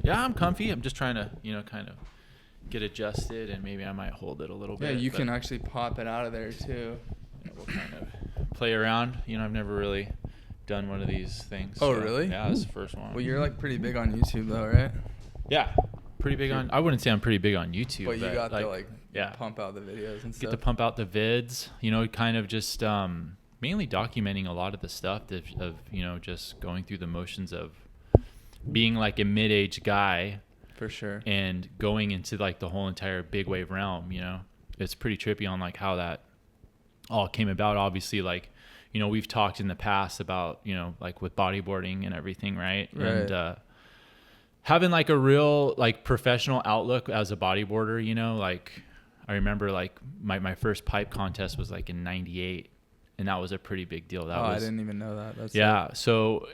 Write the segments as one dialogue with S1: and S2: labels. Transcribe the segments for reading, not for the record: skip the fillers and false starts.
S1: Yeah, I'm comfy. I'm just trying to, kind of get adjusted, and maybe I might hold it a little bit.
S2: Yeah, you can actually pop it out of there too.
S1: We'll kind of play around. I've never really done one of these things.
S2: Oh, really?
S1: Yeah, this is the first one.
S2: Well, you're like pretty big on YouTube though, right?
S1: Yeah, pretty big on. I wouldn't say I'm pretty big on YouTube,
S2: but you got
S1: like,
S2: to pump out the videos and stuff.
S1: Get to pump out the vids. Kind of just mainly documenting a lot of the stuff of just going through the motions of being like a mid-aged guy.
S2: For sure.
S1: And going into like the whole entire big wave realm, it's pretty trippy on like how that all came about. Obviously, like, we've talked in the past about, like with bodyboarding and everything, right? And having like a real like professional outlook as a bodyboarder, like I remember like my first pipe contest was like in '98, and that was a pretty big deal.
S2: I didn't even know that. That's
S1: yeah. So,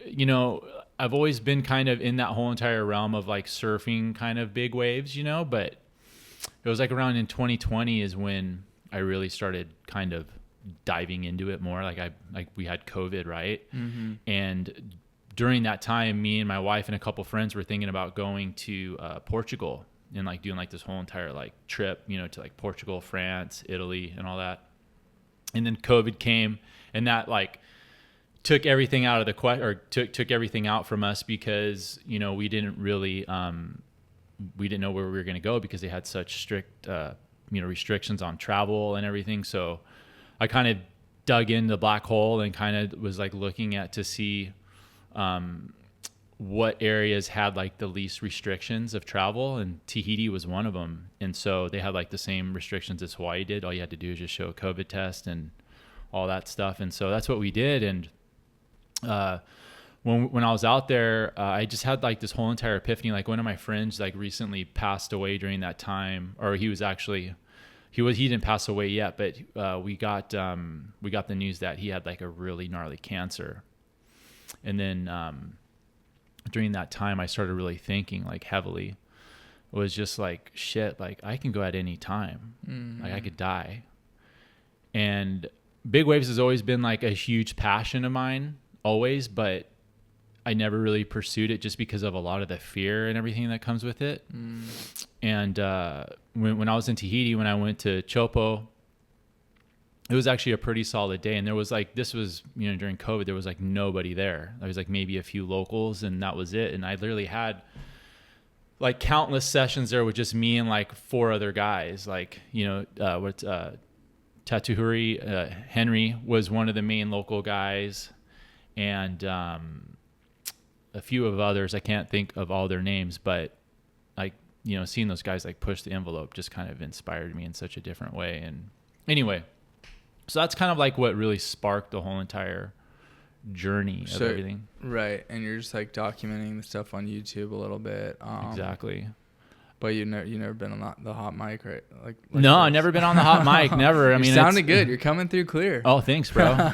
S1: I've always been kind of in that whole entire realm of like surfing kind of big waves, but it was like around in 2020 is when I really started kind of diving into it more. Like we had COVID, right? Mm-hmm. And during that time, me and my wife and a couple friends were thinking about going to Portugal and like doing like this whole entire like trip, to like Portugal, France, Italy, and all that. And then COVID came, and that like took everything out of the took everything out from us because we didn't really we didn't know where we were going to go because they had such strict restrictions on travel and everything. So I kind of dug in the black hole and kind of was like looking at to see what areas had like the least restrictions of travel, and Tahiti was one of them. And so they had like the same restrictions as Hawaii did. All you had to do is just show a COVID test and all that stuff. And so that's what we did. And when I was out there, I just had like this whole entire epiphany. Like one of my friends like recently passed away during that time, or he didn't pass away yet, but we got the news that he had like a really gnarly cancer. And then during that time, I started really thinking like heavily. It was just like shit. Like I can go at any time. Mm-hmm. Like I could die. And big waves has always been like a huge passion of mine. Always, but I never really pursued it just because of a lot of the fear and everything that comes with it. And when I was in Tahiti, when I went to Chopo, it was actually a pretty solid day. And there was like, this was, during COVID, there was like nobody there. There was like maybe a few locals, and that was it. And I literally had like countless sessions there with just me and like 4 other guys. Like, Tatuhuri, Henry was one of the main local guys. And a few of others, I can't think of all their names, but like, seeing those guys like push the envelope just kind of inspired me in such a different way. And anyway, so that's kind of like what really sparked the whole entire journey of everything.
S2: Right. And you're just like documenting the stuff on YouTube a little bit.
S1: Exactly.
S2: But you never been on the hot mic, right? Like
S1: no, I've never been on the hot mic. Never. I mean,
S2: you sounded good. You're coming through clear.
S1: Oh, thanks, bro.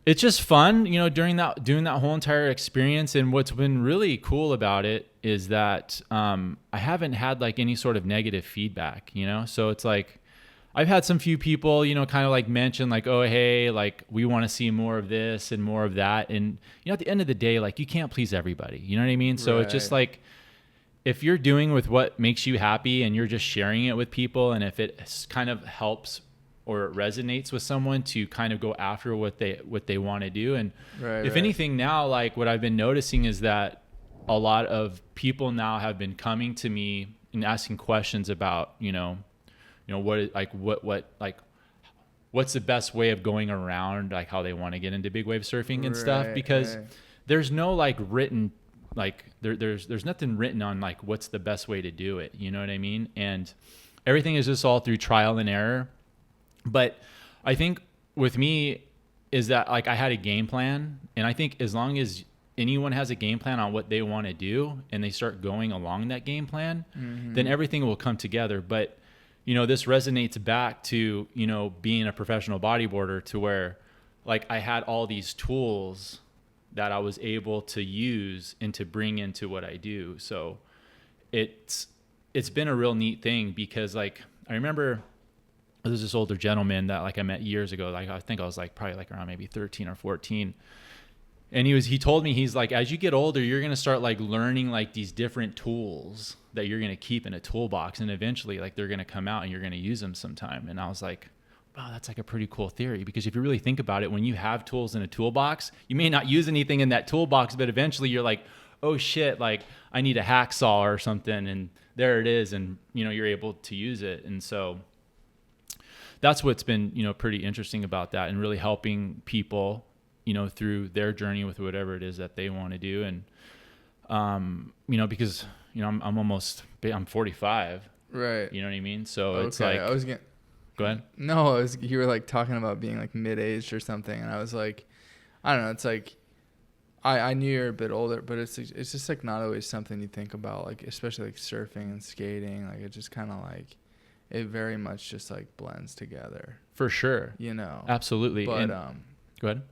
S1: It's just fun, doing that whole entire experience. And what's been really cool about it is that I haven't had like any sort of negative feedback, So it's like I've had some few people, kind of like mention like, oh, hey, like we want to see more of this and more of that. And, at the end of the day, like you can't please everybody. You know what I mean? So It's just like if you're doing with what makes you happy and you're just sharing it with people, and if it kind of helps or it resonates with someone to kind of go after what they want to do. And if anything now, like what I've been noticing is that a lot of people now have been coming to me and asking questions about, what's the best way of going around, like how they want to get into big wave surfing and stuff, because there's no like written, like there's nothing written on like what's the best way to do it. You know what I mean? And everything is just all through trial and error. But I think with me is that like I had a game plan, and I think as long as anyone has a game plan on what they want to do and they start going along that game plan, then everything will come together. But, this resonates back to, being a professional bodyboarder, to where like I had all these tools that I was able to use and to bring into what I do. So it's been a real neat thing, because like I remember there's this older gentleman that like I met years ago. Like I think I was like probably like around maybe 13 or 14. And he told me, he's like, as you get older, you're going to start like learning like these different tools that you're going to keep in a toolbox. And eventually like they're going to come out and you're going to use them sometime. And I was like, wow, that's like a pretty cool theory, because if you really think about it, when you have tools in a toolbox, you may not use anything in that toolbox, but eventually you're like, oh shit, like I need a hacksaw or something. And there it is. And, you know, you're able to use it. And so that's what's been, you know, pretty interesting about that, and really helping people, you know, through their journey with whatever it is that they want to do. And, you know, because, you know, I'm 45.
S2: Right.
S1: You know what I mean? So
S2: Okay.
S1: it's like, go ahead.
S2: No, you were like talking about being like mid-aged or something, and I was like, I don't know. It's like, I knew you're a bit older, but it's just like not always something you think about, like especially like surfing and skating. Like it just kind of like, it very much just like blends together.
S1: For sure.
S2: You know.
S1: Absolutely.
S2: But
S1: and, go ahead.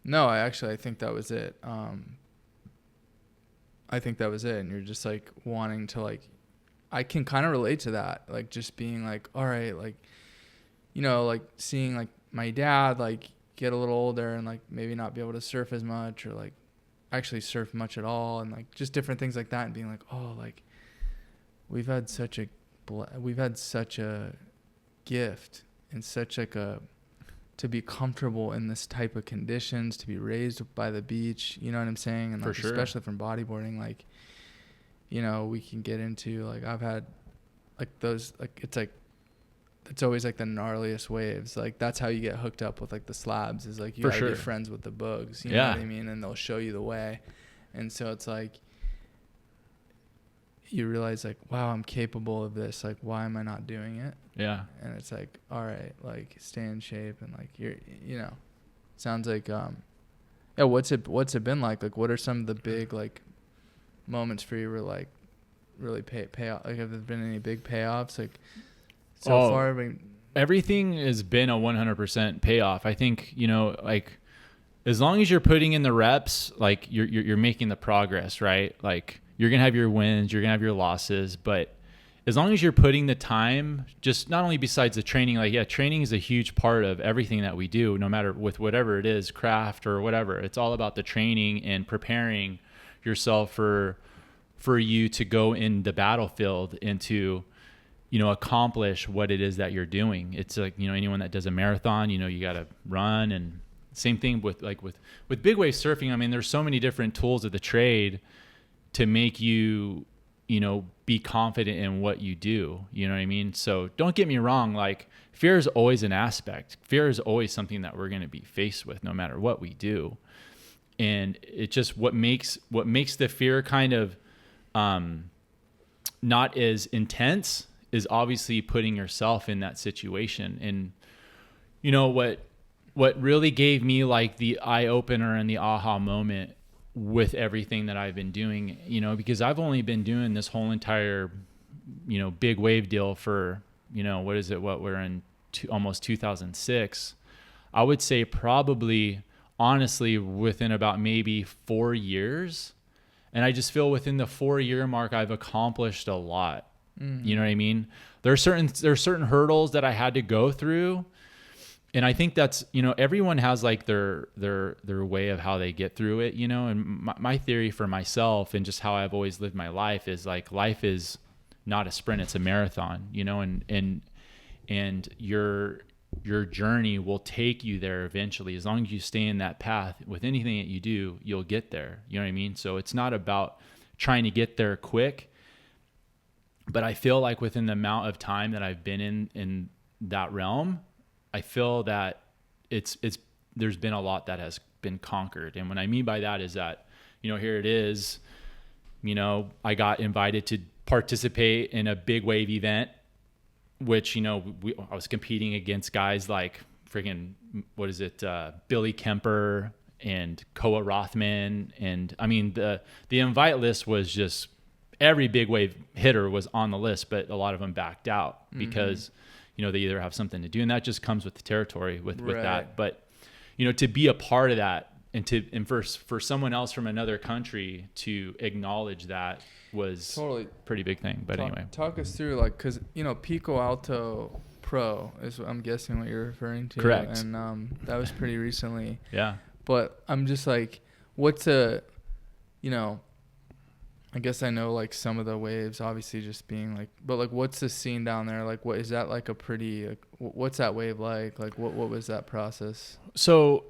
S2: No, I think that was it. I think that was it, and you're just like wanting to like. I can kind of relate to that, like just being like, all right, like, you know, like seeing like my dad like get a little older and like maybe not be able to surf as much, or like actually surf much at all, and like just different things like that, and being like, oh, like we've had such a gift and such like to be comfortable in this type of conditions, to be raised by the beach, you know what I'm saying? And like,
S1: For sure.
S2: Especially from bodyboarding, like, you know, we can get into like, I've had like those, like it's always like the gnarliest waves. Like that's how you get hooked up with like the slabs, is like you gotta be friends with the bugs, you know what I mean? And they'll show you the way. And so it's like, you realize like, wow, I'm capable of this. Like, why am I not doing it?
S1: Yeah.
S2: And it's like, all right, like stay in shape, and like you're, you know, sounds like, yeah. What's it been like? Like, what are some of the big like moments for you where like really pay off? Like, have there been any big payoffs like so far? I mean,
S1: everything has been a 100% payoff. I think, you know, like as long as you're putting in the reps, like you're making the progress, right? Like you're going to have your wins, you're going to have your losses, but as long as you're putting the time, just not only besides the training, like, yeah, training is a huge part of everything that we do, no matter with whatever it is, craft or whatever. It's all about the training and preparing yourself for you to go in the battlefield and to, you know, accomplish what it is that you're doing. It's like, you know, anyone that does a marathon, you know, you got to run. And same thing with big wave surfing. I mean, there's so many different tools of the trade to make you, you know, be confident in what you do. You know what I mean? So don't get me wrong. Like fear is always an aspect. Fear is always something that we're going to be faced with no matter what we do. And it's just what makes the fear kind of not as intense is obviously putting yourself in that situation. And you know what really gave me like the eye opener and the aha moment with everything that I've been doing, you know, because I've only been doing this whole entire, you know, big wave deal for, you know, what we're in almost 2006. I would say probably honestly within about maybe 4 years. And I just feel within the 4-year mark, I've accomplished a lot. Mm-hmm. You know what I mean? There are certain hurdles that I had to go through. And I think that's, you know, everyone has like their way of how they get through it, you know, and my theory for myself and just how I've always lived my life is like, life is not a sprint, it's a marathon, you know, and your journey will take you there eventually. As long as you stay in that path with anything that you do, you'll get there. You know what I mean? So it's not about trying to get there quick, but I feel like within the amount of time that I've been in that realm, I feel that there's been a lot that has been conquered. And what I mean by that is that, you know, here it is, you know, I got invited to participate in a big wave event, which, you know, I was competing against guys like friggin', Billy Kemper and Koa Rothman. And I mean, the invite list was just every big wave hitter was on the list, but a lot of them backed out because, you know, they either have something to do, and that just comes with the territory with that. But, you know, to be a part of that and for someone else from another country to acknowledge that was totally pretty big thing. But anyway,
S2: talk us through, like, cause you know, Pico Alto Pro is what I'm guessing what you're referring to.
S1: Correct.
S2: And that was pretty recently.
S1: Yeah.
S2: But I'm just like, what's a, you know, I guess I know like some of the waves, obviously just being like, but like, what's the scene down there? Like, what is that like a pretty, like, what's that wave like? Like, what was that process?
S1: So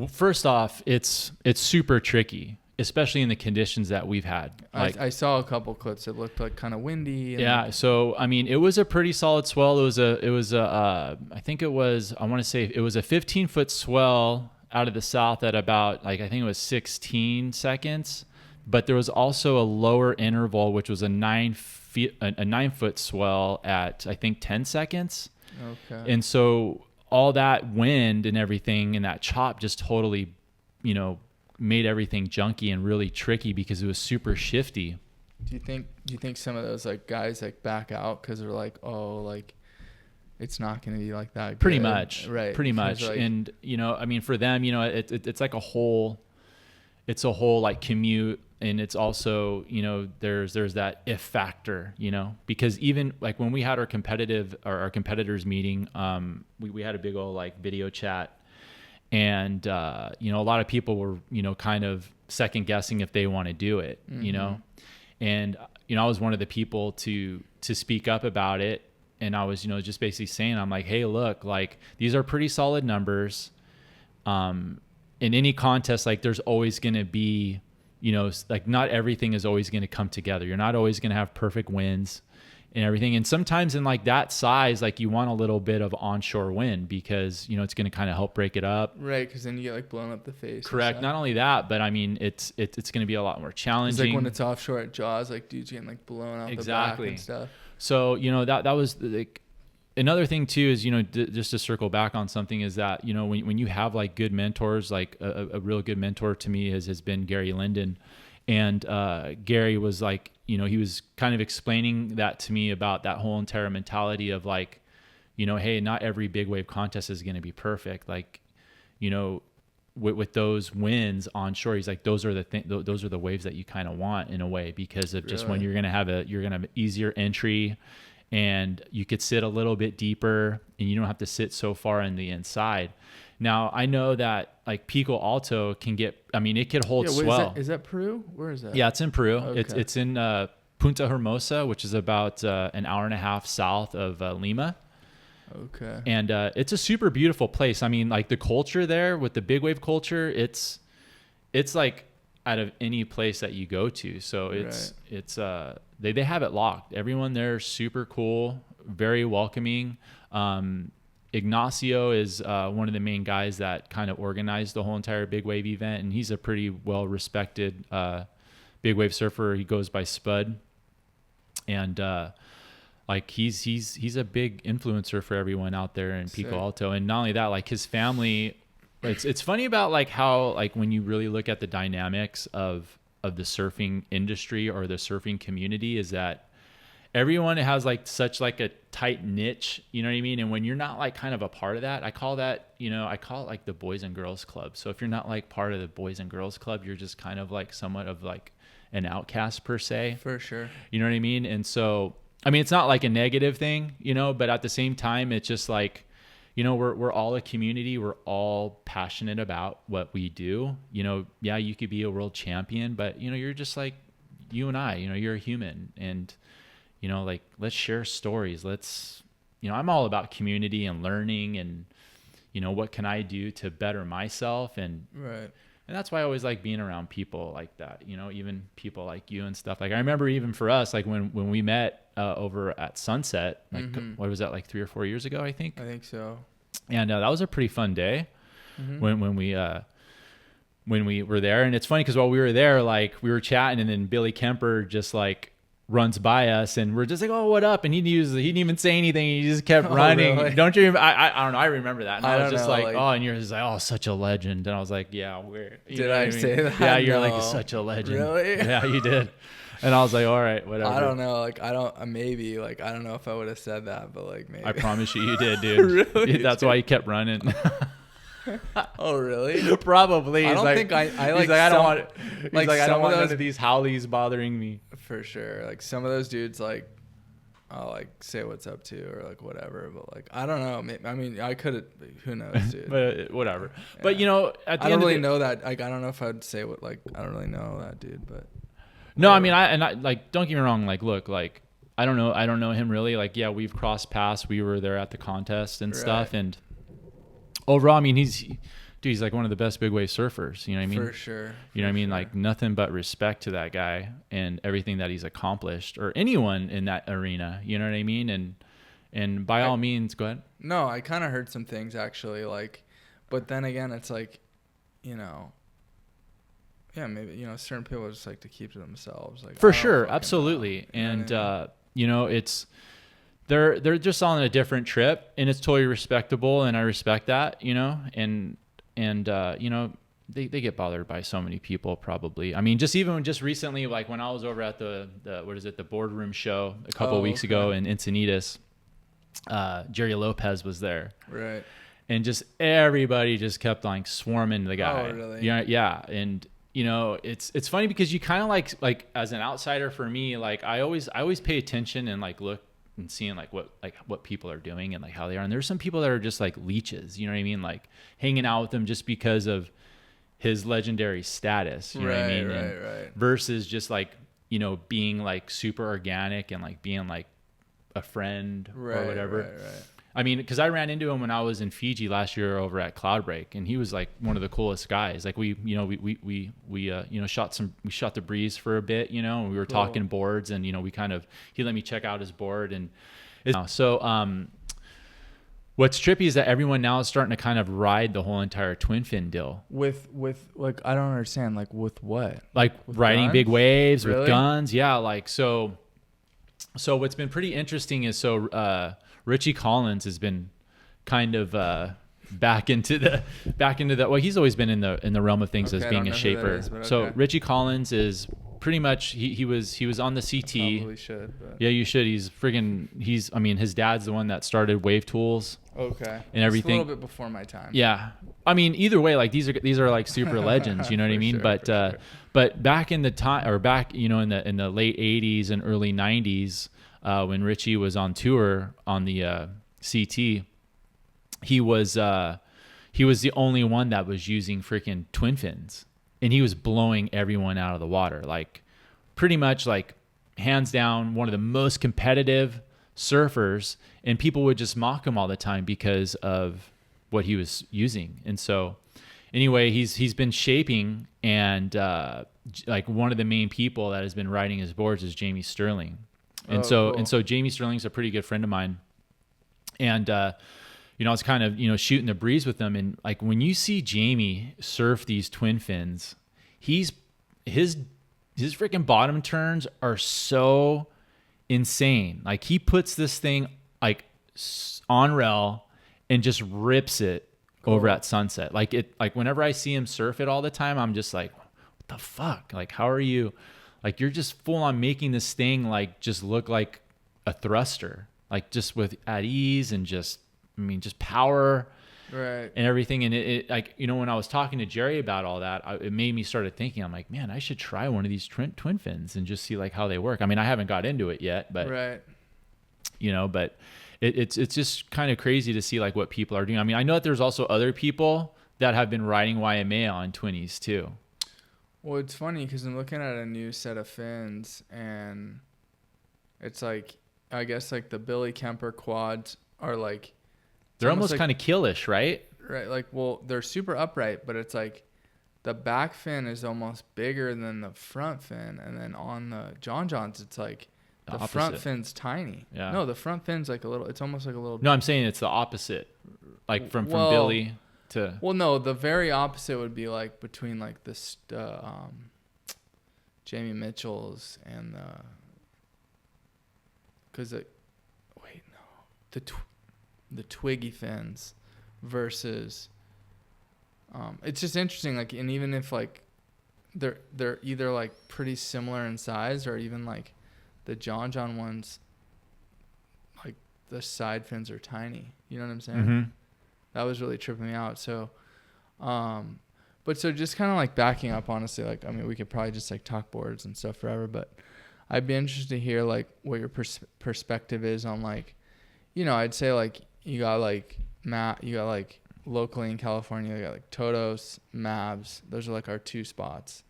S1: first off, it's super tricky, especially in the conditions that we've had. Like,
S2: I saw a couple clips. It looked like kind of windy. And
S1: yeah. So, I mean, it was a pretty solid swell. I think it was, I want to say it was a 15-foot swell out of the south at about, like, I think it was 16 seconds. But there was also a lower interval, which was a 9-foot swell at, I think, 10 seconds.
S2: Okay.
S1: And so all that wind and everything and that chop just totally, you know, made everything junky and really tricky because it was super shifty.
S2: Do you think some of those like guys like back out because they're like, oh, like it's not going to be like that?
S1: Pretty
S2: good?
S1: much,
S2: right?
S1: Pretty much,
S2: Like,
S1: and you know, I mean, for them, you know, it's like a whole like commute. And it's also, you know, there's that if factor, you know, because even like when we had our competitors meeting, we had a big old like video chat, and you know, a lot of people were, you know, kind of second guessing if they want to do it, you know, and you know, I was one of the people to speak up about it, and I was, you know, just basically saying, I'm like, hey, look, like these are pretty solid numbers. In any contest, like there's always going to be, you know, like not everything is always going to come together. You're not always going to have perfect winds and everything. And sometimes in like that size, like you want a little bit of onshore wind because, you know, it's going to kind of help break it up.
S2: Right. Cause then you get like blown up the face.
S1: Correct. Not only that, but I mean, it's going to be a lot more challenging.
S2: It's like when it's offshore at Jaws, like dudes getting like blown out the back and stuff.
S1: So, you know, that was like, another thing too is, you know, just to circle back on something is that, you know, when you have like good mentors, like a real good mentor to me has been Gary Linden. And Gary was like, you know, he was kind of explaining that to me about that whole entire mentality of like, you know, hey, not every big wave contest is going to be perfect. Like, you know, with those wins onshore, he's like, those are the waves that you kind of want in a way, because of just when you're going to have an easier entry, and you could sit a little bit deeper and you don't have to sit so far in the inside. Now, I know that like Pico Alto can get, I mean, it could hold swell.
S2: Is that Peru? Where is that?
S1: Yeah, it's in Peru.
S2: Okay.
S1: It's in Punta Hermosa, which is about an hour and a half south of Lima.
S2: Okay.
S1: And it's a super beautiful place. I mean, like the culture there with the big wave culture, it's like out of any place that you go to. So they have it locked. Everyone there is super cool, very welcoming. Ignacio is one of the main guys that kind of organized the whole entire big wave event, and he's a pretty well respected big wave surfer. He goes by Spud, and like he's a big influencer for everyone out there in Pico Alto. And not only that, like his family. It's funny about like how like when you really look at the dynamics of the surfing industry or the surfing community, is that everyone has like such like a tight niche, you know what I mean? And when you're not like kind of a part of that, I call it like the Boys and Girls Club. So if you're not like part of the Boys and Girls Club, you're just kind of like somewhat of like an outcast per se.
S2: For sure.
S1: You know what I mean? And so, I mean, it's not like a negative thing, you know, but at the same time, it's just like, you know, we're all a community. We're all passionate about what we do. You know, yeah, you could be a world champion, but you know, you're just like you and I, you know, you're a human, and you know, like let's share stories. You know, I'm all about community and learning, and you know, what can I do to better myself, and
S2: right.
S1: And that's why I always like being around people like that, you know, even people like you and stuff. Like I remember even for us, like when we met over at Sunset, like what was that, like 3 or 4 years ago, I think?
S2: I think so.
S1: And that was a pretty fun day when we were there. And it's funny because while we were there, like we were chatting, and then Billy Kemper just like runs by us, and we're just like, oh, what up? And he didn't even say anything. He just kept running.
S2: Really?
S1: Don't you? I don't know. I remember that. And I was just
S2: know,
S1: like, oh, and you're just like, oh, such a legend. And I was like, yeah,
S2: did I say that?
S1: Yeah, you're like such a legend.
S2: Really?
S1: Yeah, you did. And I was like, all right, whatever.
S2: I don't know. Like, maybe, like, I don't know if I would have said that, but like maybe.
S1: I promise you did, dude.
S2: Really?
S1: That's why you kept running.
S2: Oh, really?
S1: Probably.
S2: I don't think I like.
S1: He's like, I don't want. He's
S2: like
S1: like, I don't
S2: some
S1: want
S2: of
S1: none
S2: those-
S1: of these howlies bothering me.
S2: For sure. Like some of those dudes, like, I'll like say what's up to or like whatever. But like I don't know. I mean, I could. Who knows, dude?
S1: But whatever. Yeah. But at the
S2: I don't
S1: end
S2: really know that. Like I don't know if I'd say what like I don't really know that dude. But
S1: no, I mean I like don't get me wrong. Like look, like I don't know him really. Like yeah, we've crossed paths. We were there at the contest and stuff. And overall, I mean he's like one of the best big wave surfers. You know what I mean?
S2: For sure.
S1: You know what I mean? Like nothing but respect to that guy and everything that he's accomplished, or anyone in that arena. You know what I mean? And by all means, go ahead.
S2: No, I kind of heard some things actually, like, but then again, it's like, maybe certain people just like to keep to themselves. Like
S1: for sure, absolutely, and it's they're just on a different trip, and it's totally respectable, and I respect that, and they get bothered by so many people probably. I mean, just recently, like when I was over at the Boardroom show a couple of weeks ago in Encinitas, Jerry Lopez was there.
S2: Right.
S1: And just everybody just kept like swarming the guy.
S2: Oh, really?
S1: Yeah. And it's funny because you kind of like as an outsider for me, like I always pay attention and like look and seeing like what people are doing and like how they are. And there's some people that are just like leeches, you know what I mean? Like hanging out with them just because of his legendary status, you know what I mean?
S2: Right.
S1: Versus just like, being like super organic and like being like a friend or whatever. Right. I mean, because I ran into him when I was in Fiji last year over at Cloudbreak, and he was like one of the coolest guys. Like we shot the breeze for a bit, and we were talking boards, and he let me check out his board, and so what's trippy is that everyone now is starting to kind of ride the whole entire twin fin deal.
S2: With like I don't understand, like with what?
S1: Like
S2: with
S1: riding
S2: guns?
S1: Big waves
S2: Really?
S1: With guns, yeah. Like so what's been pretty interesting is Richie Collins has been kind of back into the well, he's always been in the realm of things as being a shaper. So Richie Collins is pretty much he was on the CT.
S2: Probably should. But.
S1: Yeah, you should. His dad's the one that started Wave Tools.
S2: Okay.
S1: And everything.
S2: It's a little bit before my time.
S1: Yeah. I mean, either way, like these are like super legends, you know what I mean?
S2: Sure,
S1: but back in the time, or back, in the late 80s and early 90s, when Richie was on tour on the CT, he was the only one that was using freaking twin fins, and he was blowing everyone out of the water, like pretty much like hands down one of the most competitive surfers, and people would just mock him all the time because of what he was using. And so anyway, he's been shaping, and like one of the main people that has been riding his boards is Jamie Sterling. And so Jamie Sterling's a pretty good friend of mine. And I was kind of, shooting the breeze with him, and like when you see Jamie surf these twin fins, his freaking bottom turns are so insane. Like he puts this thing like on rail and just rips it over at sunset. Like whenever I see him surf it all the time, I'm just like, what the fuck? Like, how are you? Like, you're just full on making this thing like just look like a thruster, like just with at ease and just power,
S2: right,
S1: and everything. And it like, when I was talking to Jerry about all that, it made me started thinking, I'm like, man, I should try one of these twin fins and just see like how they work. I mean, I haven't got into it yet, but
S2: right,
S1: but it's just kind of crazy to see like what people are doing. I mean, I know that there's also other people that have been riding YMA on twinnies too.
S2: Well, it's funny because I'm looking at a new set of fins, and it's like, I guess like the Billy Kemper quads are like,
S1: they're almost like, kind of killish, right?
S2: Right. Like, well, they're super upright, but it's like the back fin is almost bigger than the front fin. And then on the Johns, it's like the front fin's tiny.
S1: Yeah.
S2: No, the front fin's like a little, it's almost like a little.
S1: No, I'm saying it's the opposite. Like from Billy to.
S2: Well, no, the very opposite would be like between like this, Jamie Mitchell's and the Twiggy fins versus it's just interesting, like, and even if like they're either like pretty similar in size, or even like the John ones, like the side fins are tiny, you know what I'm saying?
S1: Mm-hmm.
S2: That was really tripping me out. So but so just kind of like backing up, honestly, like, I mean, we could probably just like talk boards and stuff forever, but I'd be interested to hear like what your perspective is on like, you know, I'd say like you got like locally in California, you got like Todos, Mavs. Those are like our 2 spots.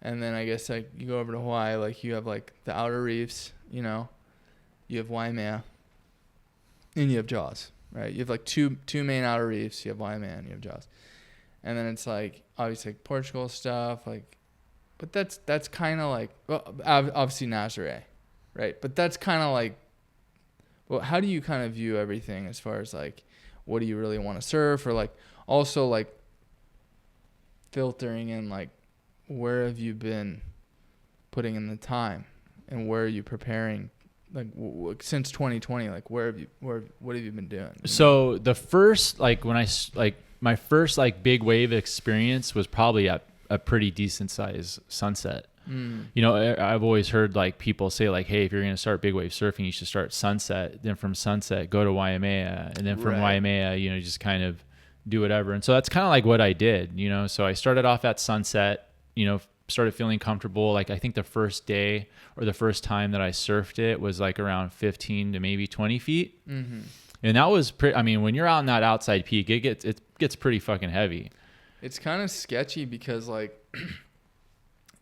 S2: And then I guess like you go over to Hawaii, like you have like the outer reefs, you know, you have Waimea, and you have Jaws, right? You have like two main outer reefs. You have Waimea and you have Jaws. And then it's like obviously like Portugal stuff, like, but that's kind of like, well, obviously Nazare, right? But that's kind of like, well, how do you kind of view everything as far as like, what do you really want to surf, or like also like filtering in like, where have you been putting in the time, and where are you preparing? Like since 2020, like what have you been doing?
S1: So the first, like when my first like big wave experience was probably at a pretty decent size sunset. You know, I've always heard like people say like, hey, if you're going to start big wave surfing, you should start Sunset. Then from Sunset, go to Waimea. And then from Waimea, you know, just kind of do whatever. And so that's kind of like what I did, you know. So I started off at Sunset, you know, started feeling comfortable. Like I think the first day or the first time that I surfed it was like around 15 to maybe 20 feet. And that was pretty, I mean, when you're out in that outside peak, it gets pretty fucking heavy.
S2: It's kind of sketchy because like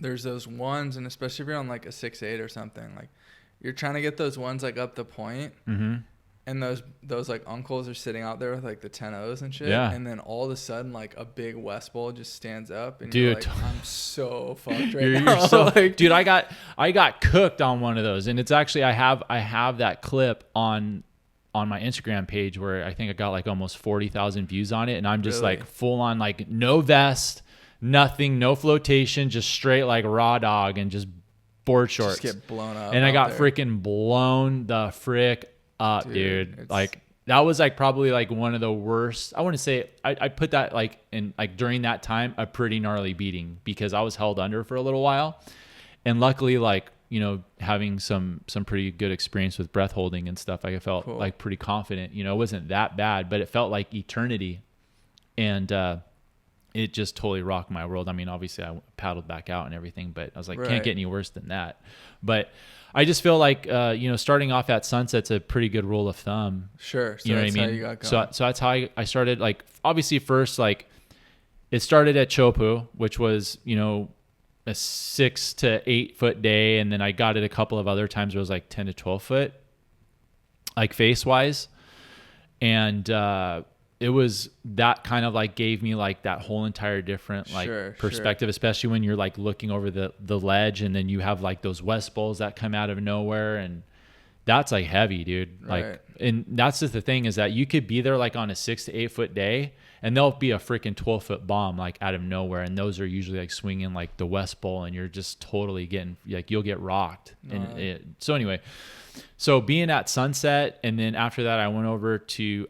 S2: there's those ones, and especially if you're on like a 6'8" or something, like you're trying to get those ones like up the point, and those like uncles are sitting out there with like the 10-0s and shit, and then all of a sudden like a big West Bowl just stands up, and you're like, I'm so fucked right now.
S1: You're so, like, dude, I got cooked on one of those, and it's actually I have that clip on my Instagram page where I think I got like almost 40,000 views on it, and I'm just like full on like no vest. Nothing, no flotation, just straight like raw dog and just board shorts.
S2: Just get blown up.
S1: And I got freaking blown the frick up, dude. Like that was like probably like one of the worst. I want to say I put that like in like during that time a pretty gnarly beating, because I was held under for a little while, and luckily like, you know, having some pretty good experience with breath holding and stuff, I felt like pretty confident. You know, it wasn't that bad, but it felt like eternity, and it just totally rocked my world. I mean, obviously I paddled back out and everything, but I was like, can't get any worse than that. But I just feel like, you know, starting off at Sunset's a pretty good rule of thumb.
S2: Sure. So
S1: you know
S2: that's
S1: what I mean?
S2: how you got going.
S1: So that's how I started. Like, obviously first, like it started at Chopu, which was, you know, a 6 to 8 foot day. And then I got it a couple of other times where it was like 10 to 12 foot, like face wise. And, it was that kind of like gave me like that whole entire different like perspective, especially when you're like looking over the ledge, and then you have like those West Bowls that come out of nowhere, and that's like heavy, dude. Like, and that's just the thing, is that you could be there like on a 6 to 8 foot day, and there'll be a freaking 12-foot bomb like out of nowhere, and those are usually like swinging like the West Bowl, and you're just totally getting like, you'll get rocked. So anyway, so being at Sunset, and then after that I went over to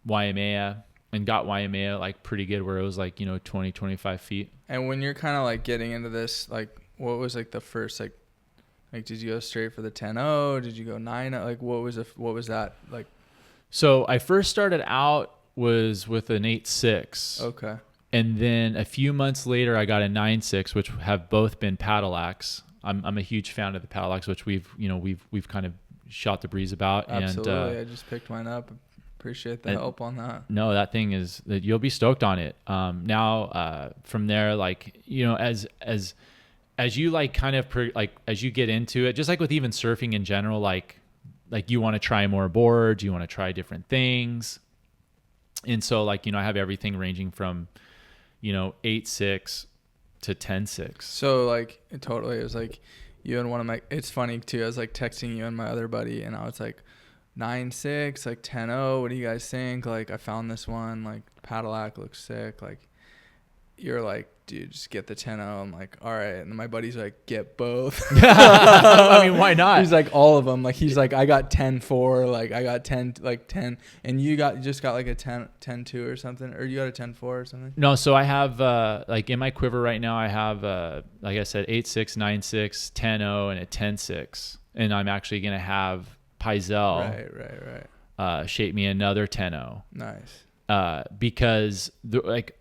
S1: Waimea and got Waimea like pretty good, where it was like, you know, 20-25 feet.
S2: And when you're kind of like getting into this, like what was like the first like did you go straight for the 10-0? Did you go 9-0? Like what was that like?
S1: So I first started out was with an 8.6.
S2: Okay.
S1: And then a few months later I got a 9.6, which have both been paddle acts. I'm a huge fan of the paddle acts, which we've kind of shot the breeze about.
S2: Absolutely.
S1: And
S2: I just picked mine up. Appreciate the help on that.
S1: No, that thing is that you'll be stoked on it. Now from there, like, you know, as you like kind of like as you get into it, just like with even surfing in general, like you want to try more boards, you want to try different things. And so like, you know, I have everything ranging from, you know, 8.6 to 10.6.
S2: So like it was like you and one of my, it's funny too, I was like texting you and my other buddy, and I was like 9.6, like 10.0, what do you guys think? Like I found this one, like Padillac looks sick. Like you're like, dude, just get the 10.0. I'm like, all right. And then my buddy's like, get both.
S1: I mean, why not?
S2: He's like, all of them. Like he's like, I got 10.4, like I got 10, and you just got like a 10.2 or something, or you got a 10.4 or something?
S1: No, so I have like in my quiver right now, I have like I said, 8.6, 9.6, 10.0, and a 10.6, and I'm actually gonna have Paizel shape me another 10.0.
S2: Nice.
S1: Because like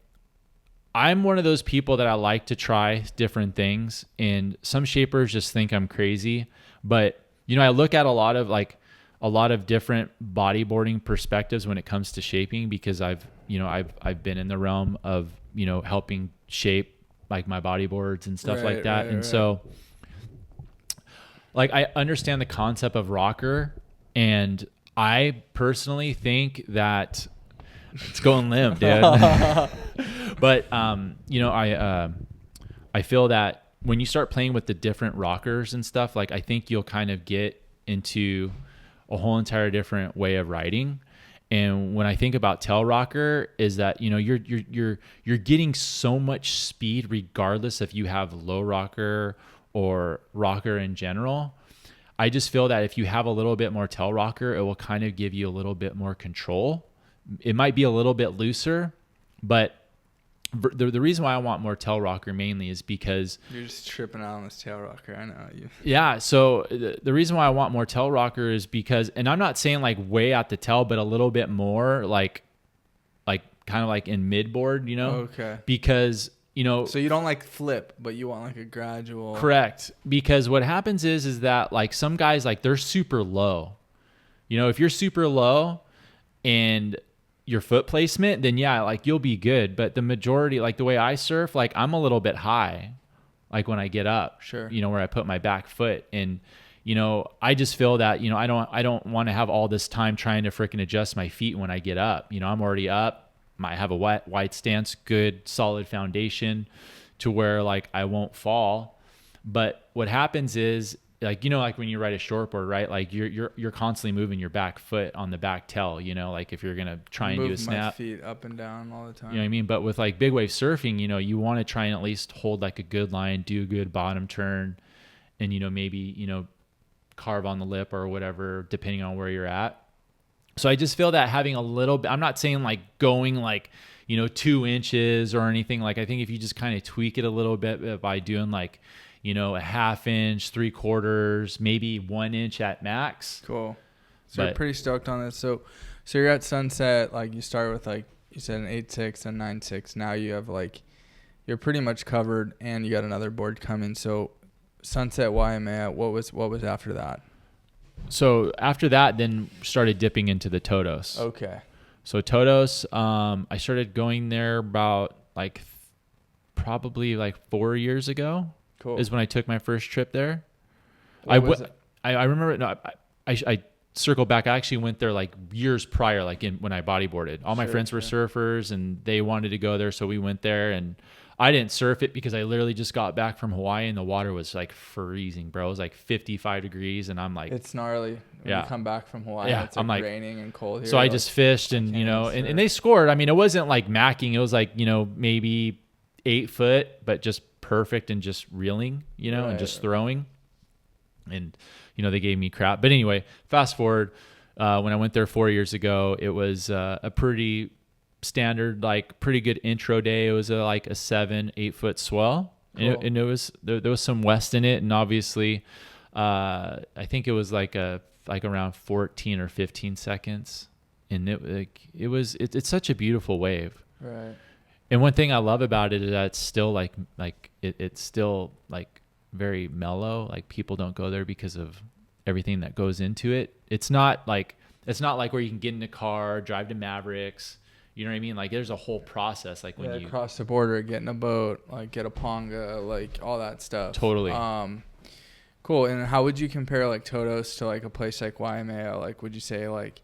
S1: I'm one of those people that I like to try different things, and some shapers just think I'm crazy. But, you know, I look at a lot of different bodyboarding perspectives when it comes to shaping, because I've been in the realm of, you know, helping shape like my bodyboards and stuff like that. And so like, I understand the concept of rocker, and I personally think that it's going limp, dude. But, you know, I feel that when you start playing with the different rockers and stuff, like, I think you'll kind of get into a whole entire different way of riding. And when I think about tail rocker, is that, you know, you're getting so much speed regardless if you have low rocker or rocker in general. I just feel that if you have a little bit more tail rocker, it will kind of give you a little bit more control. It might be a little bit looser, but the reason why I want more tail rocker mainly is because
S2: you're just tripping out on this tail rocker. I know you.
S1: Yeah. So the reason why I want more tail rocker is because, and I'm not saying like way at the tail, but a little bit more like kind of like in mid board, you know?
S2: Okay.
S1: Because, you know,
S2: so you don't like flip, but you want like a gradual.
S1: Correct. Because what happens is that like some guys, like, they're super low. You know, if you're super low and your foot placement, then yeah, like, you'll be good. But the majority, like the way I surf, like, I'm a little bit high, like when I get up,
S2: sure,
S1: you know, where I put my back foot. And, you know, I just feel that, you know, I don't want to have all this time trying to freaking adjust my feet when I get up. You know, I'm already up. I have a wide stance, good solid foundation to where like I won't fall. But what happens is, like, you know, like when you ride a shortboard, right? Like you're constantly moving your back foot on the back tail, you know, like if you're going to try and do a snap,
S2: my feet up and down all the time.
S1: You know what I mean? But with like big wave surfing, you know, you want to try and at least hold like a good line, do a good bottom turn, and, you know, maybe, you know, carve on the lip or whatever, depending on where you're at. So I just feel that having a little bit, I'm not saying like going like, you know, 2 inches or anything. Like, I think if you just kind of tweak it a little bit by doing like, you know, a 1/2 inch, 3/4, maybe 1 inch at max.
S2: Cool. So you're pretty stoked on this. So you're at Sunset, like you start with like, you said an 8.6 and 9.6. Now you have like, you're pretty much covered and you got another board coming. So Sunset Waimea, what was after that?
S1: So after that, then started dipping into the Todos.
S2: Okay.
S1: So Todos, I started going there about like probably like 4 years ago.
S2: Cool.
S1: Is when I took my first trip there. I remember. No, I circled back. I actually went there like years prior, like when I bodyboarded. All my friends were surfers and they wanted to go there, so we went there. And I didn't surf it because I literally just got back from Hawaii and the water was like freezing, bro. It was like 55 degrees, and I'm like,
S2: it's gnarly. When you come back from Hawaii, it's like, I'm like raining and cold here.
S1: So I just fished, and you know, and they scored. I mean, it wasn't like macking. It was like, you know, maybe 8 foot, but just perfect and just reeling, you know, and just throwing. And, you know, they gave me crap. But anyway, fast forward, when I went there 4 years ago, it was a pretty standard, like pretty good intro day. It was like a 7-8 foot swell. Cool. And it was, there was some west in it. And obviously, I think it was like around 14 or 15 seconds. And it's such a beautiful wave.
S2: Right.
S1: And one thing I love about it is that it's still it's still like very mellow. Like, people don't go there because of everything that goes into it. It's not like where you can get in a car, drive to Mavericks. You know what I mean? Like, there's a whole process. Like when you
S2: cross the border, get in a boat, like get a ponga, like all that stuff.
S1: Totally.
S2: Cool. And how would you compare like Todos to like a place like Waimea? Like, would you say like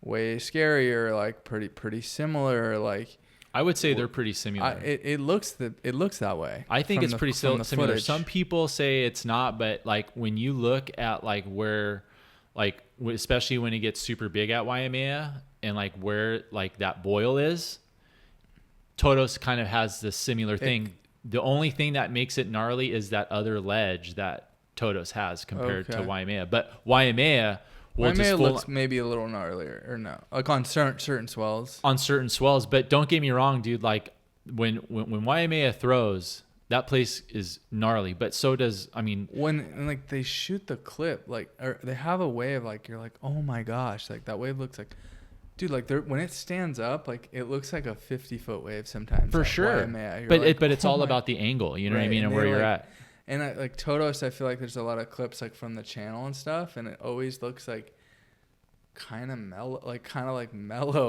S2: way scarier, like pretty similar? Like,
S1: I would say they're pretty similar.
S2: It looks that way.
S1: I think it's pretty similar. Footage. Some people say it's not, but like when you look at like where, like especially when it gets super big at Waimea and like where like that boil is, Todos kind of has this similar thing. The only thing that makes it gnarly is that other ledge that Todos has compared to Waimea. But Waimea
S2: looks maybe a little gnarlier, or no, like on certain swells.
S1: On certain swells, but don't get me wrong, dude. Like when Waimea throws, that place is gnarly. But so does, I mean,
S2: when like they shoot the clip, like, or they have a wave, like you're like, oh my gosh, like that wave looks like Dude, like when it stands up, like it looks like a 50-foot wave sometimes.
S1: For sure. But it's all about the angle, you know what I mean, and where you're at.
S2: And like Todos, I feel like there's a lot of clips like from the channel and stuff, and it always looks like kind of mellow.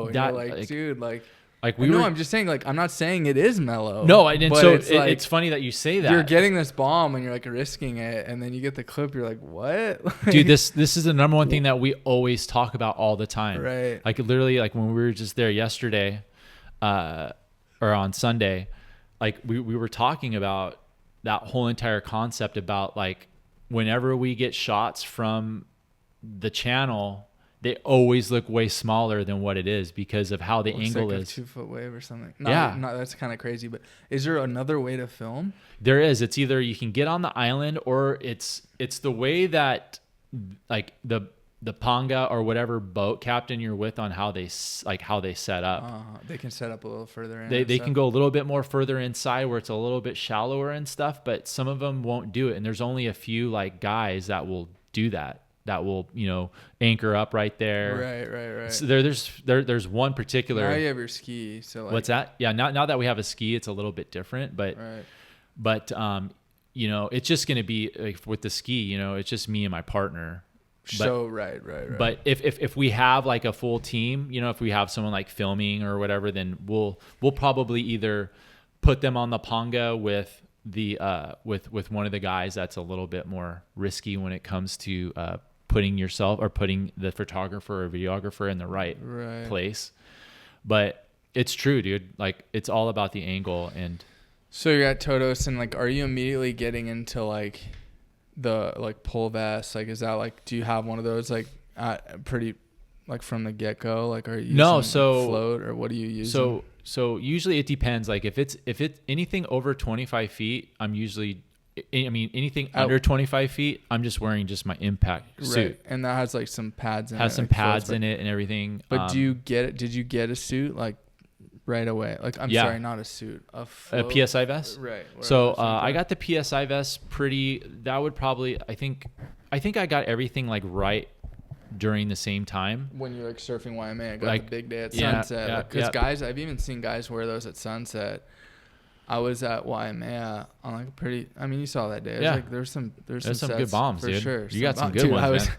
S2: And you're like, dude, like I'm just saying, like, I'm not saying it is mellow.
S1: No, and so it's funny that you say that.
S2: You're getting this bomb and you're like risking it, and then you get the clip, you're like, what? Like,
S1: dude, this is the number one thing that we always talk about all the time.
S2: Right.
S1: Like literally, like when we were just there yesterday, or on Sunday, like we were talking about that whole entire concept about like whenever we get shots from the channel, they always look way smaller than what it is because of how the angle
S2: like
S1: is.
S2: A 2-foot wave or something.
S1: Yeah.
S2: That's kind of crazy. But is there another way to film?
S1: There is. It's either you can get on the island, or it's the way that like the panga or whatever boat captain you're with on how they set up.
S2: They can set up a little further in.
S1: They can go a little bit more further inside where it's a little bit shallower and stuff, but some of them won't do it. And there's only a few like guys that will do that. That will, anchor up right there.
S2: Right.
S1: So there's one particular.
S2: Now you have your ski. So like,
S1: what's that? Yeah. Now that we have a ski, it's a little bit different, but it's just going to be like with the ski, it's just me and my partner.
S2: Right.
S1: But if we have like a full team, if we have someone like filming or whatever, then we'll probably either put them on the panga with the with one of the guys that's a little bit more risky when it comes to putting the photographer or videographer in the right place. But it's true, dude. Like it's all about the angle. And
S2: so you're at Todos, and like, are you immediately getting into like the like pull vest? Like, is that like, do you have one of those like pretty like from the get go? Like, are you using float, or what do you use?
S1: So usually it depends. Like if it's anything over 25 feet, anything under 25 feet, I'm just wearing just my impact suit.
S2: And that has like some pads in it.
S1: Has some pads in it and everything.
S2: But did you get a suit like right away? Like, sorry, not a suit, a
S1: PSI vest?
S2: Right.
S1: So I got the PSI vest that would probably, I think I got everything like right during the same time.
S2: When you're like surfing Waimea, I got the big day at sunset. Because guys, I've even seen guys wear those at sunset. I was at Waimea on like a pretty. I mean, you saw that day. Like there's some
S1: good bombs,
S2: for
S1: dude.
S2: Sure.
S1: You got some good ones, man.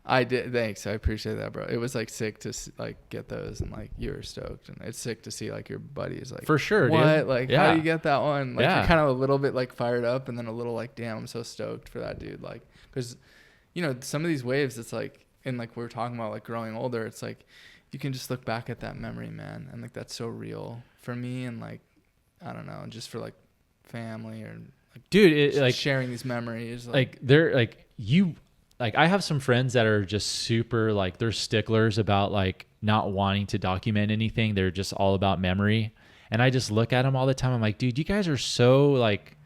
S2: I did. Thanks. I appreciate that, bro. It was like sick to like get those, and like you were stoked, and it's sick to see like your buddies like
S1: for sure,
S2: what?
S1: Dude.
S2: Like how do you get that one? Like you're kind of a little bit like fired up, and then a little like, damn, I'm so stoked for that dude. Like, because some of these waves, it's like, and like we were talking about like growing older, it's like you can just look back at that memory, man, and like that's so real for me, and like I don't know, just for like family or like, dude, it, like sharing these memories,
S1: like they're like you. Like I have some friends that are just super like they're sticklers about like not wanting to document anything. They're just all about memory. And I just look at them all the time. I'm like, dude, you guys are so like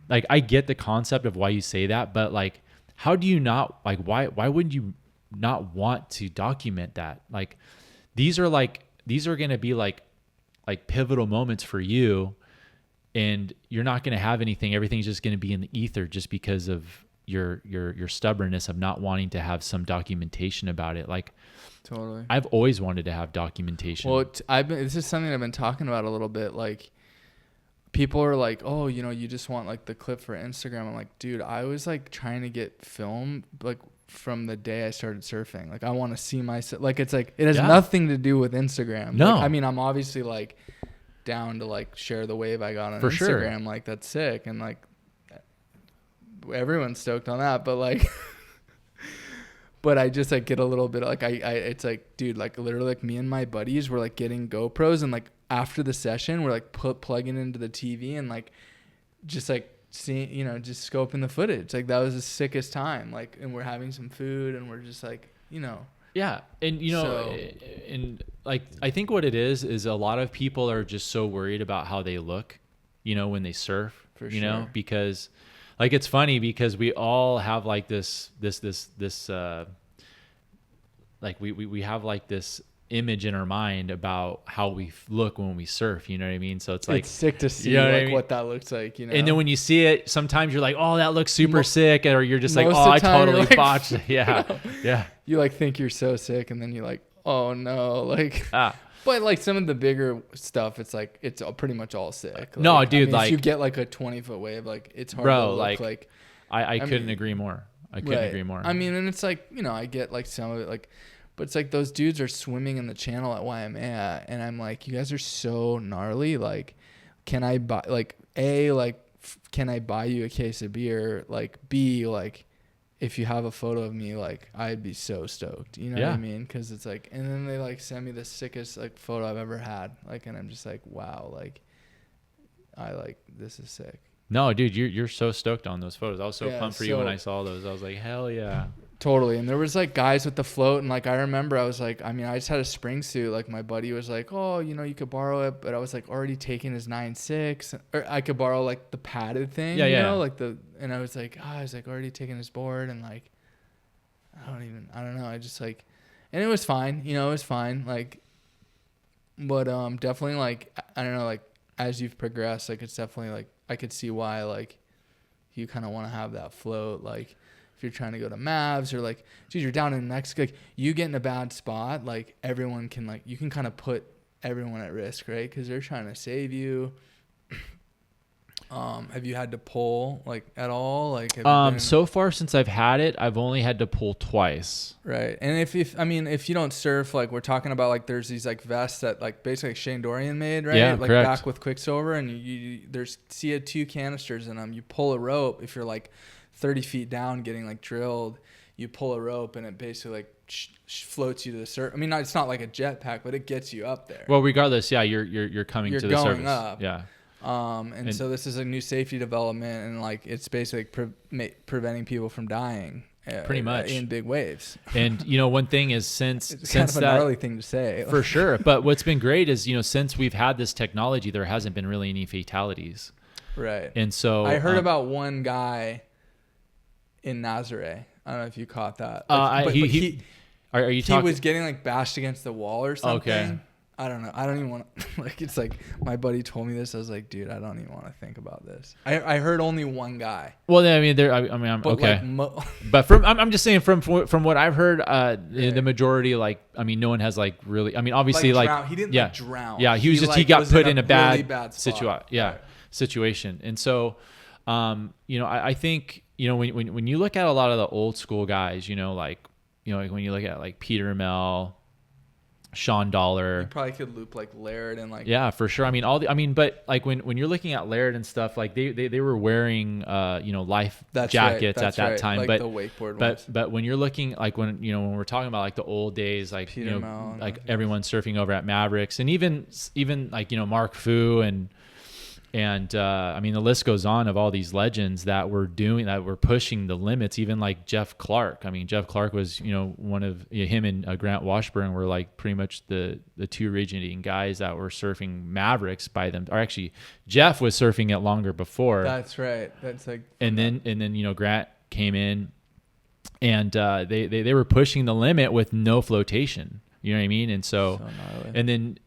S1: I get the concept of why you say that, but like, how do you not like, why wouldn't you not want to document that? Like, these are going to be like pivotal moments for you, and you're not going to have anything. Everything's just going to be in the ether just because of your stubbornness of not wanting to have some documentation about it. Like,
S2: totally.
S1: I've always wanted to have documentation.
S2: Well, this is something I've been talking about a little bit. Like, people are like, oh, you just want like the clip for Instagram. I'm like, dude, I was like trying to get film like from the day I started surfing. Like, I want to see myself. Like, it's like, it has nothing to do with Instagram.
S1: No.
S2: Like, I mean, I'm obviously like down to like share the wave I got on Instagram. Sure. Like, that's sick. And like, everyone's stoked on that, but like but I just like get a little bit like I it's like, dude, like literally like me and my buddies were like getting GoPros, and like after the session we're like plugging into the TV and like just like seeing, just scoping the footage. Like, that was the sickest time. Like, and we're having some food and we're just like,
S1: yeah. And and like I think what it is a lot of people are just so worried about how they look, when they surf,
S2: for sure.
S1: Because like, it's funny because we all have like this like we have like this image in our mind about how we look when we surf, you know what I mean? So it's like,
S2: it's sick to see what that looks like,
S1: And then when you see it, sometimes you're like, oh, that looks super sick, or you're just like, oh,
S2: I
S1: totally botched it. Yeah.
S2: You like think you're so sick, and then you like, oh no, like. But like some of the bigger stuff, it's like it's pretty much all sick. Like,
S1: no, dude,
S2: if
S1: like
S2: you get like a 20-foot wave, like it's hard
S1: bro,
S2: to look like.
S1: I couldn't agree more. I couldn't agree more.
S2: I mean, and it's like, you know, I get like some of it, like, but it's like those dudes are swimming in the channel at Waimea, and I'm like, you guys are so gnarly. Like, can I buy like can I buy you a case of beer? Like, B, like, if you have a photo of me, like, I'd be so stoked. You know what I mean? Because it's like, and then they like send me the sickest like photo I've ever had. Like, and I'm just like, wow, like, this is sick.
S1: No, dude, you're so stoked on those photos. I was so pumped for you when I saw those. I was like, hell yeah.
S2: Totally. And there was like guys with the float, and like I remember I was like, I mean, I just had a spring suit. Like my buddy was like, oh, you know, you could borrow it, but I was like already taking his 9.6, or I could borrow like the padded thing, you know, like and I was like, I was like already taking his board, and like I don't know. I just like, and it was fine, you know, it was fine. Like, but definitely like, I don't know, like as you've progressed, like it's definitely like I could see why like you kind of want to have that float, like. If you're trying to go to Mavs or like, geez, you're down in Mexico, like you get in a bad spot, like everyone can like, you can kind of put everyone at risk, right? Because they're trying to save you. Have you had to pull like at all? Like,
S1: so far since I've had it, I've only had to pull twice.
S2: Right. And if you don't surf, like we're talking about, like there's these like vests that like basically Shane Dorian made, right?
S1: Yeah,
S2: like
S1: correct.
S2: Back with Quicksilver, and you there's CO2 canisters in them. You pull a rope if you're like 30 feet down getting like drilled, you pull a rope and it basically like floats you to the surface. I mean, it's not like a jetpack, but it gets you up there.
S1: Well, regardless, yeah, you're coming to the surface. You're going up. Yeah.
S2: And so this is a new safety development, and like it's basically preventing people from dying.
S1: Pretty much
S2: in big waves.
S1: And you know, one thing is since
S2: kind of a gnarly thing to say
S1: for sure. But what's been great is, you know, since we've had this technology, there hasn't been really any fatalities.
S2: Right.
S1: And so
S2: I heard about one guy in Nazare. I don't know if you caught that. Like,
S1: he
S2: was getting like bashed against the wall or something. Okay. I don't know. I don't even want to, like, it's like my buddy told me this. I was like, dude, I don't even want to think about this. I heard only one guy.
S1: Well, I mean, I'm okay. Like but I'm just saying from what I've heard, the majority, like, I mean, no one has like really, I mean, obviously like
S2: he didn't drown.
S1: Yeah. He was just, he got put in a bad situation. Yeah. Right. Situation. And so, you know, I think, you know, when you look at a lot of the old school guys, you know, like when you look at like Peter Mel, Sean Dollar,
S2: you probably could loop like Laird and like,
S1: yeah, for sure. I mean, but like when you're looking at Laird and stuff, like they were wearing, you know, life jackets at that time,
S2: like
S1: but
S2: the wakeboard
S1: but when you're looking like when we're talking about like the old days, like Peter, you know, like everyone surfing over at Mavericks, and even like, you know, Mark Fu and I mean, the list goes on of all these legends that were pushing the limits. Even like Jeff Clark. I mean, Jeff Clark was, you know, one of him and Grant Washburn were like pretty much the two originating guys that were surfing Mavericks by them. Or actually, Jeff was surfing it longer before.
S2: That's right. That's like.
S1: And then you know, Grant came in, and they were pushing the limit with no flotation. You know what I mean? And so and then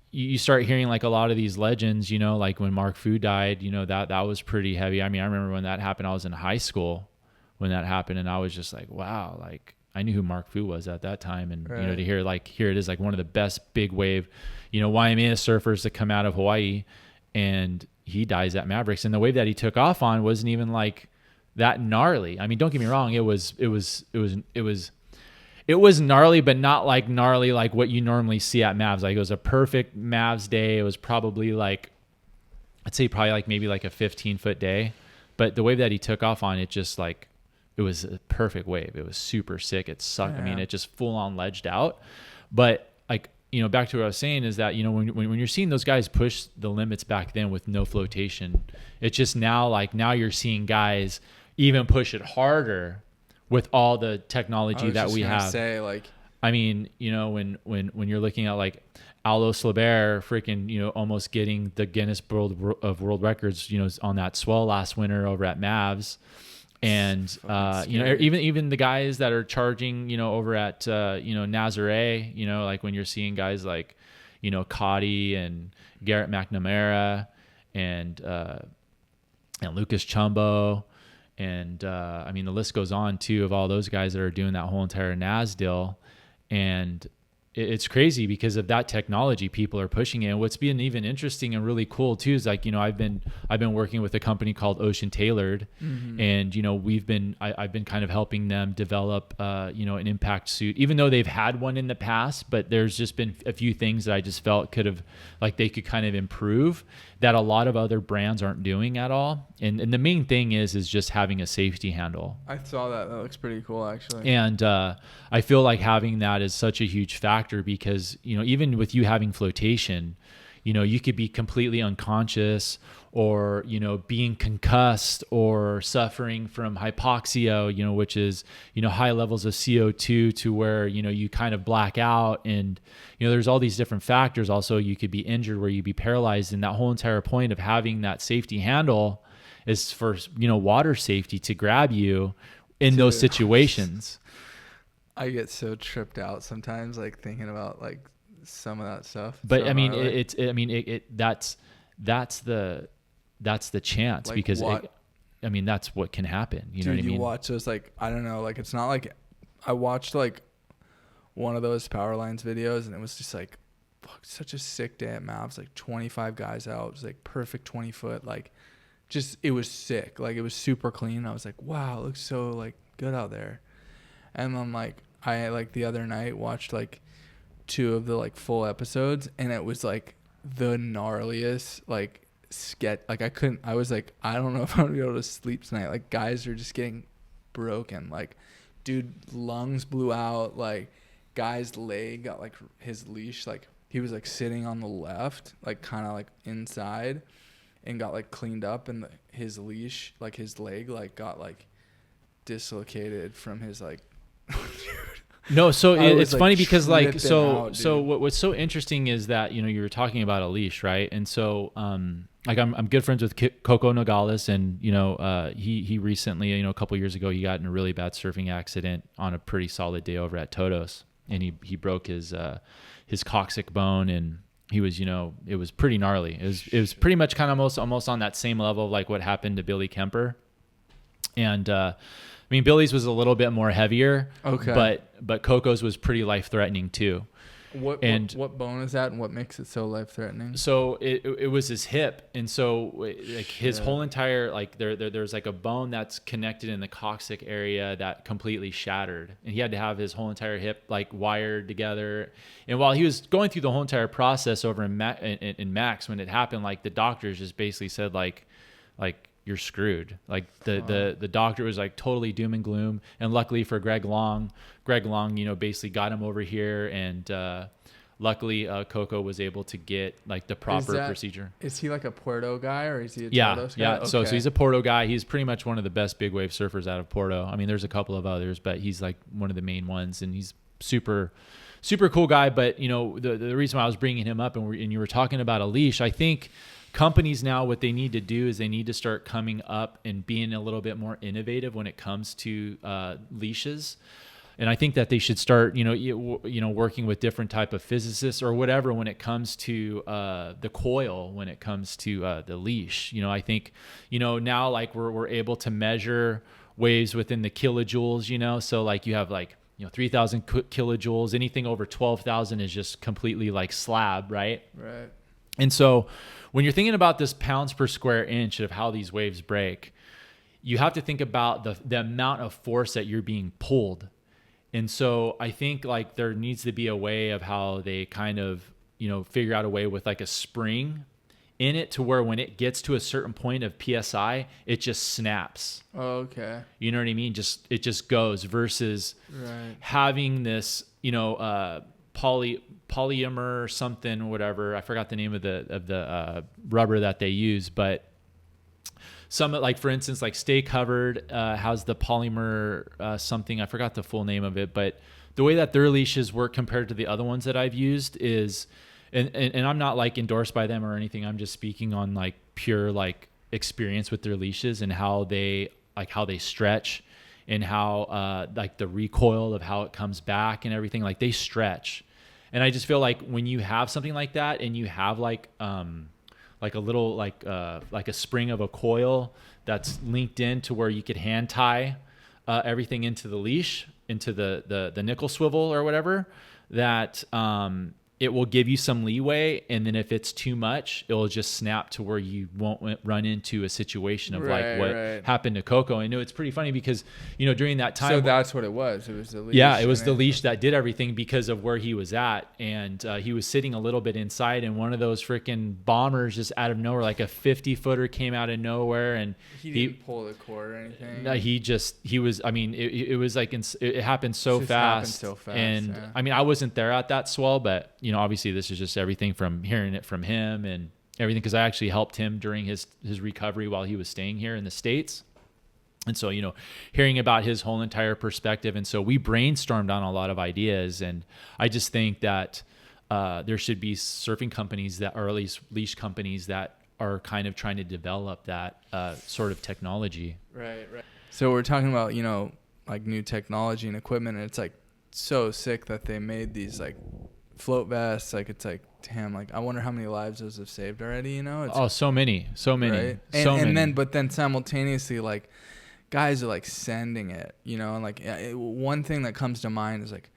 S1: you start hearing like a lot of these legends, you know, like when Mark Fu died, you know, that was pretty heavy. I mean, I remember when that happened, I was in high school when that happened, and I was just like, wow, like I knew who Mark Fu was at that time. And, you know, to hear like, here it is, like one of the best big wave, you know, Waimea surfers to come out of Hawaii, and he dies at Mavericks. And the wave that he took off on wasn't even like that gnarly. I mean, don't get me wrong. It was gnarly, but not like gnarly like what you normally see at Mavs. Like it was a perfect Mavs day. It was probably like, I'd say probably like maybe like a 15-foot day. But the wave that he took off on, it just like, it was a perfect wave. It was super sick. It sucked. Yeah. I mean, it just full on ledged out. But like, you know, back to what I was saying is that, you know, when you're seeing those guys push the limits back then with no flotation, it's just now you're seeing guys even push it harder with all the technology that we have. I mean, you know, when you're looking at like Aldo Slaber freaking, you know, almost getting the Guinness World Records, you know, on that swell last winter over at Mavs. And, you know, even the guys that are charging, you know, over at, you know, Nazare, you know, like when you're seeing guys like, you know, Cotty and Garrett McNamara and Lucas Chumbo. And, I mean, the list goes on too of all those guys that are doing that whole entire Naz deal. And, it's crazy because of that technology. People are pushing it. And what's been even interesting and really cool too is like, I've been working with a company called Ocean Tailored, and I've been kind of helping them develop an impact suit, even though they've had one in the past, but there's just been a few things that I just felt they could kind of improve that a lot of other brands aren't doing at all. And the main thing is just having a safety handle.
S2: I saw that. That looks pretty cool, actually.
S1: And I feel like having that is such a huge factor because, even with you having flotation, you could be completely unconscious or, being concussed or suffering from hypoxia, which is, high levels of CO2 to where, you kind of black out. And, there's all these different factors. Also, you could be injured where you'd be paralyzed. And that whole entire point of having that safety handle is for, water safety to grab you in those situations.
S2: I get so tripped out sometimes, like thinking about like some of that stuff.
S1: But
S2: so
S1: I mean, that's the chance, like because that's what can happen. You know what I mean?
S2: You watch those, like, I don't know, like, it's not like I watched like one of those Power Lines videos and it was just like, fuck, such a sick day at Mavs, like 25 guys out. It was like perfect 20 foot, like just, it was sick. Like it was super clean. I was like, wow, it looks so like good out there. And then like, I like the other night watched like 2 of the like full episodes and it was like the gnarliest like sketch. Like I was like, I don't know if I'm gonna be able to sleep tonight. Like guys are just getting broken. Like dude lungs blew out. Like guy's leg got like his leash, like he was like sitting on the left, like kind of like inside, and got like cleaned up, and his leash, like his leg, like got like dislocated from his like.
S1: No, so it's like funny because like
S2: so
S1: what's so interesting is that you were talking about a leash, right? And so like I'm good friends with Coco Nogales, and he recently, a couple years ago, he got in a really bad surfing accident on a pretty solid day over at Todos, and he broke his coccyx bone, and he was it was pretty gnarly. It was pretty much kind of almost on that same level of like what happened to Billy Kemper, and I mean, Billy's was a little bit more heavier, okay, but Coco's was pretty life-threatening too.
S2: What bone is that, and what makes it so life-threatening?
S1: So it was his hip, and so like his whole entire, like there's like a bone that's connected in the coccyx area that completely shattered, and he had to have his whole entire hip like wired together. And while he was going through the whole entire process over in Max when it happened, like the doctors just basically said like you're screwed. Like the doctor was like totally doom and gloom. And luckily for Greg Long, basically got him over here, and luckily Coco was able to get like the proper procedure.
S2: Is he like a Puerto guy, or is he a
S1: Todos guy? Yeah. Okay. So he's a Porto guy. He's pretty much one of the best big wave surfers out of Porto. I mean, there's a couple of others, but he's like one of the main ones, and he's super cool guy. But the reason why I was bringing him up, and you were talking about a leash, I think companies now, what they need to do is they need to start coming up and being a little bit more innovative when it comes to leashes. And I think that they should start, working with different type of physicists or whatever when it comes to the coil, when it comes to the leash. I think, now like we're able to measure waves within the kilojoules, so like you have like, 3,000 kilojoules, anything over 12,000 is just completely like slab, right?
S2: Right.
S1: And so when you're thinking about this pounds per square inch of how these waves break, you have to think about the amount of force that you're being pulled. And so I think like there needs to be a way of how they kind of, figure out a way with like a spring in it to where when it gets to a certain point of PSI, it just snaps.
S2: Oh, okay.
S1: You know what I mean? It just goes versus having this, polymer or something or whatever. I forgot the name of the rubber that they use, but some, like for instance, like Stay Covered has the polymer something. I forgot the full name of it, but the way that their leashes work compared to the other ones that I've used is, and I'm not like endorsed by them or anything. I'm just speaking on like pure like experience with their leashes and how they stretch, and how like the recoil of how it comes back and everything, like they stretch. And I just feel like when you have something like that, and you have like a little like a spring of a coil that's linked in to where you could hand tie everything into the leash, into the nickel swivel or whatever, that it will give you some leeway, and then if it's too much, it'll just snap to where you won't run into a situation of like what happened to Coco. I know it's pretty funny because, you know, during that time.
S2: So that's what it was. It was the leash.
S1: Yeah, it was the leash that did everything because of where he was at. And he was sitting a little bit inside, and one of those freaking bombers just out of nowhere, like a 50-footer came out of nowhere. And
S2: he didn't pull the cord or anything.
S1: No, he was, I mean, it was like, it happened so fast. And
S2: yeah.
S1: I mean, I wasn't there at that swell, but, you know, obviously this is just everything from hearing it from him and everything, because I actually helped him during his recovery while he was staying here in the States. And so, you know, hearing about his whole entire perspective. And so we brainstormed on a lot of ideas. And I just think that there should be surfing companies that, or at least leash companies that are kind of trying to develop that sort of technology.
S2: Right. So we're talking about, you know, like new technology and equipment. And it's like so sick that they made these like float vests. Like, it's like, damn, like I wonder how many lives those have saved already, you know? It's,
S1: so many. Right?
S2: But then simultaneously, like, guys are like sending it, you know, and like one thing that comes to mind is like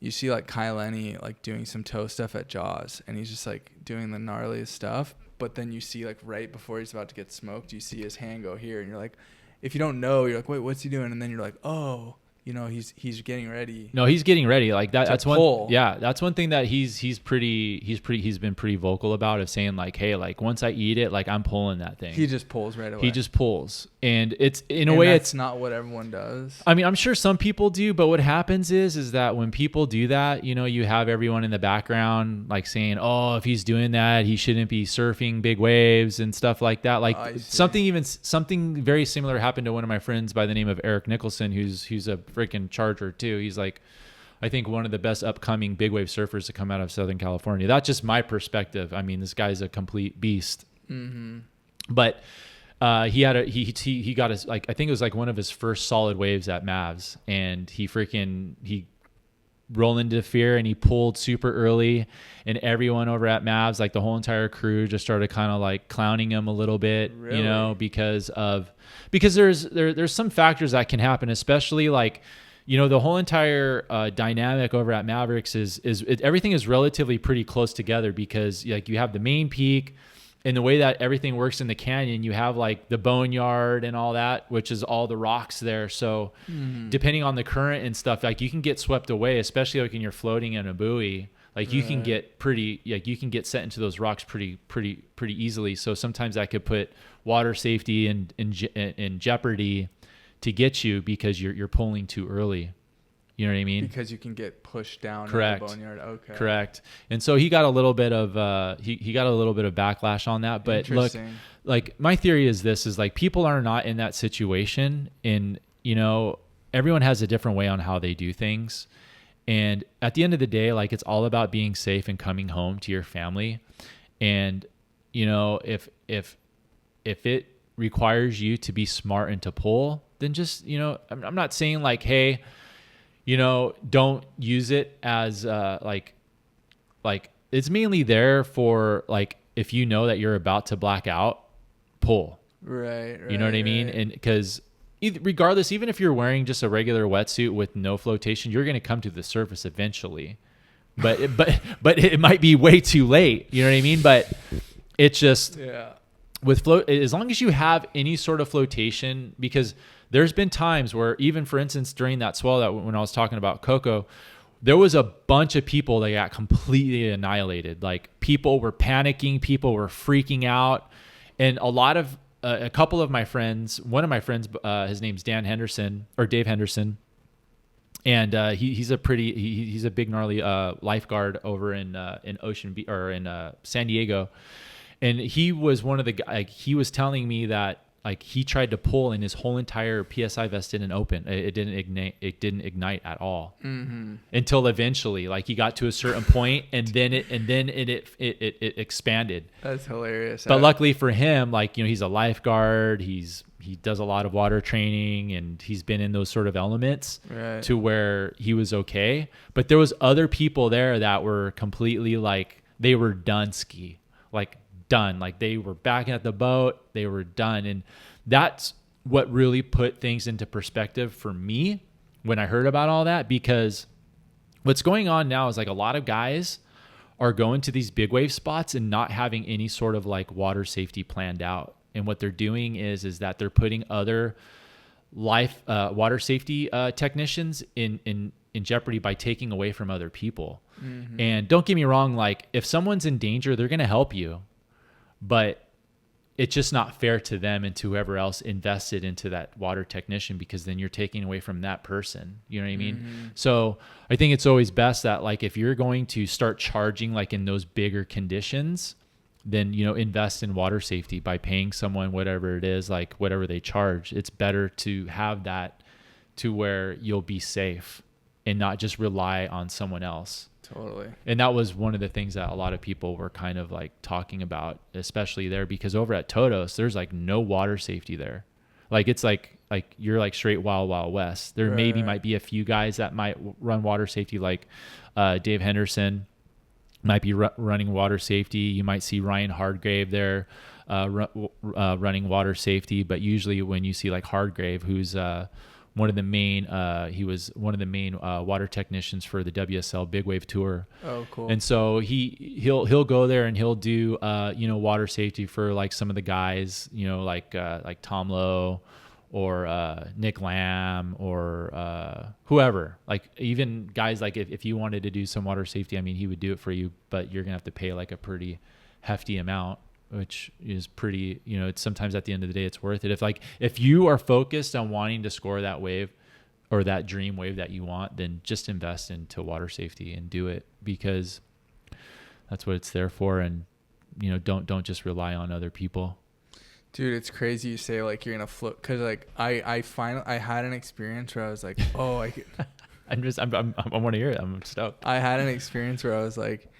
S2: you see like Kyle Lenny like doing some toe stuff at Jaws, and he's just like doing the gnarliest stuff, but then you see like right before he's about to get smoked, you see his hand go here, and you're like, if you don't know, you're like, wait, what's he doing? And then you're like, oh, you know, he's getting ready.
S1: No, he's getting ready. Like that. That's
S2: pull.
S1: one. Yeah, that's one thing that he's been pretty vocal about, of saying like, hey, like once I eat it, like I'm pulling that thing.
S2: He just pulls right away.
S1: He just pulls, and it's in a way it's
S2: not what everyone does.
S1: I mean, I'm sure some people do, but what happens is that when people do that, you know, you have everyone in the background like saying, oh, if he's doing that, he shouldn't be surfing big waves and stuff like that. Like something very similar happened to one of my friends by the name of Eric Nicholson, who's a freaking charger too. He's like, I think one of the best upcoming big wave surfers to come out of Southern California. That's just my perspective. I mean, this guy's a complete beast.
S2: Mm-hmm.
S1: But he got his, like, I think it was like one of his first solid waves at Mavs, and he rolled into fear and he pulled super early, and everyone over at Mavs, like the whole entire crew, just started kind of like clowning him a little bit, you know, because there's some factors that can happen, especially like, you know, the whole entire dynamic over at Mavericks is everything is relatively pretty close together, because like you have the main peak, and the way that everything works in the canyon, you have like the boneyard and all that, which is all the rocks there. So depending on the current and stuff, like you can get swept away, especially like when you're floating in a buoy. Like you can get you can get set into those rocks pretty easily. So sometimes that could put water safety in jeopardy to get you, because you're pulling too early. You know what I mean?
S2: Because you can get pushed down.
S1: Correct.
S2: In the boneyard. Okay.
S1: Correct. And so he got a little bit of he got a little bit of backlash on that. But look, like my theory is this: is like people are not in that situation, and you know, everyone has a different way on how they do things. And at the end of the day, like it's all about being safe and coming home to your family. And you know, if it requires you to be smart and to pull, then just, you know, I'm not saying like, hey, you know, don't use it as like it's mainly there for like, if you know that you're about to black out, pull.
S2: Right.
S1: You know what I mean? And because regardless, even if you're wearing just a regular wetsuit with no flotation, you're going to come to the surface eventually. But it might be way too late. You know what I mean? But it's just with float, as long as you have any sort of flotation, because there's been times where, even for instance, during that swell, that when I was talking about Coco, there was a bunch of people that got completely annihilated. Like people were panicking, people were freaking out. And a couple of my friends, one of my friends, his name's Dave Henderson. And he's a big gnarly lifeguard over in San Diego. And he was one of the guys, like, he was telling me that like he tried to pull and his whole entire PSI vest didn't open. It didn't ignite at all until eventually, like he got to a certain point, and then it expanded.
S2: That's hilarious.
S1: But luckily for him, like, you know, he's a lifeguard. He does a lot of water training, and he's been in those sort of elements to where he was okay. But there was other people there that were completely like, they were done ski, like done. Like they were backing at the boat, they were done. And that's what really put things into perspective for me when I heard about all that, because what's going on now is like a lot of guys are going to these big wave spots and not having any sort of like water safety planned out. And what they're doing is that they're putting other water safety technicians in jeopardy by taking away from other people. Mm-hmm. And don't get me wrong, like if someone's in danger, they're going to help you, but it's just not fair to them and to whoever else invested into that water technician, because then you're taking away from that person. You know what I mean? Mm-hmm. So I think it's always best that like, if you're going to start charging like in those bigger conditions, then, you know, invest in water safety by paying someone whatever it is, like whatever they charge. It's better to have that to where you'll be safe and not just rely on someone else.
S2: Totally.
S1: And that was one of the things that a lot of people were kind of like talking about, especially there, because over at Todos, there's like no water safety there. Like it's like you're like straight wild west. There might be a few guys that might run water safety, like Dave Henderson might be running water safety. You might see Ryan Hardgrave there running water safety. But usually when you see like Hardgrave, who's one of the main he was one of the main water technicians for the WSL Big Wave Tour. Oh, cool. And so he'll go there and he'll do you know, water safety for like some of the guys, you know, like Tom Lowe or Nick Lamb or whoever. Like even guys like if you wanted to do some water safety, I mean, he would do it for you, but you're gonna have to pay like a pretty hefty amount, which is pretty, you know, it's sometimes at the end of the day, it's worth it. If you are focused on wanting to score that wave or that dream wave that you want, then just invest into water safety and do it, because that's what it's there for. And, you know, don't just rely on other people.
S2: Dude, it's crazy you say like you're going to float. Cause like I had an experience where I was like, oh, I
S1: want to hear it. I'm stoked.
S2: I had an experience where I was like,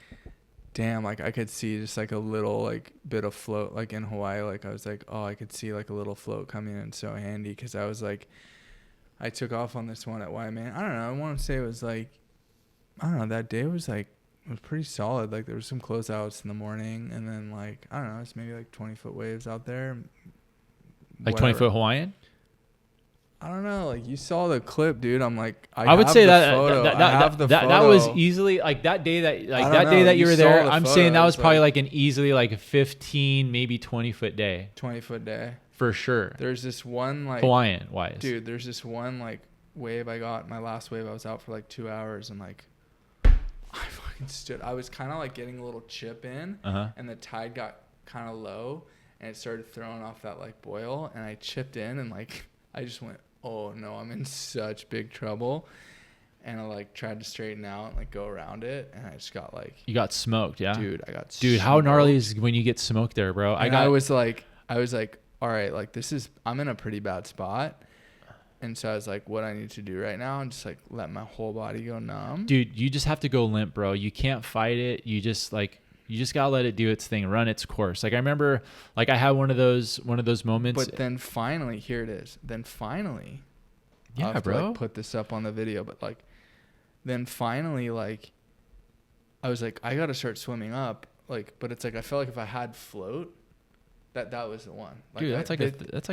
S2: damn, like I could see just like a little like bit of float, like in Hawaii. Like I was like, oh, I could see like a little float coming in so handy, because I was like, I took off on this one at Waimea. I don't know, I want to say it was like, I don't know, that day was like, it was pretty solid. Like there was some closeouts in the morning, and then like, I don't know, it's maybe like 20-foot waves out there.
S1: Like 20-foot Hawaiian?
S2: I don't know. Like you saw the clip, dude. I'm like,
S1: I would say that
S2: that
S1: was easily like that day that you were there. I'm saying that was probably like an easily like a 15, maybe 20-foot day.
S2: 20-foot day
S1: for sure.
S2: There's this one like
S1: Hawaiian wise,
S2: dude. There's this one like wave I got. My last wave, I was out for like 2 hours, and like I fucking stood. I was kind of like getting a little chip in, and the tide got kind of low, and it started throwing off that like boil, and I chipped in, and like I just went, oh no, I'm in such big trouble. And I like tried to straighten out and like go around it, and I just got like,
S1: you got smoked. Yeah,
S2: dude, I got
S1: smoked. How gnarly is when you get smoked there, bro?
S2: I was like, all right, like I'm in a pretty bad spot. And so I was like, what I need to do right now, and just like let my whole body go numb.
S1: Dude, you just have to go limp, bro. You can't fight it. You just gotta let it do its thing, run its course. Like I remember, like I had one of those moments.
S2: But then finally, here it is. Then finally,
S1: yeah,
S2: I'll have
S1: bro.
S2: To, like, put this up on the video. But like, then finally, like, I was like, I gotta start swimming up. Like, but it's like I felt like if I had float, that was the one. Like,
S1: dude, that's like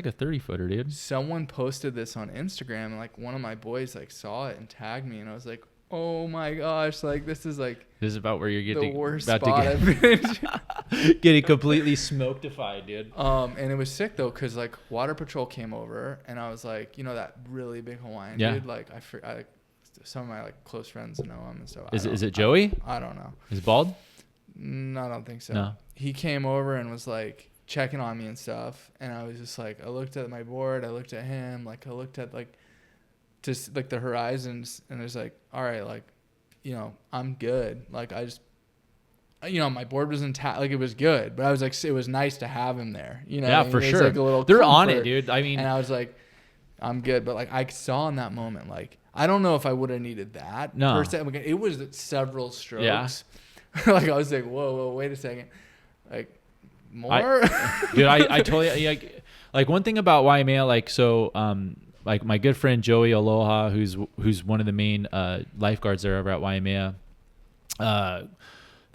S1: a 30-footer, dude.
S2: Someone posted this on Instagram, and like one of my boys like saw it and tagged me, and I was like, oh my gosh, like this is
S1: about where you're getting
S2: the worst spot I've been.
S1: Getting completely smokedified, dude.
S2: And it was sick though, cause like Water Patrol came over, and I was like, you know that really big Hawaiian dude, like I some of my like close friends know him, and so
S1: is it Joey?
S2: I don't know.
S1: Is he bald?
S2: No, I don't think so.
S1: No.
S2: He came over and was like checking on me and stuff, and I was just like, I looked at my board, I looked at him, like I looked at like just like the horizons, and it was like, all right, like, you know, I'm good. Like I just, you know, my board was intact, like it was good, but I was like, it was nice to have him there, you know.
S1: Yeah, for sure.
S2: Like a little
S1: they're
S2: comfort.
S1: On it, dude. I mean,
S2: and I was like, I'm good, but like I saw in that moment, like I don't know if I would have needed that.
S1: No,
S2: per se. Like, it was several strokes. Yeah. Like I was like, whoa, wait a second, like more.
S1: Dude, I totally like one thing about Waimea, like so. Like my good friend Joey Aloha, who's one of the main lifeguards there over at Waimea.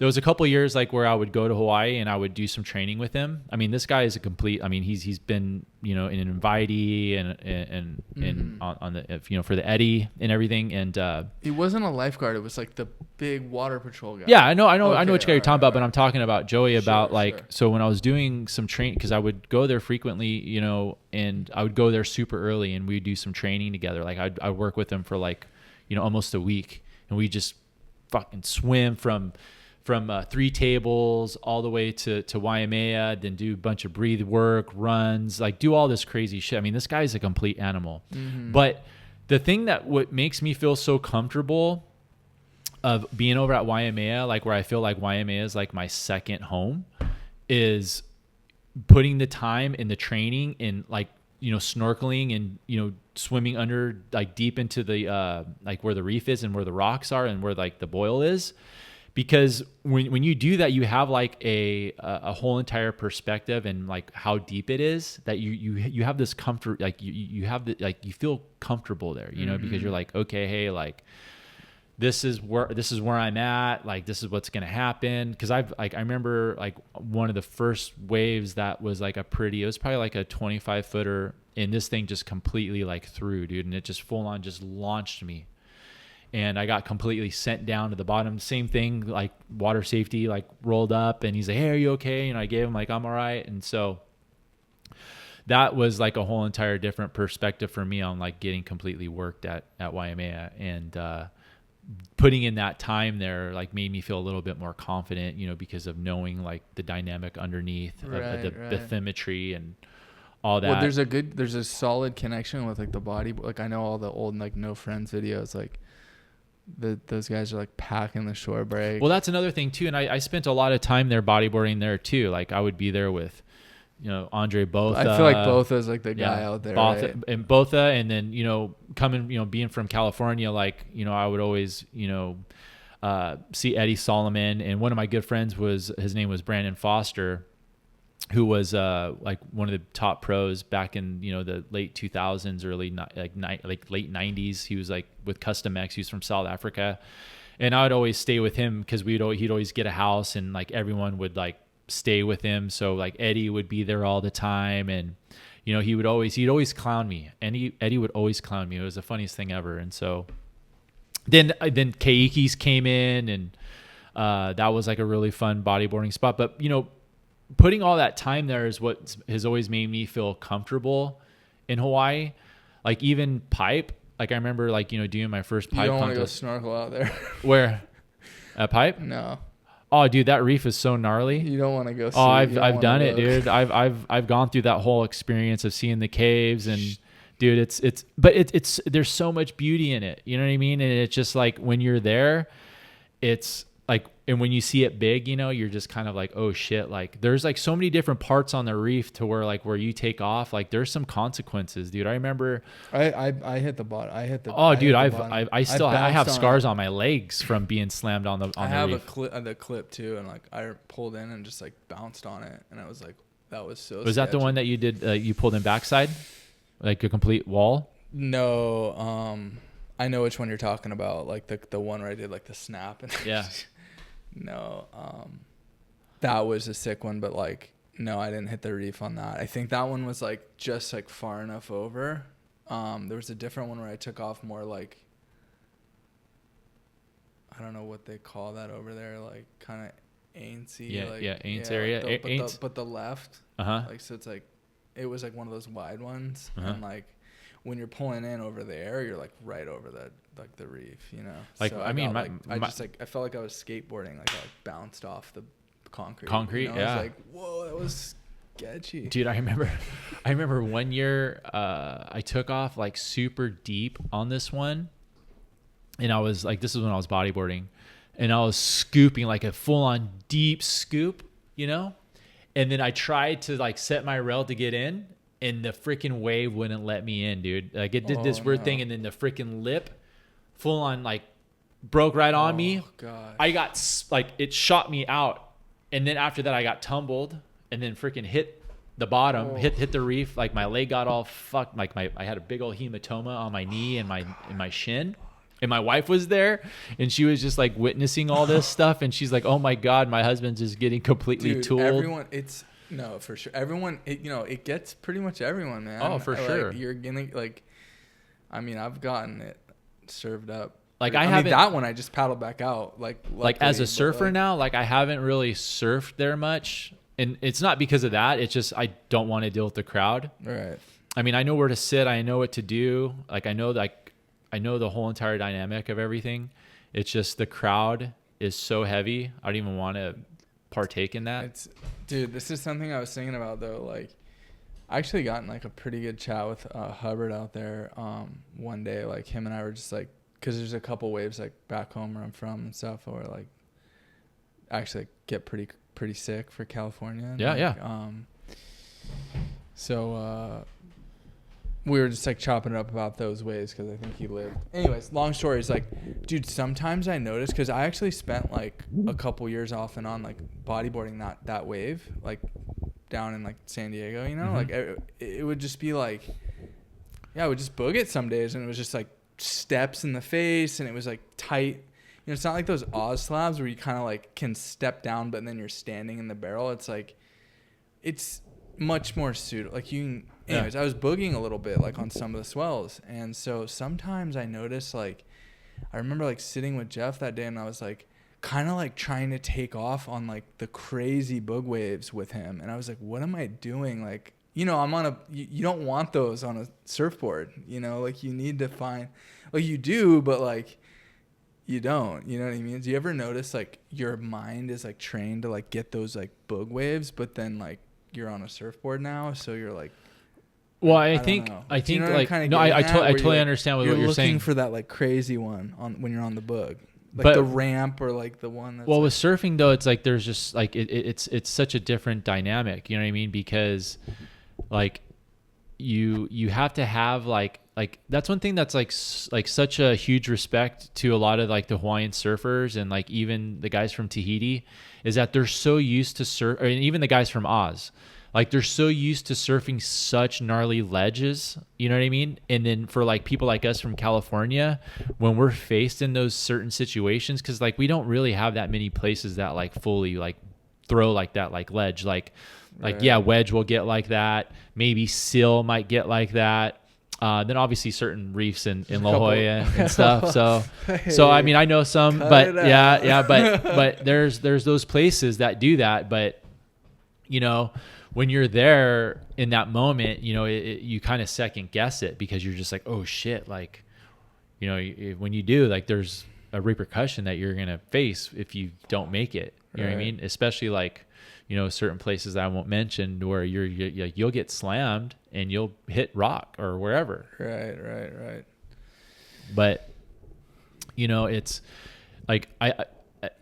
S1: there was a couple of years like where I would go to Hawaii and I would do some training with him. I mean, this guy is a complete, I mean, he's been, you know, in an invitee and on the, you know, for the Eddie and everything. And,
S2: he wasn't a lifeguard. It was like the big water patrol guy.
S1: Yeah, I know
S2: Okay,
S1: what you guys are talking about, but I'm talking about Joey about
S2: Sure.
S1: so when I was doing some training, cause I would go there frequently, you know, and I would go there super early and we'd do some training together. Like I'd work with him for like, you know, almost a week, and we just fucking swim from 3 tables all the way to Waimea, then do a bunch of breathe work, runs, like do all this crazy shit. I mean, this guy's a complete animal. But the thing that what makes me feel so comfortable of being over at Waimea, like where I feel like Waimea is like my second home, is putting the time in the training in like, you know, snorkeling and, you know, swimming under like deep into the like where the reef is and where the rocks are and where like the boil is. Because when you do that, you have like a whole entire perspective and like how deep it is, that you have this comfort, like you have the, like you feel comfortable there, you know, because you're like, okay, hey, like this is where I'm at, like this is what's gonna happen. Because I remember like one of the first waves that was like it was probably like a 25 footer, and this thing just completely like threw, dude, and it just full on just launched me. And I got completely sent down to the bottom. Same thing, like water safety, like rolled up, and he's like, hey, are you okay? And I gave him like, I'm all right. And so that was like a whole entire different perspective for me on like getting completely worked at Waimea. And putting in that time there like made me feel a little bit more confident, you know, because of knowing like the dynamic underneath of the bathymetry and all that.
S2: Well, there's a solid connection with like the body. Like I know all the old like No Friends videos, like those guys are like packing the shore break.
S1: Well, that's another thing too. And I spent a lot of time there bodyboarding there too. Like I would be there with, you know, Andre Botha.
S2: I feel like Botha's like the guy out there. Right?
S1: And Botha, and then, you know, coming, you know, being from California, like, you know, I would always, you know, see Eddie Solomon. And one of my good friends his name was Brandon Foster, who was like one of the top pros back in, you know, the late 2000s, late 90s. He was like with Custom X. He was from South Africa, and I would always stay with him because he'd always get a house, and like everyone would like stay with him. So like Eddie would be there all the time, and you know he'd always clown me, and Eddie would always clown me. It was the funniest thing ever. And so then Keiki's came in, and that was like a really fun bodyboarding spot. But you know, putting all that time there is what has always made me feel comfortable in Hawaii. Like even pipe, like I remember like, you know, doing my first pipe.
S2: You don't want to go snorkel out there.
S1: Where? At pipe?
S2: No.
S1: Oh, dude, that reef is so gnarly.
S2: You don't want to go.
S1: Oh, I've done it, dude. I've gone through that whole experience of seeing the caves, and dude, it's there's so much beauty in it. You know what I mean? And it's just like when you're there, it's like, and when you see it big, you know, you're just kind of like, oh shit, like there's like so many different parts on the reef to where like where you take off, like there's some consequences, dude. I remember
S2: I hit the bottom.
S1: I have scars on my legs from being slammed on the reef.
S2: I have the clip too, and like I pulled in and just like bounced on it, and I was like, that was so
S1: Was that the one that you did, you pulled in backside? Like a complete wall?
S2: No, I know which one you're talking about, like the one where I did like the snap and
S1: yeah.
S2: No, that was a sick one, but like, no, I didn't hit the reef on that. I think that one was like just like far enough over. There was a different one where I took off more like, I don't know what they call that over there, like kind of ain'tsy.
S1: Yeah,
S2: like,
S1: yeah, Aints area.
S2: But the left, like, so it's like, it was like one of those wide ones, and like when you're pulling in over there, you're like right over the reef, you know.
S1: Like,
S2: so
S1: I mean,
S2: I felt like I was skateboarding, like I like bounced off the concrete.
S1: You know? Yeah.
S2: I was like, whoa, that was sketchy.
S1: Dude, I remember one year I took off like super deep on this one, and I was like, this is when I was bodyboarding, and I was scooping like a full on deep scoop, you know, and then I tried to like set my rail to get in, and the freaking wave wouldn't let me in, dude. Like it did this weird thing, and then the freaking lip full on like broke right on me.
S2: God.
S1: I got like, it shot me out, and then after that I got tumbled and then freaking hit the bottom, hit the reef. Like my leg got all fucked. Like I had a big old hematoma on my knee and my shin. And my wife was there, and she was just like witnessing all this stuff, and she's like, "Oh my God, my husband's just getting completely tooled."
S2: Everyone, no, for sure. Everyone, it gets pretty much everyone, man.
S1: Oh, for sure.
S2: You're gonna I've gotten it served up.
S1: Like
S2: that one I just paddled back out. Luckily,
S1: as a surfer now, like I haven't really surfed there much, and it's not because of that. It's just I don't want to deal with the crowd.
S2: Right.
S1: I mean, I know where to sit. I know what to do. Like I know the whole entire dynamic of everything. It's just the crowd is so heavy. I don't even want to partake in that.
S2: Dude, this is something I was thinking about though. Like, I actually got in like a pretty good chat with Hubbard out there one day. Like him and I were just like, because there's a couple waves like back home where I'm from and stuff, where like actually get pretty sick for California. And, So we were just like chopping it up about those waves because I think he lived. Anyways, long story is like, dude, sometimes I notice, because I actually spent like a couple years off and on like bodyboarding that wave, like down in like San Diego, like it would just be like, I would just boog it some days, and it was just like steps in the face, and it was like tight. It's not like those Oz slabs where you kind of like can step down, but then you're standing in the barrel. It's like, it's much more suitable. Like anyways, I was boogieing a little bit like on some of the swells, and so sometimes I notice, like, I remember like sitting with Jeff that day, and I was like kind of like trying to take off on like the crazy boog waves with him, and I was like, what am I doing? Like, I'm on you don't want those on a surfboard, like you need to find, like you do, but like you don't, you know what I mean? Do you ever notice like your mind is like trained to like get those like boog waves, but then like you're on a surfboard now, so you're like,
S1: well, I think like, no, I totally understand what you're saying. You're looking
S2: for that like crazy one when you're on the boog, like the ramp, or like the one that's
S1: well, with surfing though, it's like there's just like it's such a different dynamic, you know what I mean? Because like you have to have like that's one thing that's like such a huge respect to a lot of like the Hawaiian surfers, and like even the guys from Tahiti, is that they're so used to surf, and even the guys from Oz, like they're so used to surfing such gnarly ledges, you know what I mean? And then for like people like us from California, when we're faced in those certain situations, because like we don't really have that many places that like fully like throw like that, like ledge, like wedge will get like that, maybe seal might get like that. Then obviously certain reefs in La Jolla and stuff. So I mean, I know some, but but there's those places that do that. But when you're there in that moment, you kind of second guess it, because you're just like, oh shit, like, when you do, like, there's a repercussion that you're gonna face if you don't make it. You know what I mean? Especially like, certain places that I won't mention where you'll get slammed and you'll hit rock or wherever.
S2: Right.
S1: But it's like I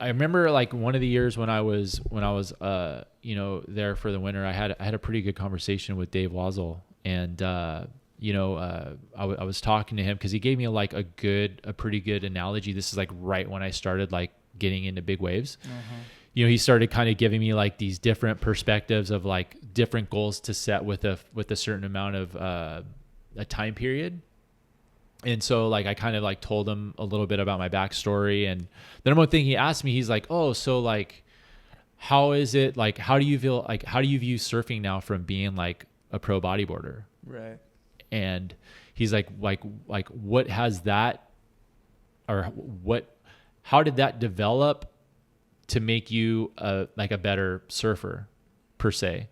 S1: remember like one of the years when I was there for the winter, I had a pretty good conversation with Dave Wazel, and I was talking to him because he gave me a pretty good analogy. This is like right when I started like getting into big waves. He started kind of giving me like these different perspectives of like different goals to set with a certain amount of a time period. And so like I kind of like told him a little bit about my backstory, and then one thing he asked me, he's like, oh, so like how is it, like how do you view surfing now from being like a pro bodyboarder?
S2: Right.
S1: And he's like what has that, or how did that develop to make you like a better surfer per se?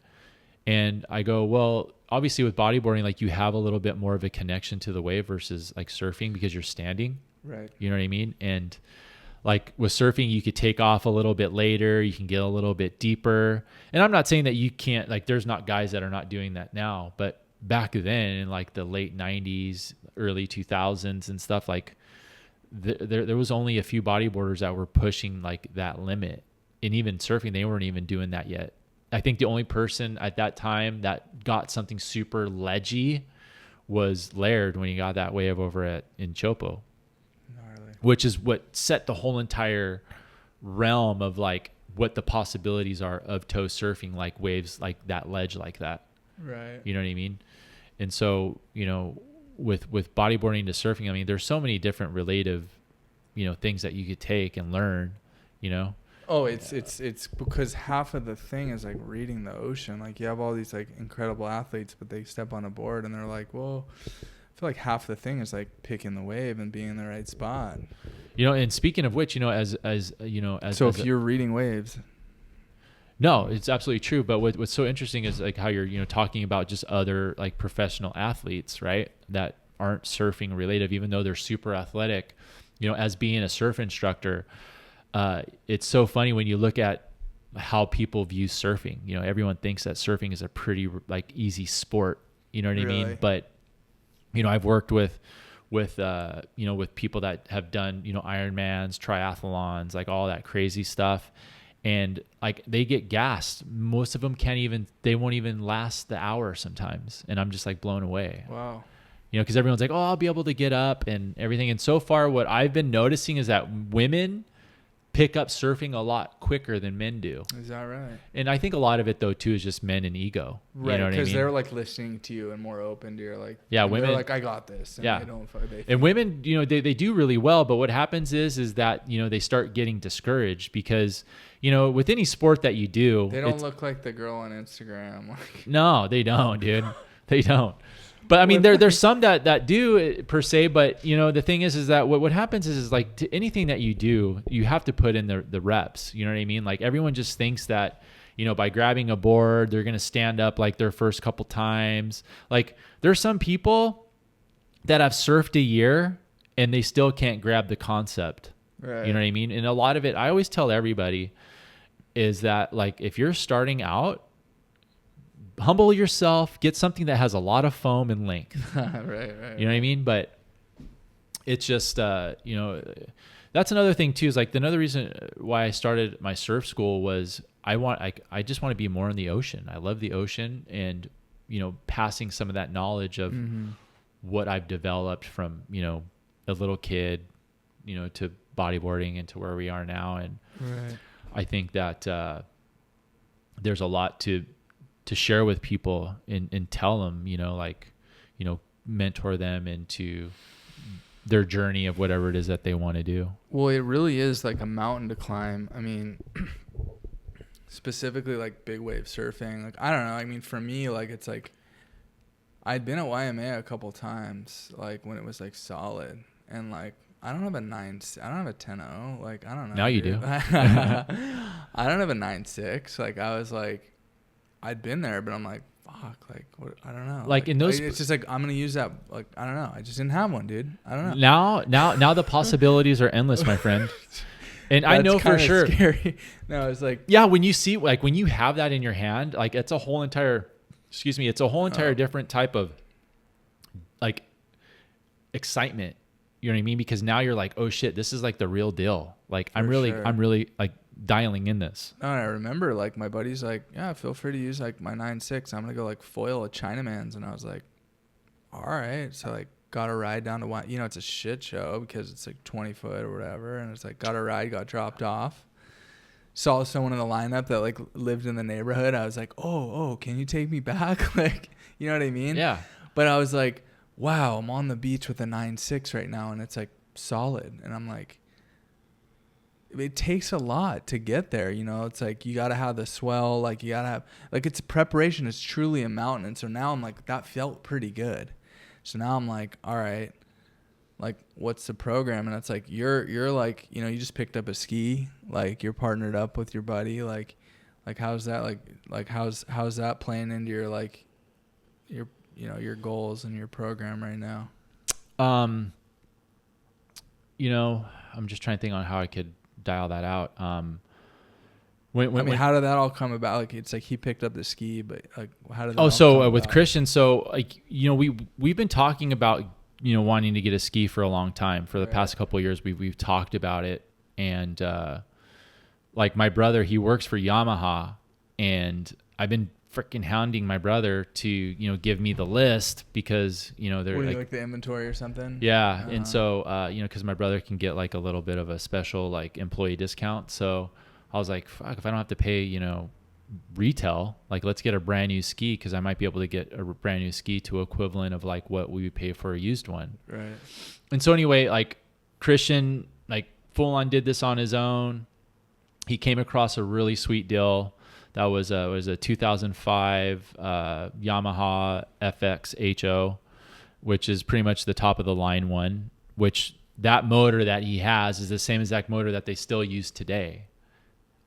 S1: And I go, well, obviously with bodyboarding, like you have a little bit more of a connection to the wave versus like surfing, because you're standing,
S2: right?
S1: You know what I mean? And like with surfing, you could take off a little bit later, you can get a little bit deeper. And I'm not saying that you can't, like there's not guys that are not doing that now, but back then in like the late 90s, early 2000s and stuff, like there was only a few bodyboarders that were pushing like that limit. And even surfing, they weren't even doing that yet. I think the only person at that time that got something super ledgy was Laird when he got that wave over in Chopo. Gnarly. Which is what set the whole entire realm of like what the possibilities are of toe surfing, like waves like that, ledge like that.
S2: Right.
S1: You know what I mean? And so, with bodyboarding to surfing, I mean, there's so many different relative, things that you could take and learn,
S2: Oh, it's because half of the thing is like reading the ocean. Like you have all these like incredible athletes, but they step on a board and they're like, well, I feel like half the thing is like picking the wave and being in the right spot.
S1: And speaking of which,
S2: So if you're reading waves.
S1: No, it's absolutely true. But what's so interesting is like how you're, talking about just other like professional athletes, right? That aren't surfing related, even though they're super athletic, as being a surf instructor. It's so funny when you look at how people view surfing. Everyone thinks that surfing is a pretty like easy sport. You know what I mean? But, I've worked with people that have done, Ironmans, triathlons, like all that crazy stuff. And like they get gassed. Most of them they won't even last the hour sometimes. And I'm just like blown away.
S2: Wow.
S1: Because everyone's like, oh, I'll be able to get up and everything. And so far, what I've been noticing is that women pick up surfing a lot quicker than men do.
S2: Is that right?
S1: And I think a lot of it though too is just men and ego.
S2: Right,
S1: you know what I mean?
S2: Because they're like listening to you and more open to your like.
S1: Yeah, women.
S2: They're like, I got this. And
S1: yeah.
S2: And
S1: women, they do really well, but what happens is that they start getting discouraged because with any sport that you do,
S2: they don't look like the girl on Instagram.
S1: No, they don't, dude. They don't. But I mean, there's some that do per se, but the thing is that what happens is like to anything that you do, you have to put in the reps. You know what I mean? Like everyone just thinks that, by grabbing a board, they're going to stand up like their first couple times. Like there's some people that have surfed a year and they still can't grab the concept.
S2: Right.
S1: You know what I mean? And a lot of it, I always tell everybody is that like, if you're starting out, humble yourself, get something that has a lot of foam and length.
S2: Right.
S1: You know what I mean? But it's just, that's another thing too, is like another reason why I started my surf school was I just want to be more in the ocean. I love the ocean and, passing some of that knowledge of what I've developed from, a little kid, to bodyboarding and to where we are now. And
S2: right.
S1: I think that, there's a lot to share with people and tell them, mentor them into their journey of whatever it is that they want to do.
S2: Well, it really is like a mountain to climb. I mean, specifically like big wave surfing. Like, I don't know. I mean, for me, like, it's like, I'd been at YMA a couple times, like when it was like solid and like, I don't have a 10-0. Like, I don't know.
S1: Now you do.
S2: I don't have a 9.6. Like, I was like, I'd been there, but I'm like, fuck, like, what? I don't know.
S1: Like in those,
S2: it's just like, I'm going to use that. Like, I don't know. I just didn't have one, dude. I don't know.
S1: Now the possibilities are endless, my friend. And I know for sure.
S2: Scary. No, it's like,
S1: yeah, when you see, like when you have that in your hand, like it's a whole entire different type of like excitement. You know what I mean? Because now you're like, oh shit, this is like the real deal. Like I'm really like dialing in this.
S2: No, and I remember like my buddy's like, yeah, feel free to use like my 9.6. I'm gonna go like foil a Chinaman's, and I was like, all right. So like got a ride down to one. It's a shit show because it's like 20 foot or whatever, and it's like got a ride, got dropped off. Saw someone in the lineup that like lived in the neighborhood. I was like, oh, can you take me back? Like, you know what I mean?
S1: Yeah.
S2: But I was like, wow, I'm on the beach with a 9.6 right now, and it's like solid. And I'm like, it takes a lot to get there. It's like you got to have the swell. Like you got to have, like, it's preparation. It's truly a mountain. And so now I'm like, that felt pretty good. So now I'm like, all right, like, what's the program? And it's like, you're like, you just picked up a ski, like you're partnered up with your buddy. Like how's that? Like how's that playing into your, like, your goals and your program right now?
S1: I'm just trying to think on how I could dial that out. How did
S2: that all come about? Like, it's like he picked up the ski, but like, how did that come
S1: with
S2: about?
S1: Christian, so like, we've been talking about, wanting to get a ski for a long time. For the past couple of years, we've talked about it. And, like my brother, he works for Yamaha, and I've been freaking hounding my brother to, give me the list because, they're
S2: like the inventory or something.
S1: Yeah.
S2: Uh-huh.
S1: And so, cause my brother can get like a little bit of a special like employee discount. So I was like, fuck, if I don't have to pay, retail. Like, let's get a brand new ski, because I might be able to get a brand new ski to equivalent of like what we would pay for a used one.
S2: Right.
S1: And so anyway, like Christian, like full on did this on his own. He came across a really sweet deal. That was a 2005 Yamaha FX HO, which is pretty much the top of the line one, which that motor that he has is the same exact motor that they still use today.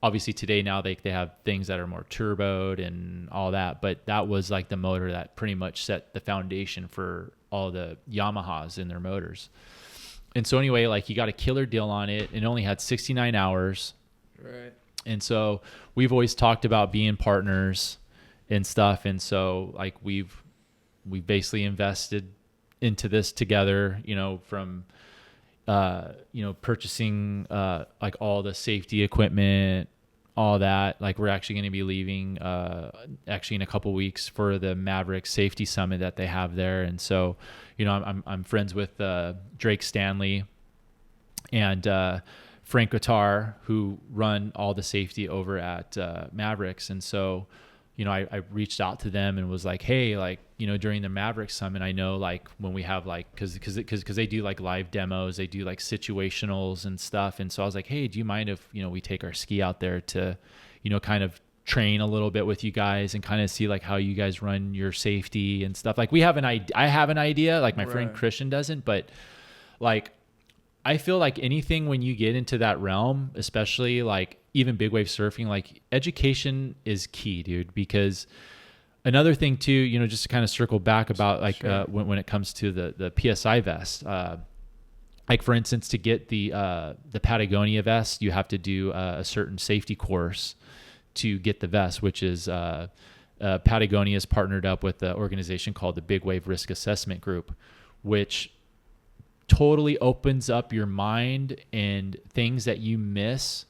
S1: Obviously today now they have things that are more turboed and all that, but that was like the motor that pretty much set the foundation for all the Yamahas in their motors. And so anyway, like he got a killer deal on it and only had 69 hours.
S2: Right.
S1: And so we've always talked about being partners and stuff. And so like we've basically invested into this together, you know, from, you know, purchasing, like all the safety equipment, all that. Like we're actually going to be leaving, actually in a couple weeks for the Maverick Safety Summit that they have there. And so, you know, I'm friends with, Drake Stanley and, Frank Guitar, who run all the safety over at, Mavericks. And so, you know, I reached out to them and was like, hey, like, you know, during the Maverick Summit, I know like when we have like, cause they do like live demos, they do like situationals and stuff. And so I was like, hey, do you mind if, you know, we take our ski out there to, you know, kind of train a little bit with you guys and kind of see like how you guys run your safety and stuff. Like we have I have an idea, like my friend Christian doesn't, but like, I feel like anything when you get into that realm, especially like even big wave surfing, like education is key, dude, because another thing too, you know, just to kind of circle back about like, when it comes to the PSI vest, like for instance, to get the Patagonia vest, you have to do a certain safety course to get the vest, which is, Patagonia is partnered up with the organization called the Big Wave Risk Assessment Group, which totally opens up your mind and things that you miss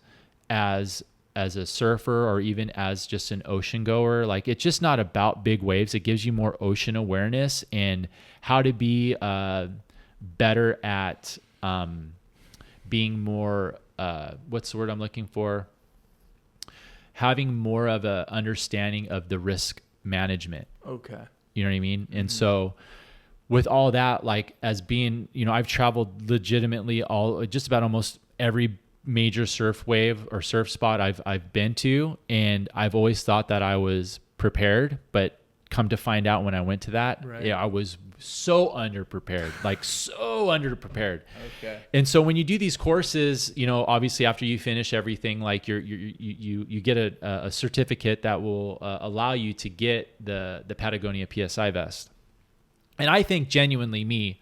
S1: as a surfer or even as just an ocean goer. Like it's just not about big waves. It gives you more ocean awareness and how to be better at being more what's the word I'm looking for? Having more of a understanding of the risk management.
S2: Okay.
S1: You know what I mean? Mm-hmm. And so with all that, like as being, you know, I've traveled legitimately just about almost every major surf wave or surf spot I've been to. And I've always thought that I was prepared, but come to find out when I went to that, I was so underprepared, like so underprepared. Okay. And so when you do these courses, you know, obviously after you finish everything, like you get a certificate that will allow you to get the Patagonia PSI vest. And I think genuinely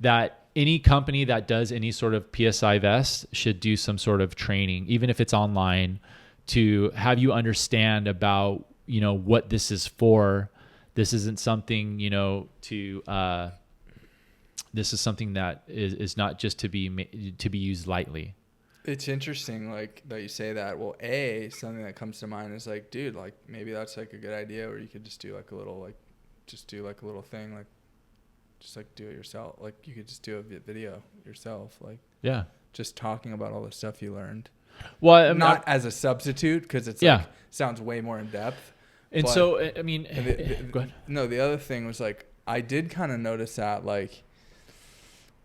S1: that any company that does any sort of PSI vest should do some sort of training, even if it's online, to have you understand about, you know, what this is for. This isn't something, you know, this is something that is not just to be used lightly.
S2: It's interesting, like that you say that. Well, something that comes to mind is like, dude, like maybe that's like a good idea where you could just do like a little thing, like just like do it yourself. Like you could just do a video yourself, like just talking about all the stuff you learned. Well, I mean, not as a substitute, because it's like sounds way more in depth.
S1: And so I mean, go ahead.
S2: No, the other thing was like I did kind of notice that like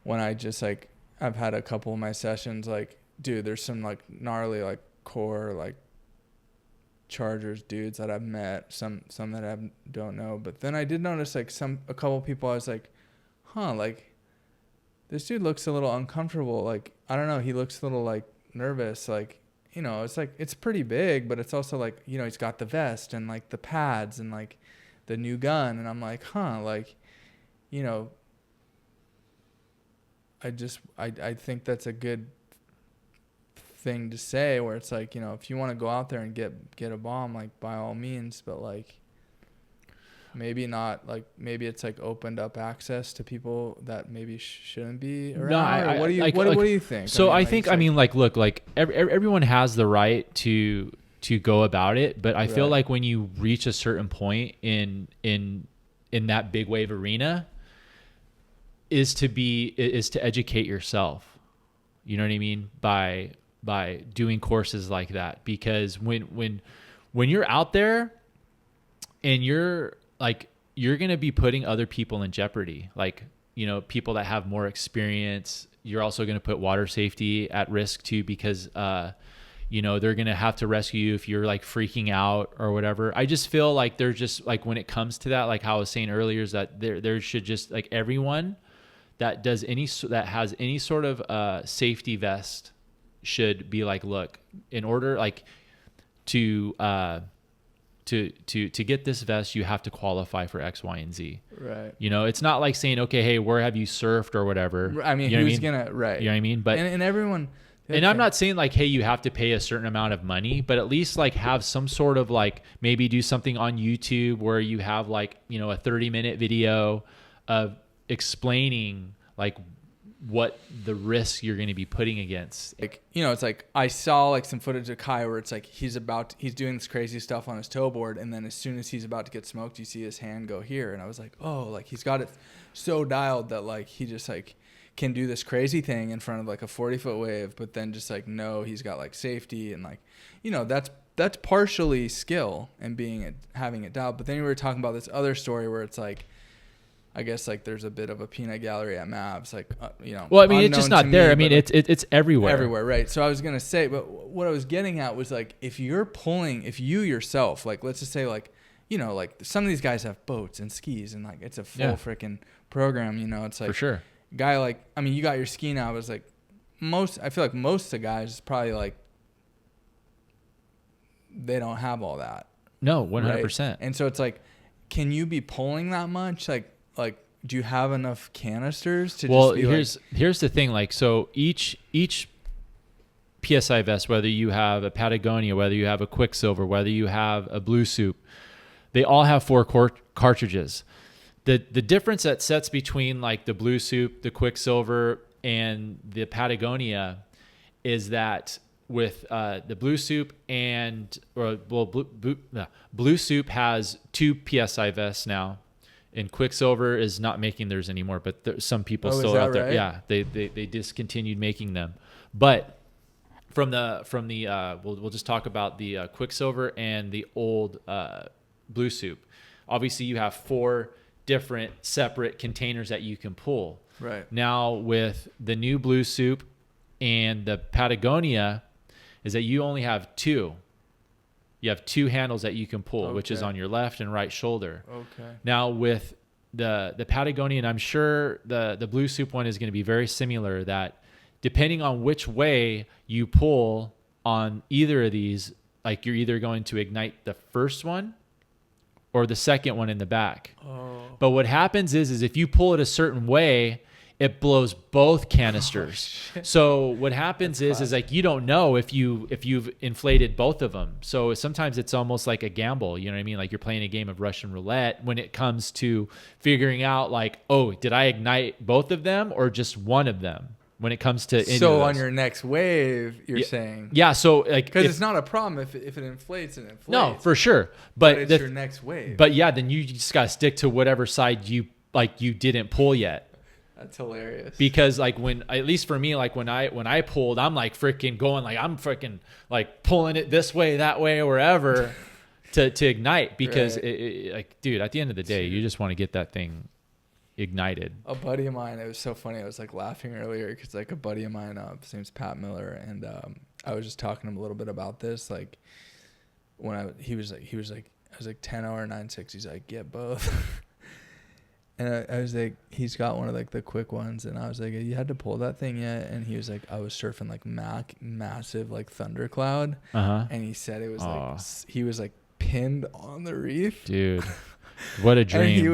S2: when I just like I've had a couple of my sessions, like dude, there's some like gnarly like core like chargers dudes that I've met, some that I don't know, but then I did notice like a couple people I was like, like this dude looks a little uncomfortable, like I don't know, he looks a little like nervous, like, you know, it's like it's pretty big, but it's also like, you know, he's got the vest and like the pads and like the new gun, and I'm like, like, you know, I think that's a good thing to say, where it's like, you know, if you want to go out there and get a bomb, like by all means, but like maybe not, like maybe it's like opened up access to people that maybe shouldn't be around. No, what do you think?
S1: So I think look, like everyone has the right to go about it, but I feel like when you reach a certain point in that big wave arena is to educate yourself. You know what I mean? By doing courses like that, because when when you're out there and you're going to be putting other people in jeopardy. Like, people that have more experience, you're also going to put water safety at risk too, because, they're going to have to rescue you if you're like freaking out or whatever. I just feel like there's just like, when it comes to that, like how I was saying earlier, is that there should just like everyone that has any sort of safety vest should be like, look, in order like to get this vest, you have to qualify for X, Y, and Z.
S2: Right.
S1: It's not like saying, okay, hey, where have you surfed or whatever.
S2: I mean, who's gonna, right.
S1: You know what I mean? But
S2: and everyone.
S1: And I'm not saying like, hey, you have to pay a certain amount of money, but at least like have some sort of like, maybe do something on YouTube where you have like, a 30-minute video of explaining like what the risk you're going to be putting against.
S2: Like, it's like I saw like some footage of Kai where it's like he's doing this crazy stuff on his toe board, and then as soon as he's about to get smoked, you see his hand go here, and I was like, oh, like he's got it so dialed that like he just like can do this crazy thing in front of like a 40-foot wave, but then just like, no, he's got like safety, and like, that's partially skill and having it dialed. But then we were talking about this other story where it's like, I guess like there's a bit of a peanut gallery at Mavs, like,
S1: well, I mean, it's just not there. I mean,
S2: like,
S1: it's everywhere.
S2: Everywhere, right. So I was going to say, but what I was getting at was like, if you yourself, like, let's just say like, like some of these guys have boats and skis and like, it's a full freaking program, it's like.
S1: For sure.
S2: Guy like, I mean, you got your ski now. It was like I feel like most of the guys probably like, they don't have all that.
S1: No, 100%.
S2: Right? And so it's like, can you be pulling that much? Like, do you have enough canisters to just be
S1: here's the thing. Like, so each PSI vest, whether you have a Patagonia, whether you have a Quicksilver, whether you have a Blue Soup, they all have 4 cartridges. The difference that sets between like the Blue Soup, the Quicksilver, and the Patagonia is that with the Blue Soup Blue Soup has 2 PSI vests now, and Quicksilver is not making theirs anymore, but some people still out there.
S2: Right?
S1: Yeah, they discontinued making them. But from the we'll just talk about the Quicksilver and the old Blue Soup. Obviously, you have 4 different separate containers that you can pull.
S2: Right.
S1: Now with the new Blue Soup and the Patagonia is that you only have 2. You have 2 handles that you can pull, which is on your left and right shoulder.
S2: Okay.
S1: Now with the Patagonia, and I'm sure the Blue Soup one is going to be very similar, that depending on which way you pull on either of these, like you're either going to ignite the first one or the second one in the back. Oh. But what happens is if you pull it a certain way, it blows both canisters. Oh, so what happens is like you don't know if you've inflated both of them. So sometimes it's almost like a gamble. You know what I mean? Like you're playing a game of Russian roulette when it comes to figuring out like, oh, did I ignite both of them or just one of them? When it comes to
S2: so on your next wave, you're saying
S1: so like
S2: because it's not a problem if it inflates and inflates.
S1: No, for sure, but
S2: it's your next wave. But
S1: then you just gotta stick to whatever side you didn't pull yet.
S2: That's hilarious.
S1: Because like at least for me, like when I pulled, I'm like freaking going like I'm freaking like pulling it this way, that way, or wherever to ignite because it, like dude, at the end of the day, you just want to get that thing ignited.
S2: A buddy of mine, it was so funny. I was like laughing earlier because like a buddy of mine, his name's Pat Miller, and I was just talking to him a little bit about this. Like when he was like I was like 10-hour 9.6. He's like, get both. And I was like, he's got one of like the quick ones, and I was like, you had to pull that thing yet? And he was like, I was surfing like massive like thundercloud, and he said it was like he was like pinned on the reef, dude.
S1: What a dream!
S2: And he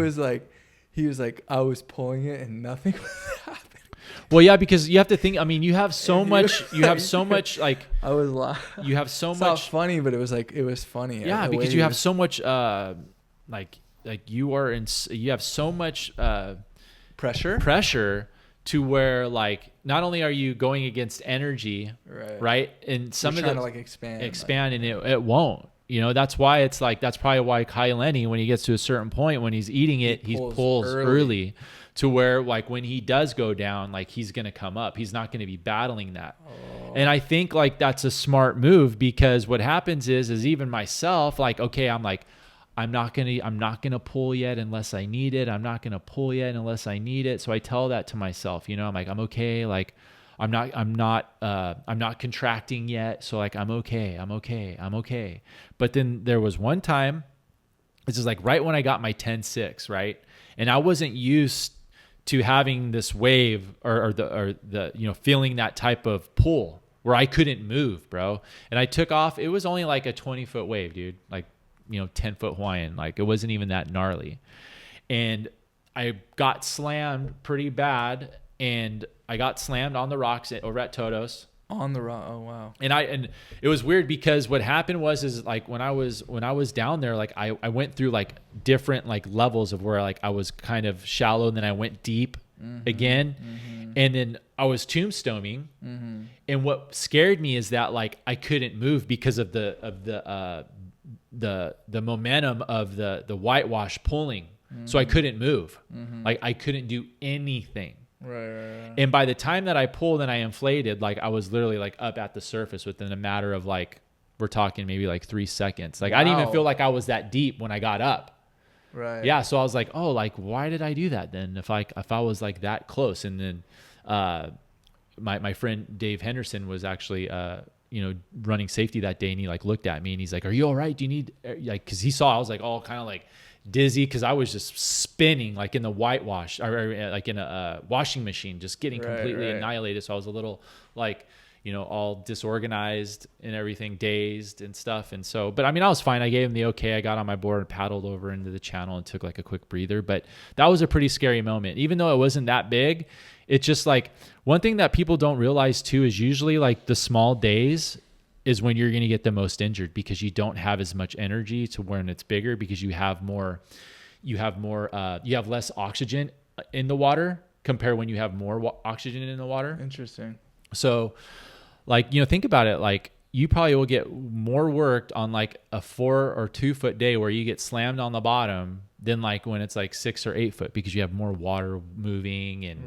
S2: was like, I was pulling it and nothing was happening.
S1: Well, yeah, because you have to think. I mean, you have so much. You have so much. Like
S2: I was laughing.
S1: You have so
S2: it's
S1: much.
S2: Not funny, but it was funny.
S1: Yeah, because you have so much. Like you have so much pressure to where like not only are you going against energy, right? And some of
S2: trying to like expand,
S1: and it won't. You know, that's why that's probably why Kai Lenny, when he gets to a certain point when he's eating it, he pulls early. to where like when he does go down, like he's going to come up. He's not going to be battling that. And I think like that's a smart move, because what happens is even myself, like, okay, I'm not going to pull yet unless I need it. I'm not going to pull yet unless I need it. So I tell that to myself, you know, I'm like, I'm okay. Like I'm not contracting yet. So like, I'm okay. But then there was one time, this is like right when I got my 10-6, right? And I wasn't used to having this wave or the you know, feeling that type of pull where I couldn't move, bro. And I took off. It was only like a 20-foot wave, dude. Like, you know, 10-foot Hawaiian. Like it wasn't even that gnarly. And I got slammed pretty bad, and I got slammed on the rocks over at Toto's.
S2: On the rock. Oh wow.
S1: And it was weird, because what happened was like when I was down there, like I went through like different like levels of where like I was kind of shallow, and then I went deep again. And then I was tombstoning. And what scared me is that like I couldn't move because of the momentum of the whitewash pulling. So I couldn't move. Like I couldn't do anything.
S2: Right.
S1: And by the time that I pulled and I inflated, like I was literally like up at the surface within a matter of like, we're talking maybe like 3 seconds. Like I didn't even feel like I was that deep when I got up.
S2: Right.
S1: Yeah. So I was like, oh, like, why did I do that then? If I was like that close. And then, my friend Dave Henderson was actually, you know, running safety that day, and he like looked at me and he's like, are you all right? Do you need, like, cause he saw, I was like all kind of like dizzy, because I was just spinning like in the whitewash or like in a washing machine, just getting completely annihilated. So I was a little like, you know, all disorganized and everything, dazed and stuff. And so, but I mean, I was fine. I gave him the okay. I got on my board and paddled over into the channel and took like a quick breather. But that was a pretty scary moment, even though it wasn't that big. It's just like one thing that people don't realize too is usually like the small days is when you're going to get the most injured, because you don't have as much energy to when it's bigger, because you have less oxygen in the water compared when you have more oxygen in the water.
S2: Interesting.
S1: So like, you know, think about it. Like you probably will get more worked on like a 4 or 2 foot day where you get slammed on the bottom than like when it's like 6 or 8 foot, because you have more water moving and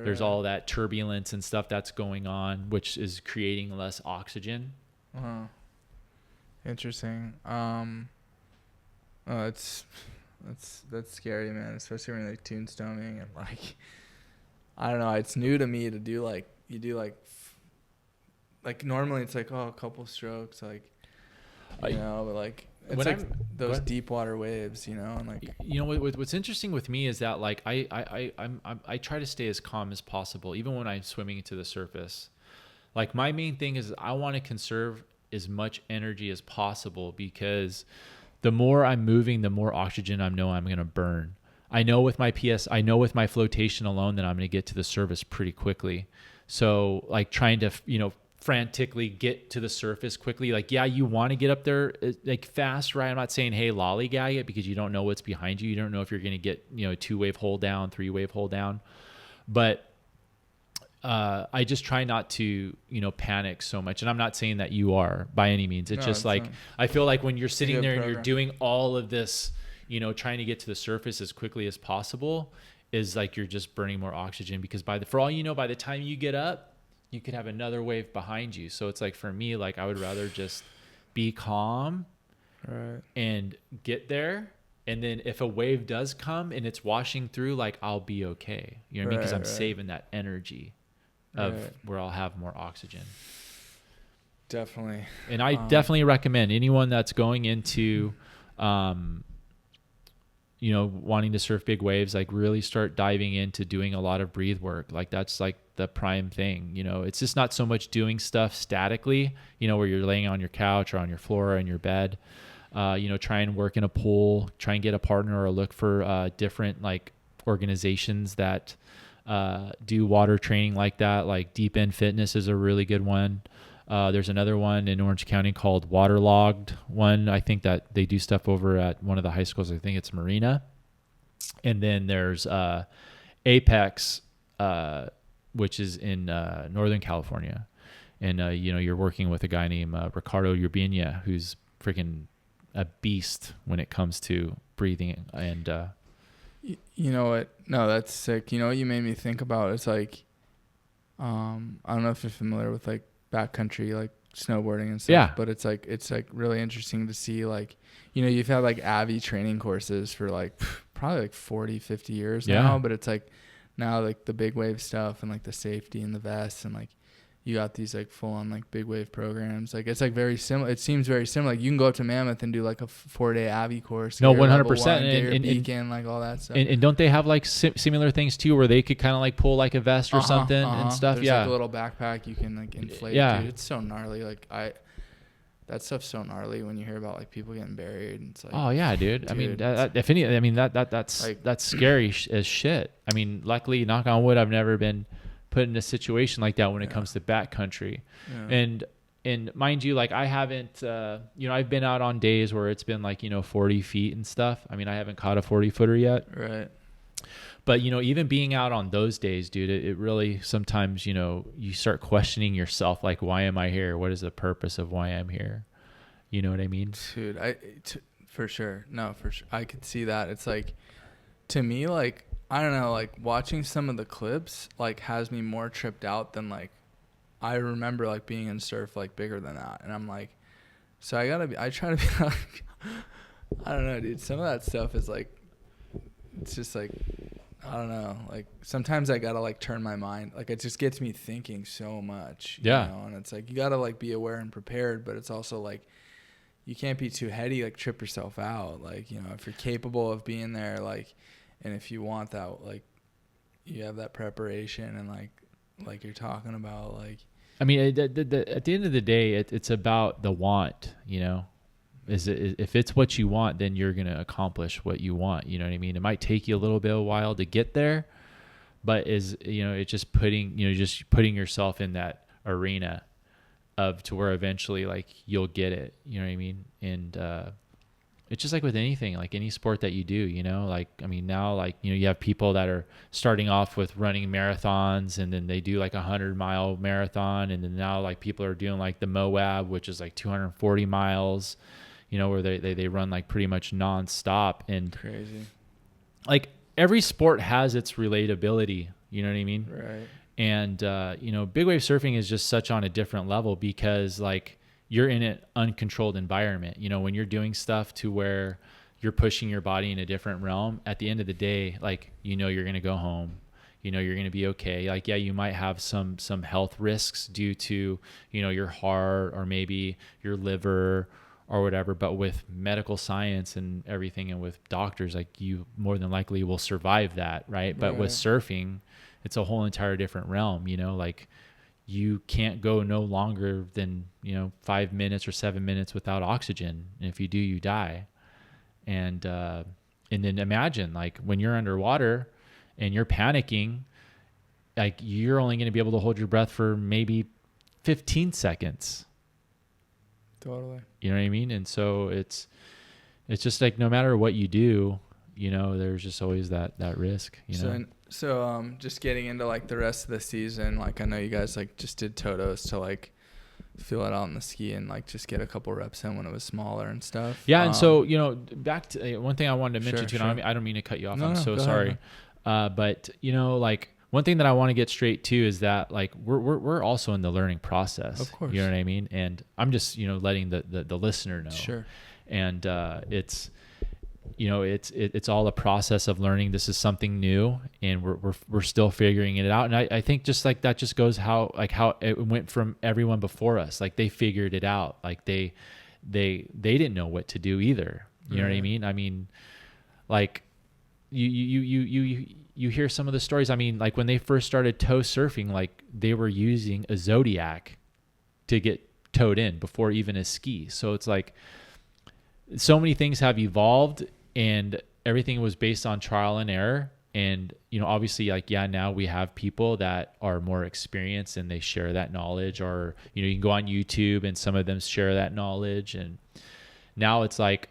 S1: there's all that turbulence and stuff that's going on, which is creating less oxygen.
S2: Interesting. That's scary, man. Especially when you're like tombstoning and like, I don't know. It's new to me to do like, you do like normally it's like, oh, a couple strokes, like, you know, but like it's like those deep water waves, you know, and like,
S1: you know, what's interesting with me is that like I try to stay as calm as possible, even when I'm swimming to the surface. Like my main thing is I want to conserve as much energy as possible, because the more I'm moving, the more oxygen I know I'm going to burn. I know with my flotation alone that I'm going to get to the surface pretty quickly. So like trying to, you know, frantically get to the surface quickly. Like, yeah, you want to get up there like fast, right? I'm not saying, hey, lollygag it, because you don't know what's behind you. You don't know if you're going to get, you know, 2-wave hold down, 3-wave hold down. But I just try not to, you know, panic so much. And I'm not saying that you are by any means. It's just like, I feel like when you're sitting there and you're doing all of this, you know, trying to get to the surface as quickly as possible, is like you're just burning more oxygen, because for all you know, by the time you get up, you could have another wave behind you. So it's like, for me, like I would rather just be calm and get there. And then if a wave does come and it's washing through, like I'll be okay. You know what I mean? Because I'm saving that energy of where I'll have more oxygen.
S2: Definitely.
S1: And I definitely recommend anyone that's going into, you know, wanting to surf big waves, like really start diving into doing a lot of breathe work. Like that's like the prime thing. You know, it's just not so much doing stuff statically, you know, where you're laying on your couch or on your floor or in your bed. You know, try and work in a pool, try and get a partner, or look for different like organizations that do water training like that. Like Deep End Fitness is a really good one. There's another one in Orange County called Waterlogged one. I think that they do stuff over at one of the high schools. I think it's Marina. And then there's Apex, which is in Northern California. And, you know, you're working with a guy named Ricardo Urbina, who's freaking a beast when it comes to breathing. And
S2: You know what? No, that's sick. You know what you made me think about? It's like, I don't know if you're familiar with like backcountry, like snowboarding and stuff,
S1: Yeah.
S2: but it's like really interesting to see, like, you know, you've had like Avi training courses for like probably like 40, 50 years now, but it's like now like the big wave stuff and like the safety and the vests and like you got these like full on like big wave programs. Like it's like very similar. It seems very similar. Like you can go up to Mammoth and do like a 4-day Avi course.
S1: No,
S2: get your level
S1: 100%.
S2: one, get your
S1: And
S2: beacon, like all that stuff.
S1: And don't they have like similar things too, where they could kind of like pull like a vest or something and stuff?
S2: There's
S1: yeah.
S2: like a little backpack you can like inflate.
S1: Yeah.
S2: Dude, it's so gnarly. Like that stuff's so gnarly when you hear about like people getting buried. And it's like,
S1: oh yeah, dude. I mean, if any, I mean that's like, that's scary as shit. I mean, luckily, knock on wood, I've never been put in a situation like that when it comes to backcountry. And mind you, like I haven't, you know, I've been out on days where it's been like, you know, 40 feet and stuff. I mean, I haven't caught a 40 footer yet.
S2: Right.
S1: But, you know, even being out on those days, dude, it really sometimes, you know, you start questioning yourself, like, why am I here? What is the purpose of why I'm here? You know what I mean?
S2: Dude, for sure. No, for sure. I could see that. It's like, to me, like, I don't know, like watching some of the clips, like has me more tripped out than like, I remember like being in surf, like bigger than that. And I'm like, so I try to be like, I don't know, dude. Some of that stuff is like, it's just like, I don't know. Like sometimes I gotta like turn my mind. Like it just gets me thinking so much. You know? And it's like, you gotta like be aware and prepared, but it's also like, you can't be too heady, like trip yourself out. Like, you know, if you're capable of being there, like, and if you want that, like, you have that preparation and like you're talking about, like.
S1: I mean, at the end of the day, it's about the want, you know. If it's what you want, then you're going to accomplish what you want. You know what I mean? It might take you a little bit of a while to get there, but you know, it's just putting yourself in that arena of to where eventually like you'll get it. You know what I mean? And, it's just like with anything, like any sport that you do, you know, like, I mean, now, like, you know, you have people that are starting off with running marathons and then they do like 100-mile marathon. And then now like people are doing like the Moab, which is like 240 miles, you know, where they run like pretty much nonstop. And
S2: crazy.
S1: Like every sport has its relatability, you know what I mean?
S2: Right.
S1: And, you know, big wave surfing is just such on a different level because like, you're in an uncontrolled environment. You know, when you're doing stuff to where you're pushing your body in a different realm, at the end of the day, like, you know, you're going to go home, you know, you're going to be okay. Like, yeah, you might have some health risks due to, you know, your heart or maybe your liver or whatever, but with medical science and everything and with doctors, like you more than likely will survive that. Right. But with surfing, it's a whole entire different realm, you know, like, you can't go no longer than, you know, 5 minutes or 7 minutes without oxygen. And if you do, you die. And then imagine like when you're underwater and you're panicking, like you're only going to be able to hold your breath for maybe 15 seconds.
S2: Totally.
S1: You know what I mean? And so it's just like, no matter what you do, you know, there's just always that risk, you know?
S2: So just getting into like the rest of the season, like I know you guys like just did Totos to like feel it out in the ski and like just get a couple reps in when it was smaller and stuff.
S1: Yeah. And so, you know, back to one thing I wanted to mention too,
S2: sure.
S1: I don't mean to cut you off.
S2: No,
S1: I'm so sorry.
S2: Ahead.
S1: But you know, like one thing that I want to get straight to is that like, we're also in the learning process.
S2: Of course.
S1: You know what I mean? And I'm just, you know, letting the listener know.
S2: Sure.
S1: And, it's, you know, it's all a process of learning. This is something new and we're still figuring it out. And I think just like that just goes how it went from everyone before us. Like they figured it out. Like they didn't know what to do either. You know what I mean? I mean, like you hear some of the stories. I mean, like when they first started tow surfing, like they were using a Zodiac to get towed in before even a ski. So it's like, so many things have evolved and everything was based on trial and error. And, you know, obviously like, yeah, now we have people that are more experienced and they share that knowledge, or, you know, you can go on YouTube and some of them share that knowledge. And now it's like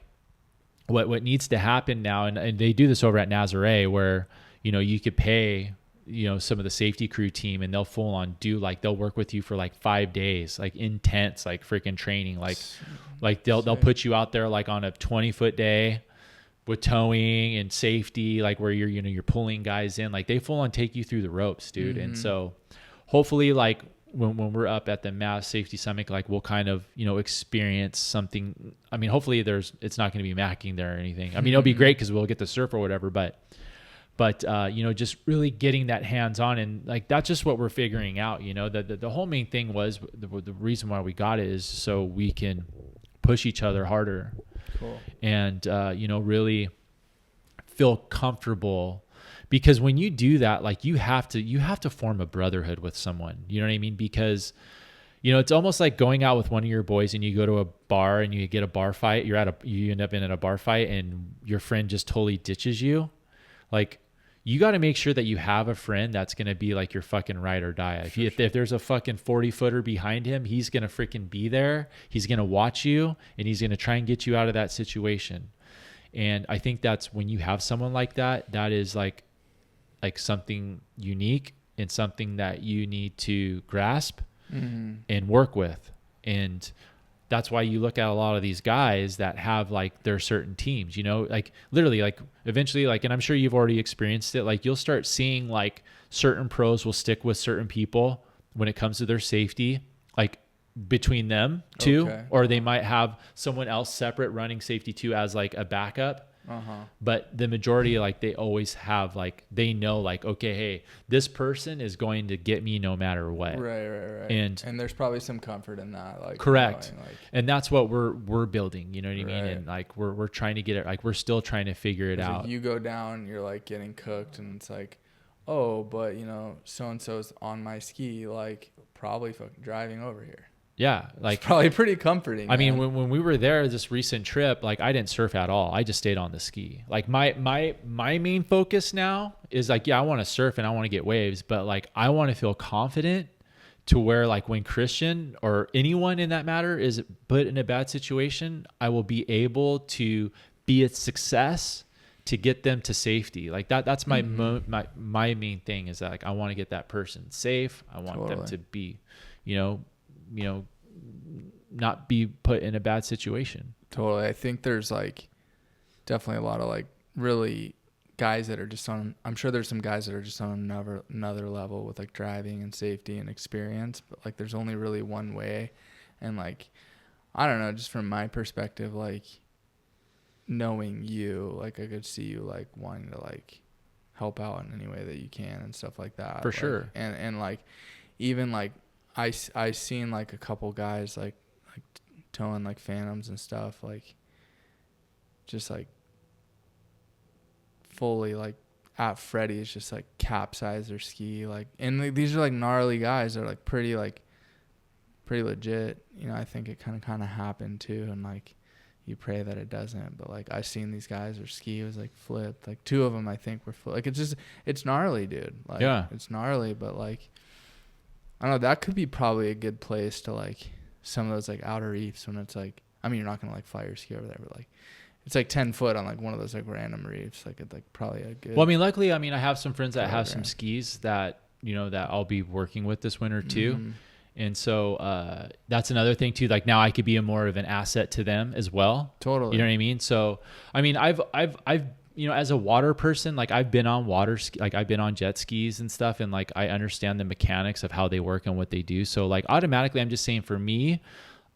S1: what needs to happen now. And they do this over at Nazare where, you know, you could pay, you know, some of the safety crew team and they'll full on do like, they'll work with you for like 5 days, like intense, like freaking training. Like they'll put you out there like on a 20-foot day with towing and safety, like where you're pulling guys in, like they full on take you through the ropes, dude. And so hopefully like when we're up at the Mass Safety Summit, like we'll kind of, experience something. I mean, hopefully it's not going to be macking there or anything. I mean, it'll be great because we'll get the surf or whatever, but just really getting that hands on, and like, that's just what we're figuring out, the whole main thing was the reason why we got it is so we can push each other harder.
S2: Cool.
S1: And, really feel comfortable, because when you do that, like you have to form a brotherhood with someone, you know what I mean? Because, it's almost like going out with one of your boys and you go to a bar and you get a bar fight, you end up in a bar fight and your friend just totally ditches you. Like, you got to make sure that you have a friend that's going to be like your fucking ride or die. If there's a fucking 40-footer behind him, he's going to freaking be there. He's going to watch you and he's going to try and get you out of that situation. And I think that's when you have someone like that, that is like something unique and something that you need to grasp and work with. And that's why you look at a lot of these guys that have like their certain teams, like literally, like eventually, like, and I'm sure you've already experienced it. Like you'll start seeing like certain pros will stick with certain people when it comes to their safety, like between them two, or they might have someone else separate running safety too as like a backup. But the majority, like they always have, like, they know like, okay, hey, this person is going to get me no matter what.
S2: Right.
S1: And
S2: there's probably some comfort in that. Like,
S1: correct.
S2: Knowing, like,
S1: and that's what we're building, you know what I mean? And like, we're trying to get it, like, we're still trying to figure it out.
S2: Like you go down, you're like getting cooked and it's like, oh, but so-and-so's on my ski, like probably fucking driving over here.
S1: Yeah, like
S2: it's probably pretty comforting.
S1: I mean, when we were there this recent trip, like I didn't surf at all. I just stayed on the ski. Like my main focus now is like, yeah, I want to surf and I want to get waves, but like I want to feel confident to where like when Christian or anyone in that matter is put in a bad situation, I will be able to be a success to get them to safety. Like that's my my main thing is that like I want to get that person safe. I want them to be, not be put in a bad situation.
S2: Totally. I think there's like definitely a lot of like really guys that are just on, I'm sure there's some guys that are just on another level with like driving and safety and experience, but like there's only really one way. And like, I don't know, just from my perspective, like knowing you, like I could see you like wanting to like help out in any way that you can and stuff like that.
S1: For
S2: like,
S1: sure.
S2: And like, even like, I seen like a couple guys like towing like Phantoms and stuff, like just like fully like at Freddy's just like capsize their ski, like, and like, these are like gnarly guys. They're like pretty legit. I think it kind of happened too, and like you pray that it doesn't. But like I seen these guys, their ski was like flipped. Like two of them I think were flipped. Like it's gnarly, dude. Like, yeah, it's gnarly, but like, I don't know, that could be probably a good place to like some of those like outer reefs when it's like, I mean, you're not going to like fly your ski over there, but like it's like 10 foot on like one of those like random reefs. Like it's like probably a good.
S1: Well, I mean, luckily, I have some friends that have some skis that, that I'll be working with this winter too. And so that's another thing too. Like now I could be more of an asset to them as well.
S2: Totally.
S1: You know what I mean? So, I mean, I've as a water person, like I've been on I've been on jet skis and stuff. And like, I understand the mechanics of how they work and what they do. So like automatically I'm just saying for me,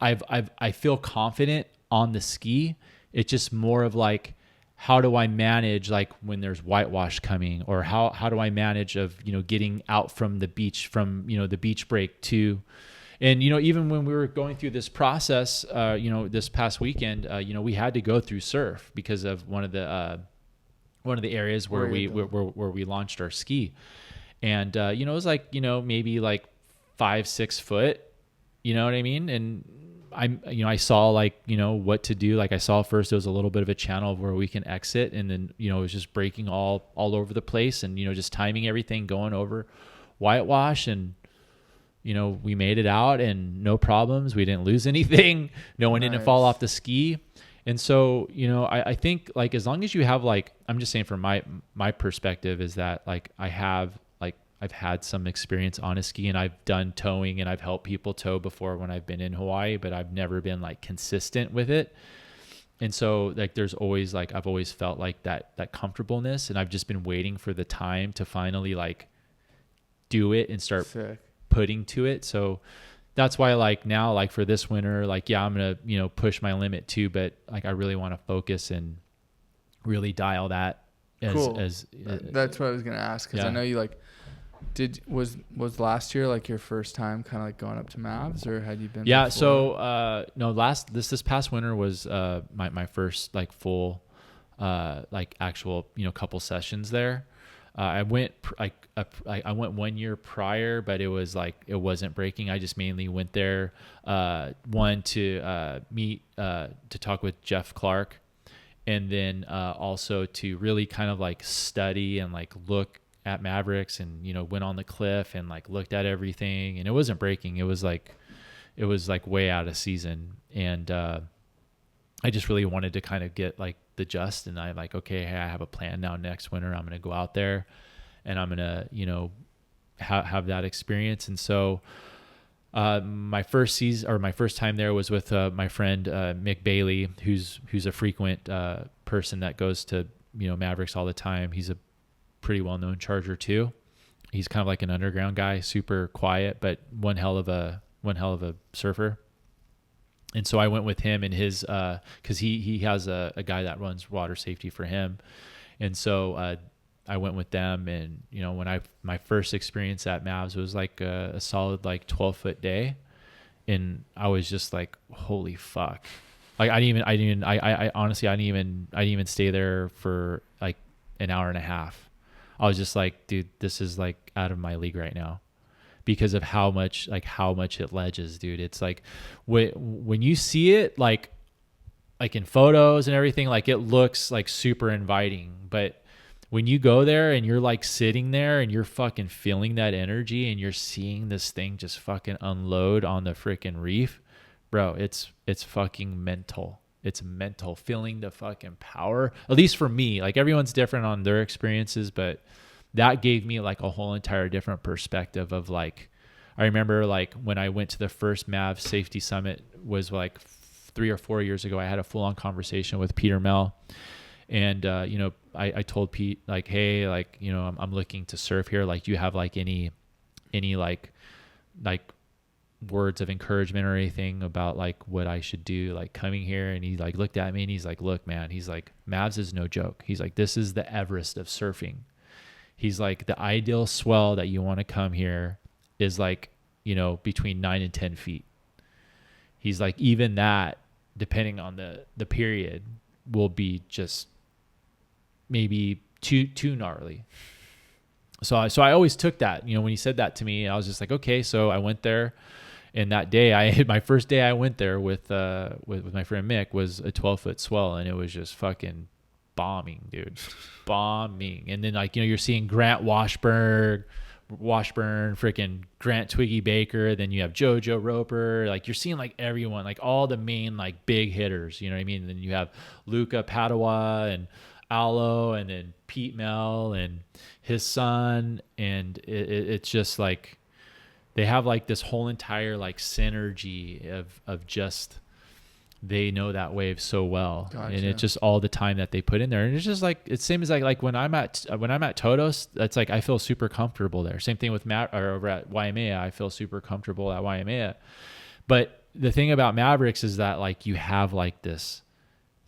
S1: I feel confident on the ski. It's just more of like, how do I manage like when there's whitewash coming, or how do I manage of, getting out from the beach, from, the beach break to, and, even when we were going through this process, this past weekend, we had to go through surf because of one of the areas where we launched our ski. And, it was like, maybe like 5-6 foot, you know what I mean? And I saw like, what to do. Like I saw first, there was a little bit of a channel where we can exit, and then, it was just breaking all over the place, and, just timing everything, going over whitewash, and, we made it out and no problems. We didn't lose anything. No one didn't fall off the ski. And so, I think like, as long as you have like, I'm just saying from my perspective is that like, I've had some experience on a ski, and I've done towing, and I've helped people tow before when I've been in Hawaii, but I've never been like consistent with it. And so like there's always like I've always felt like that comfortableness, and I've just been waiting for the time to finally like do it and start putting to it. So that's why like now like for this winter, like yeah, I'm gonna, you know, push my limit too, but like I really want to focus and really dial that as
S2: that's what I was gonna ask, because I know you like was last year like your first time kind of like going up to Mavs, or had you been before?
S1: So no, this past winter was my first like full like actual, you know, couple sessions there. I went I went 1 year prior, but it was like it wasn't breaking. I just mainly went there one to meet to talk with Jeff Clark, and then also to really kind of like study and like look at Mavericks, and, you know, went on the cliff and like looked at everything, and it wasn't breaking. It was like way out of season. And I just really wanted to kind of get like the just, and I like, okay, hey, I have a plan now. Next winter, I'm going to go out there and I'm going to, you know, have that experience. And so my first season, or my first time there, was with my friend Mick Bailey, who's a frequent person that goes to, you know, Mavericks all the time. He's a pretty well-known Charger too. He's kind of like an underground guy, super quiet, but one hell of a surfer. And so I went with him and his, cause he has a guy that runs water safety for him. And so I went with them, and, you know, when my first experience at Mavs was like a solid like 12-foot day, and I was just like, holy fuck. Like I honestly didn't even stay there for like an hour and a half. I was just like, dude, this is like out of my league right now, because of how much it ledges, dude. It's like when you see it like in photos and everything, like it looks like super inviting, but when you go there and you're like sitting there and you're fucking feeling that energy and you're seeing this thing just fucking unload on the freaking reef, bro, it's fucking mental. It's mental, feeling the fucking power, at least for me. Like everyone's different on their experiences, but that gave me like a whole entire different perspective of like, I remember like when I went to the first Mav Safety Summit was like 3 or 4 years ago. I had a full on conversation with Peter Mel, and you know, I told Pete like, hey, like, you know, I'm looking to surf here. Like, do you have like any like words of encouragement or anything about like what I should do like coming here? And he like looked at me and he's like, look, man, he's like, Mavs is no joke. He's like, this is the Everest of surfing. He's like, the ideal swell that you want to come here is like, you know, between 9 and 10 feet. He's like, even that, depending on the period, will be just maybe too gnarly. So I always took that, you know, when he said that to me, I was just like, okay. So I went there, and that day my first day I went there with my friend Mick was a 12-foot swell, and it was just fucking bombing, dude. Bombing. And then like, you know, you're seeing Grant Washburn, freaking Grant Twiggy Baker, then you have JoJo Roper, like you're seeing like everyone, like all the main like big hitters, you know what I mean? And then you have Luca Padua and Alo, and then Pete Mel and his son, and it's just like they have like this whole entire like synergy of just, they know that wave so well. Gotcha. And it's just all the time that they put in there, and it's just like, it's same as like when I'm at Todos, that's like I feel super comfortable there. Same thing with Matt, or over at Waimea, I feel super comfortable at Waimea. But the thing about Mavericks is that like you have like this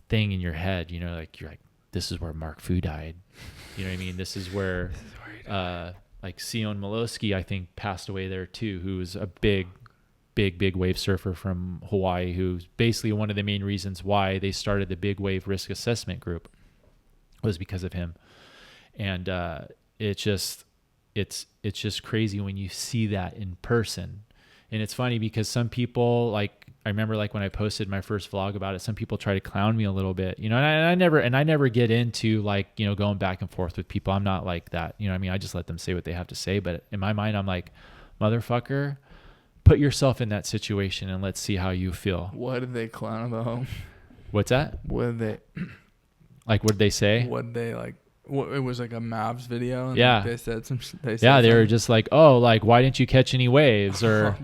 S1: thing in your head, you know, like you're like, this is where Mark Fu died. You know what I mean? This is where like Sion Milowski, I think, passed away there too, who was a big wave surfer from Hawaii, who's basically one of the main reasons why they started the Big Wave Risk Assessment Group was because of him. And it's just crazy when you see that in person. And it's funny because some people, like, I remember like when I posted my first vlog about it, some people try to clown me a little bit, you know, and I never get into like, you know, going back and forth with people. I'm not like that. You know what I mean? I just let them say what they have to say. But in my mind, I'm like, motherfucker, put yourself in that situation and let's see how you feel.
S2: What did they clown about?
S1: What's that?
S2: What did they
S1: like? What did they say?
S2: What they like? It was like a Mavs video. And
S1: yeah.
S2: Like they said some.
S1: They were just like, oh, like why didn't you catch any waves or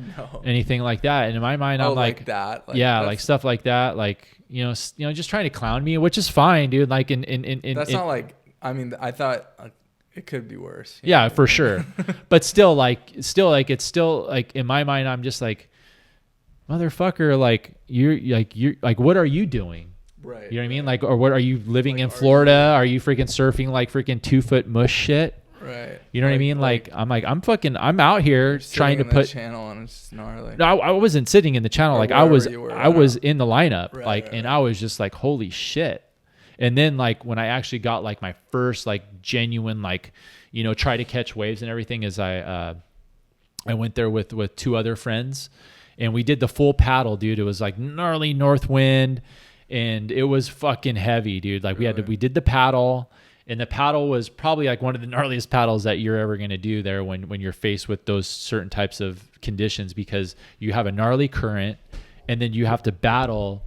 S1: anything like that? And in my mind, I'm like
S2: that.
S1: Like stuff like that. Like just trying to clown me, which is fine, dude. Like
S2: that's not like, I mean, I thought it could be worse.
S1: Yeah, for sure. But still it's still like in my mind, I'm just like, motherfucker, like you're like, what are you doing?
S2: Right.
S1: You know what I mean? Like, or what are you living in Florida? Are you freaking surfing like freaking 2-foot mush shit?
S2: Right.
S1: You know what I mean? Like I'm out here trying to put
S2: channel and it's gnarly.
S1: No, I wasn't sitting in the channel.
S2: Or
S1: like I was
S2: were,
S1: in the lineup.
S2: Right,
S1: and I was just like, holy shit. And then like when I actually got like my first like genuine like, try to catch waves and everything, is I went there with 2 other friends, and we did the full paddle, dude. It was like gnarly north wind, and it was fucking heavy, dude. Like we did the paddle, and the paddle was probably like one of the gnarliest paddles that you're ever going to do there when you're faced with those certain types of conditions, because you have a gnarly current, and then you have to battle,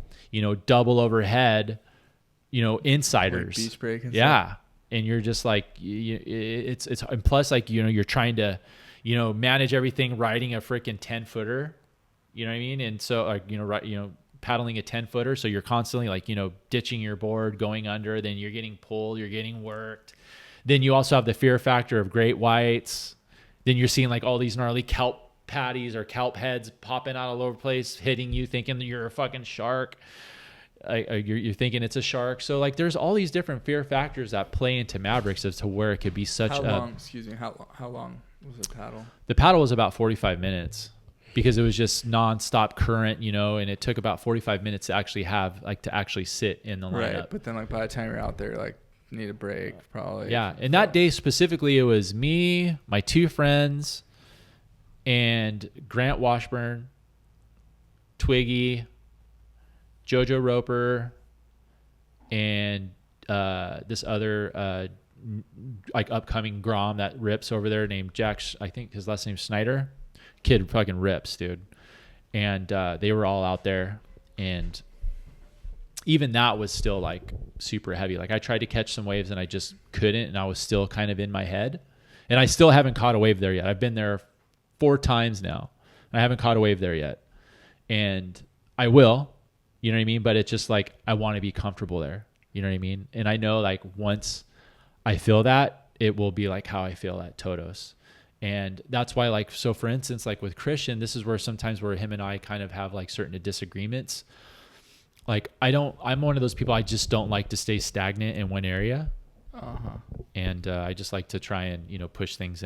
S1: double overhead, insiders,
S2: like beach break and
S1: stuff. And you're just like, it's and plus like, you're trying to, manage everything riding a freaking 10-footer, you know what I mean? And so like, paddling a 10-footer. So you're constantly like, ditching your board, going under, then you're getting pulled, you're getting worked. Then you also have the fear factor of great whites. Then you're seeing like all these gnarly kelp patties or kelp heads popping out all over the place, hitting you, thinking that you're a fucking shark. You're thinking it's a shark. So like there's all these different fear factors that play into Mavericks as to where it could be such
S2: how long was the paddle?
S1: The paddle was about 45 minutes because it was just nonstop current, and it took about 45 minutes to actually sit in the lineup.
S2: Right, but then like by the time you're out there, like need a break probably.
S1: Yeah, and that day specifically, it was me, my 2 friends, and Grant Washburn, Twiggy, Jojo Roper, and this other like upcoming Grom that rips over there named Jack. I think his last name's Snyder. Kid fucking rips, dude. And they were all out there, and even that was still like super heavy. Like I tried to catch some waves and I just couldn't, and I was still kind of in my head. And I still haven't caught a wave there yet. I've been there 4 times now. I haven't caught a wave there yet, and I will. You know what I mean? But it's just like, I want to be comfortable there. You know what I mean? And I know like once I feel that, it will be like how I feel at Todos. And that's why, like, so for instance, like with Christian, this is where sometimes where him and I kind of have like certain disagreements. Like I'm one of those people, I just don't like to stay stagnant in one area. And I just like to try and, push things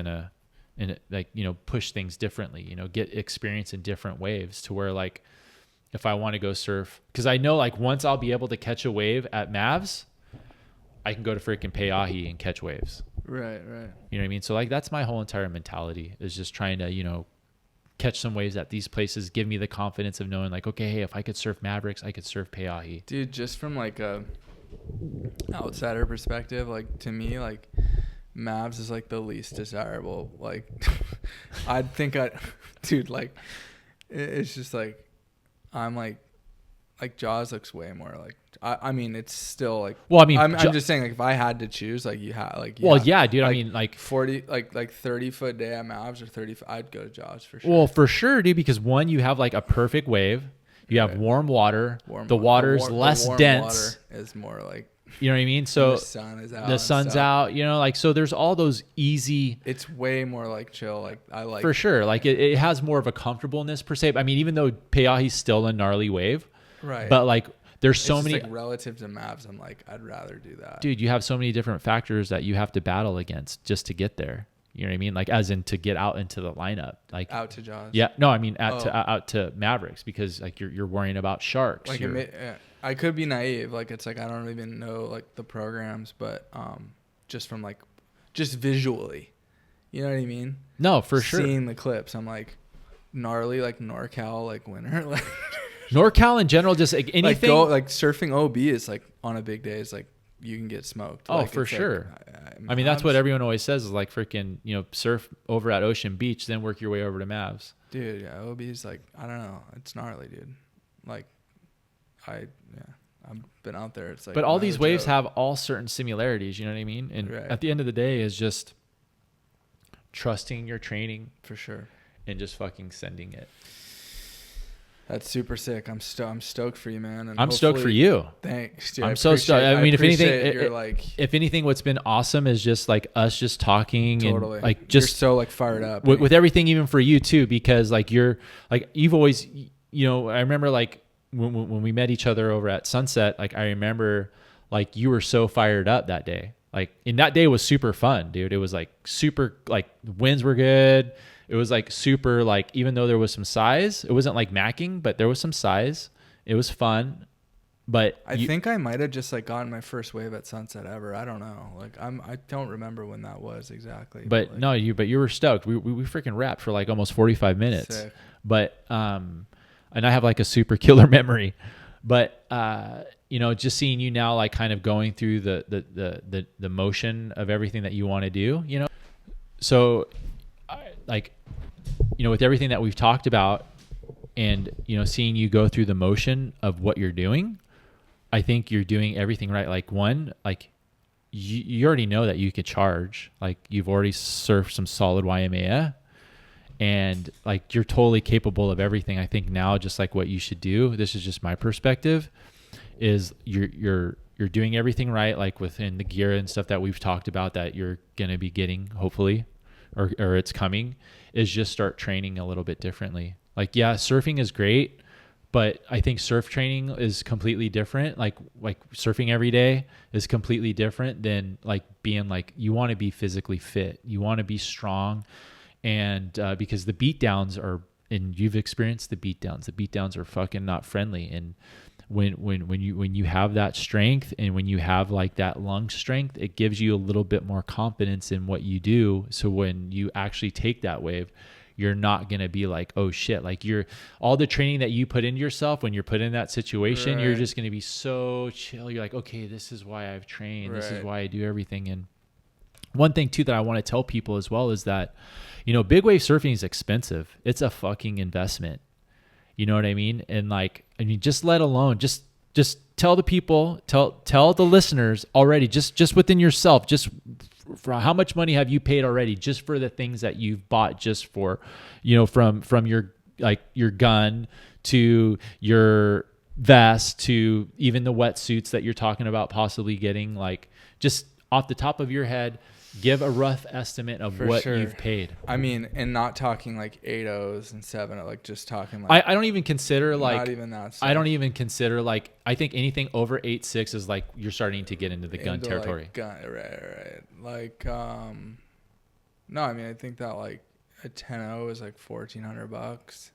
S1: push things differently, get experience in different waves to where like, if I want to go surf, because I know like once I'll be able to catch a wave at Mavs, I can go to freaking Pe'ahi and catch waves.
S2: Right.
S1: You know what I mean? So like that's my whole entire mentality, is just trying to, catch some waves at these places, give me the confidence of knowing like, okay, hey, if I could surf Mavericks, I could surf Pe'ahi.
S2: Dude, just from like a outsider perspective, like to me, like Mavs is like the least desirable. Like dude, like it's just like, I'm like Jaws looks way more like, I mean, it's still like,
S1: well, I mean,
S2: I'm just saying like if I had to choose, like dude,
S1: like, I mean like
S2: 40, like 30-foot day at Mavs or 30, I'd go to Jaws for sure.
S1: Well, for sure, dude, because one, you have like a perfect wave, you have warm water, the water's less dense.
S2: Water is more like,
S1: you know what I mean? So
S2: the sun is out.
S1: The sun's out, like, so there's all those easy.
S2: It's way more like chill. Like I like.
S1: For sure. Like it has more of a comfortableness per se. I mean, even though Pe'ahi's still a gnarly wave.
S2: Right.
S1: But like there's so
S2: it's
S1: many.
S2: Like relative to Mavs, I'm like, I'd rather do that.
S1: Dude, you have so many different factors that you have to battle against just to get there. You know what I mean? Like as in to get out into the lineup, like
S2: out to Jaws.
S1: Yeah, no, I mean out to Mavericks, because like you're worrying about sharks.
S2: Like I could be naive. Like it's like I don't even know like the programs, but just from like just visually, you know what I mean?
S1: No, for sure.
S2: Seeing the clips, I'm like gnarly, like NorCal, like winter, like
S1: NorCal in general, just like anything.
S2: Like surfing OB is like on a big day is like you can get smoked.
S1: Oh,
S2: like,
S1: for sure.
S2: Like,
S1: I mean, that's what everyone always says is like freaking, surf over at Ocean Beach, then work your way over to Mavs.
S2: Dude, yeah, OB is like, I don't know. It's gnarly, dude. Like, I've been out there. It's like,
S1: but all these waves have all certain similarities, you know what I mean? And at the end of the day is just trusting your training.
S2: For sure.
S1: And just fucking sending it.
S2: That's super sick. I'm stoked for you, man. And
S1: I'm stoked for you.
S2: Thanks, dude.
S1: I'm so stoked. I mean, if anything,
S2: if
S1: anything, what's been awesome is just like us just talking
S2: totally.
S1: And like just
S2: you're so like fired up
S1: with everything, even for you too, because like you've always, you know, I remember like when we met each other over at Sunset, like I remember like you were so fired up that day. Like, and that day was super fun, dude. It was like super, like the winds were good. It was like super, like, even though there was some size, it wasn't like macking, but there was some size. It was fun. But
S2: I think I might have just like gotten my first wave at Sunset ever. I don't know. Like I don't remember when that was exactly.
S1: But like, no, you were stoked. We freaking rapped for like almost 45 minutes.
S2: Sick.
S1: But and I have like a super killer memory. But you know, just seeing you now, like kind of going through the motion of everything that you want to do, you know. So like, you know, with everything that we've talked about and, you know, seeing you go through the motion of what you're doing, I think you're doing everything right. Like one, like you already know that you could charge, like you've already surfed some solid Waimea and like you're totally capable of everything. I think now just like what you should do, this is just my perspective, is you're doing everything right, like within the gear and stuff that we've talked about that you're going to be getting, hopefully, or it's coming, is just start training a little bit differently. Like, yeah, surfing is great, but I think surf training is completely different. Like surfing every day is completely different than like being like, you want to be physically fit. You want to be strong. And because the beat downs are, and you've experienced the beat downs are fucking not friendly. And when you have that strength and when you have like that lung strength, it gives you a little bit more confidence in what you do. So when you actually take that wave, you're not going to be like, oh shit, like all the training that you put into yourself when you're put in that situation, right, you're just going to be so chill. You're like, okay, this is why I've trained. Right. This is why I do everything. And one thing too that I want to tell people as well is that, you know, big wave surfing is expensive. It's a fucking investment. You know what I mean? And like, I mean, just let alone, just tell the people, tell the listeners already, just within yourself, just for how much money have you paid already just for the things that you've bought, just for, you know, from your, like your gun to your vest to even the wetsuits that you're talking about possibly getting, like just off the top of your head, give a rough estimate of for what sure. You've paid.
S2: I mean, and not talking like 8.0s and 7, like just talking like
S1: I don't even consider like
S2: not even that stuff.
S1: I don't even consider like, I think anything over 8.6 is like you're starting to get into the gun territory.
S2: Like gun, right. Like no, I mean I think that like a 10.0 is like $1,400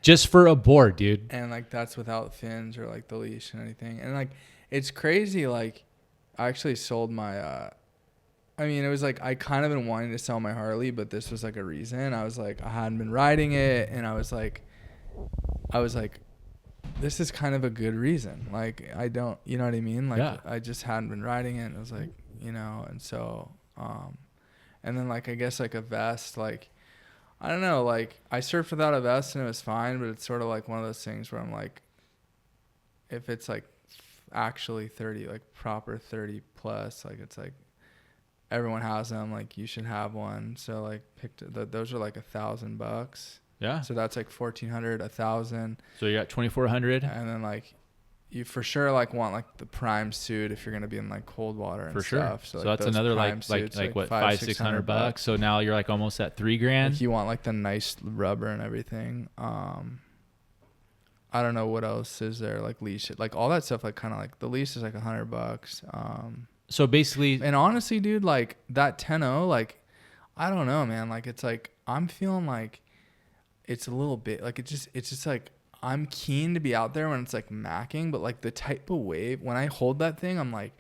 S1: just for a board, dude.
S2: And like that's without fins or like the leash and anything. And like it's crazy. Like I actually sold my I mean, it was like I kind of been wanting to sell my Harley, but this was like a reason. I was like, I hadn't been riding it, and I was like, this is kind of a good reason. Like, I don't, you know what I mean? Like, yeah. I just hadn't been riding it, and it was like, you know, and so, and then like I guess like a vest, like, I don't know, like I surfed without a vest and it was fine, but it's sort of like one of those things where I'm like, if it's like actually 30, like proper 30 plus, like it's like, everyone has them, like you should have one. So like those are like $1,000.
S1: Yeah.
S2: So that's like 1,400, 1,000.
S1: So you got 2,400.
S2: And then like you for sure like want like the prime suit if you're gonna be in like cold water and for stuff.
S1: So like that's another like what $500-$600. So now you're like almost at $3,000.
S2: Like you want like the nice rubber and everything. I don't know what else is there, like leash, like all that stuff. Like kind of like the leash is like $100.
S1: So basically,
S2: and honestly, dude, like that 10.0, like, I don't know, man. Like, it's like, I'm feeling like it's a little bit like, it's just like, I'm keen to be out there when it's like macking, but like the type of wave, when I hold that thing, I'm like,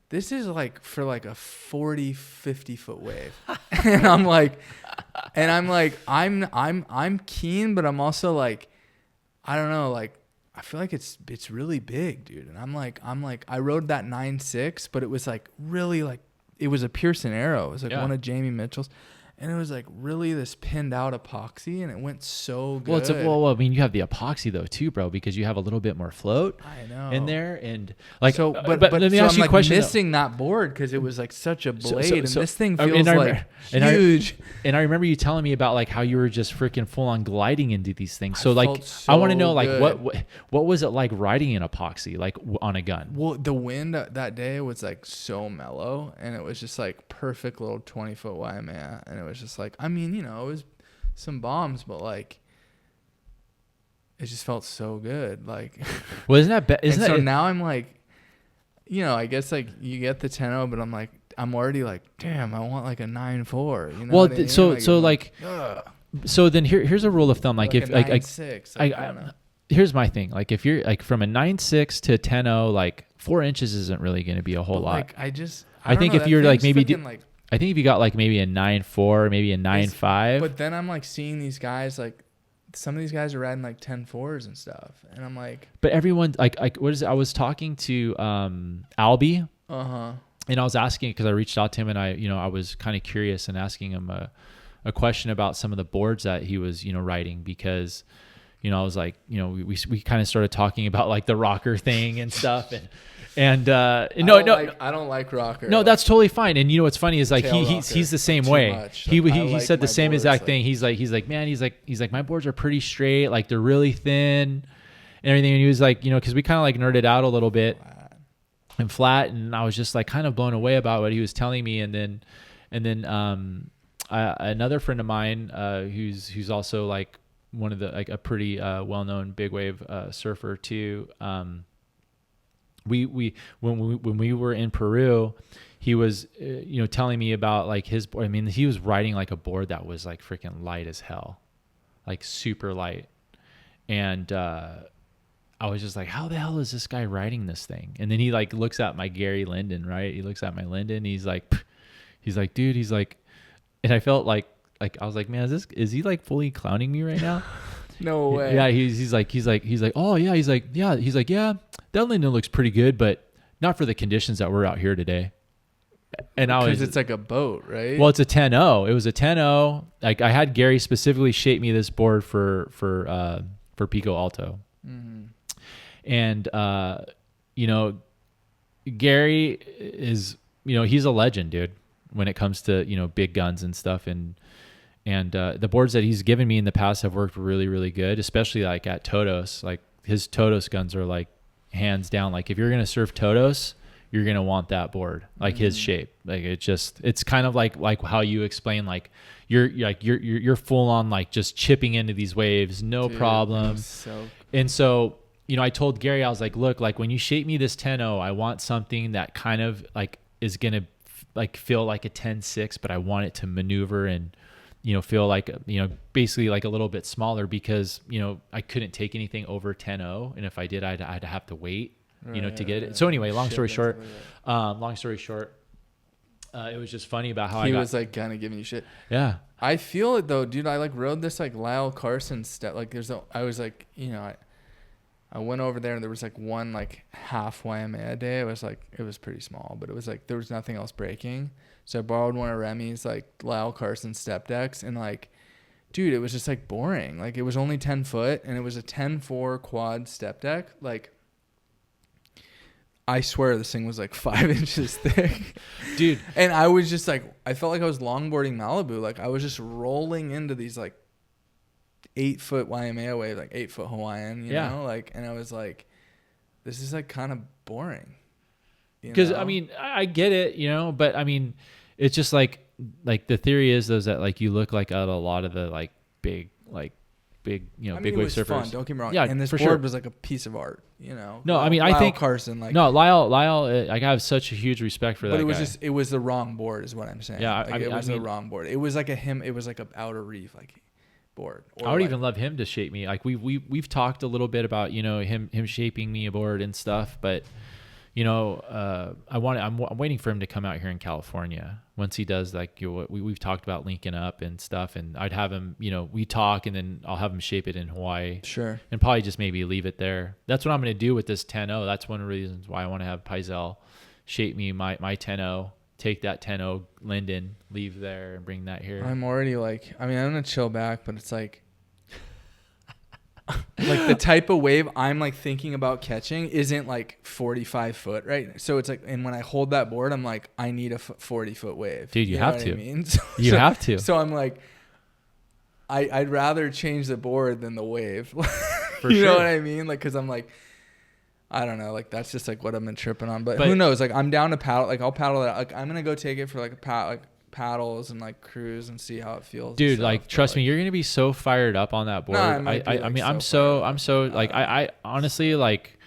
S2: this is like for like a 40, 50 foot wave. and I'm like, I'm keen, but I'm also like, I don't know, like, I feel like it's really big, dude. And I'm like, I rode that 9.6, but it was like really like, it was a Pearson Arrow. It was like one of Jamie Mitchell's. And it was like really this pinned out epoxy, and it went so good.
S1: Well, I mean, you have the epoxy though too, bro, because you have a little bit more float in there, and like.
S2: So, but
S1: let me ask you a question.
S2: Missing that board because it was like such a blade, and this thing feels huge.
S1: And I remember you telling me about like how you were just freaking full on gliding into these things. So like,
S2: so
S1: I want to know like
S2: good.
S1: what was it like riding an epoxy like on a gun?
S2: Well, the wind that day was like so mellow, and it was just like perfect little 20-foot Waimea, and it was just like, I mean, you know, it was some bombs, but like it just felt so good. Like,
S1: well, isn't that
S2: so now I'm like, you know, I guess like you get the 10-0, but I'm like, I'm already like, damn, I want like a 9.4. You know
S1: well,
S2: what I mean?
S1: So then here's a rule of thumb. Like, if
S2: a 9.6,
S1: here's my thing. Like if you're like from a 9.6 to 10.0, like 4 inches isn't really going to be a whole lot.
S2: Like
S1: I think if you're like maybe I think if you got like maybe a 9.4, maybe a 9.5.
S2: But then I'm like seeing these guys, like some of these guys are riding like 10.4s and stuff, and I'm like,
S1: but everyone like what is it? I was talking to Albie, and I was asking because I reached out to him, and I was kind of curious and asking him a question about some of the boards that he was riding, because I was like, we kind of started talking about like the rocker thing and stuff, and I
S2: don't like rocker.
S1: No, that's totally fine. And what's funny is like he's the same way.
S2: Much.
S1: He said the same exact thing. He's like, man, he's like my boards are pretty straight, like they're really thin and everything. And he was like, because we kind of like nerded out a little bit and flat, and I was just like kind of blown away about what he was telling me. And then another friend of mine who's also like one of the like a pretty well-known big wave surfer too. When we were in Peru, he was telling me about like his board. I mean, he was riding like a board that was like freaking light as hell, like super light. And I was just like, how the hell is this guy riding this thing? And then he like looks at my Gary Linden, right? He looks at my Linden. He's like, dude, he's like, and I felt like I was like, man, is he like fully clowning me right now?
S2: No way.
S1: Yeah, he's like, oh yeah, he's like, yeah, that Linden looks pretty good, but not for the conditions that we're out here today. And
S2: because it's like a boat, right?
S1: Well, it's a 10.0. It was a 10.0. Like I had Gary specifically shape me this board for Pico Alto, and Gary is he's a legend, dude, when it comes to big guns and stuff, and the boards that he's given me in the past have worked really, really good, especially like at Todos. Like his Todos guns are like hands down. Like if you're going to surf Todos, you're going to want that board, like his shape. Like it's kind of like how you explain, like you're full on like just chipping into these waves, no problem. And so, I told Gary, I was like, look, like when you shape me this 10.0, I want something that kind of like is going to like feel like a 10.6, but I want it to maneuver and feel like basically like a little bit smaller, because I couldn't take anything over 10.0, and if I did, I'd have to wait to get it. So anyway, long story short, it was just funny about how
S2: he was like kind of giving you shit.
S1: Yeah,
S2: I feel it though, dude. I like rode this like Lyle Carson step. Like I was like, I went over there and there was like one like half Waimea day. It was pretty small, but it was like there was nothing else breaking. So I borrowed one of Remy's like Lyle Carson step decks, and like, dude, it was just like boring. Like it was only 10 foot and it was a 10.4 quad step deck. Like I swear this thing was like 5 inches thick,
S1: dude.
S2: And I was just like, I felt like I was longboarding Malibu. Like I was just rolling into these like 8-foot Waimea wave, like 8-foot Hawaiian, you know, like, and I was like, this is like kind of boring.
S1: Because I mean, I get it, but I mean, it's just like the theory is that like you look like at a lot of the like big big wave surfers.
S2: Fun, don't get me wrong.
S1: Yeah,
S2: and this board was like a piece of art,
S1: No, I mean, I think
S2: Carson, like
S1: Lyle, I have such a huge respect for that.
S2: But it was
S1: guy.
S2: it was the wrong board, is what I'm saying.
S1: Yeah,
S2: like, it was the wrong board. It was like it was like a outer reef like board.
S1: I would even love him to shape me. Like we've talked a little bit about him shaping me a board and stuff, but. I'm waiting for him to come out here in California. Once he does, like we've talked about linking up and stuff, and I'd have him, we talk, and then I'll have him shape it in Hawaii.
S2: Sure.
S1: And probably just maybe leave it there. That's what I'm going to do with this 10.0. That's one of the reasons why I want to have Paisel shape me my 10.0. take that 10-0 Linden, leave there, and bring that here.
S2: I'm already like, I mean, I'm gonna chill back, but it's like the type of wave I'm like thinking about catching isn't like 45 foot, right? So it's like, and when I hold that board, I'm like, I need a 40-foot wave.
S1: Dude, you have
S2: know
S1: to.
S2: what I mean?
S1: You have to.
S2: So I'm like, I'd rather change the board than the wave.
S1: For
S2: you
S1: sure.
S2: know what I mean? Like, cause I'm like, I don't know, like that's just like what I've been tripping on. But who knows? Like I'm down to paddle. Like I'll paddle that. Like I'm gonna go take it for like paddles and like cruise and see how it feels.
S1: Dude, like trust me, you're gonna be so fired up on that board. I mean, I'm so like I honestly like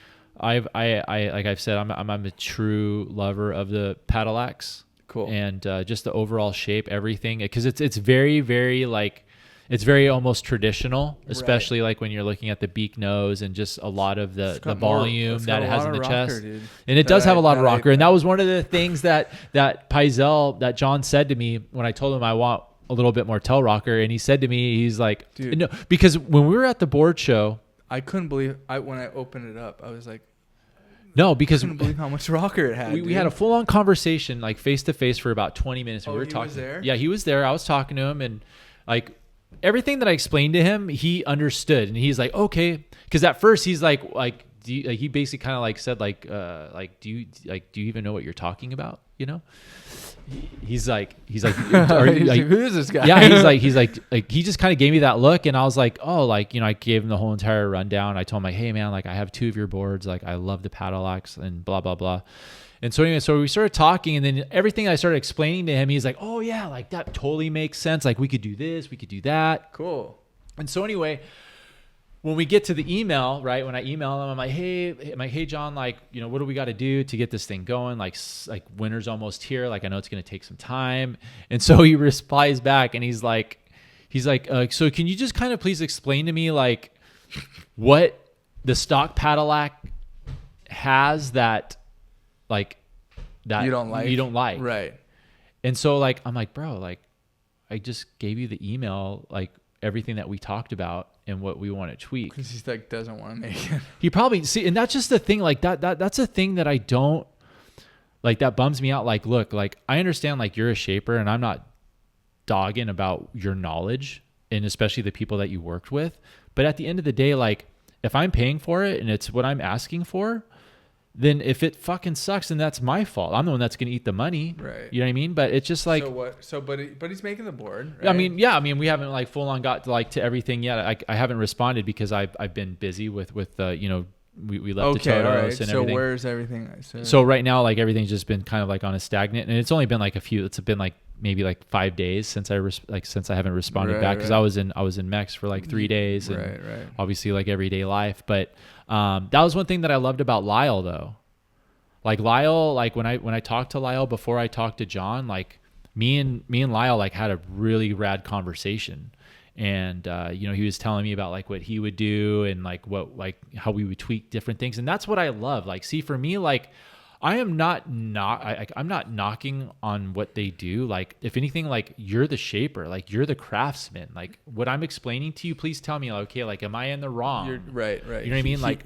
S1: like I've said, I'm a true lover of the paddle axe.
S2: Cool.
S1: And just the overall shape, everything, because it's very, very like. It's very almost traditional, especially like when you're looking at the beak nose and just a lot of the volume that it has in the chest.
S2: Dude.
S1: And it does have a lot of rocker. And that was one of the things that Paizel, that John said to me when I told him I want a little bit more tail rocker. And he said to me, he's like, dude. No, because when we were at the board show,
S2: I couldn't believe when I opened it up, I was like,
S1: no, because
S2: I couldn't believe how much rocker it had.
S1: We had a full on conversation, like face to face for about 20 minutes. And we were talking.
S2: Was there?
S1: Yeah, he was there. I was talking to him and like, everything that I explained to him, he understood, and he's like, okay, because at first he's like, do you, like he basically kind of like said do you even know what you're talking about? You know, he's like, are you, like,
S2: who is this guy?
S1: Yeah, he's like he just kind of gave me that look, and I was like, oh, like, you know, I gave him the whole entire rundown. I told him like, hey man, like I have 2 of your boards, like I love the paddle axe and blah blah blah. And so anyway, so we started talking, and then everything I started explaining to him, he's like, oh yeah, like that totally makes sense. Like we could do this, we could do that.
S2: Cool.
S1: And so anyway, when we get to the email, right, when I email him, I'm like, hey John, like, you know, what do we got to do to get this thing going? Like winter's almost here. Like I know it's going to take some time. And so he replies back, and he's like, so can you just kind of please explain to me like what the stock paddle axe has that you don't like,
S2: right?
S1: And so like I'm like, bro, like I just gave you the email, like everything that we talked about and what we want to tweak.
S2: Because he's like doesn't want to make it.
S1: He probably see, and that's just the thing. Like that's a thing that I don't like. That bums me out. Like, look, like I understand, like you're a shaper, and I'm not dogging about your knowledge, and especially the people that you worked with. But at the end of the day, like if I'm paying for it and it's what I'm asking for, then if it fucking sucks, then that's my fault. I'm the one that's going to eat the money.
S2: Right.
S1: You know what I mean? But it's just like,
S2: but he's making the board. Right?
S1: I mean, we haven't like full on got to like to everything yet. I haven't responded because I've been busy with you know, we left the Totos and everything.
S2: So where's everything?
S1: So right now, like everything's just been kind of like on a stagnant, and it's only been like it's been like maybe like 5 days since I haven't responded back, because I was in Mex for like 3 days, and obviously like everyday life. But that was one thing that I loved about Lyle though. Like Lyle, like when I talked to Lyle before I talked to John, like me and Lyle like had a really rad conversation. And you know, he was telling me about like what he would do and like what, like how we would tweak different things. And that's what I love. Like, see, for me, like I'm not knocking on what they do. Like, if anything, like you're the shaper, like you're the craftsman. Like what I'm explaining to you, please tell me, like, okay, like am I in the wrong?
S2: You're right.
S1: You know what I mean? Like,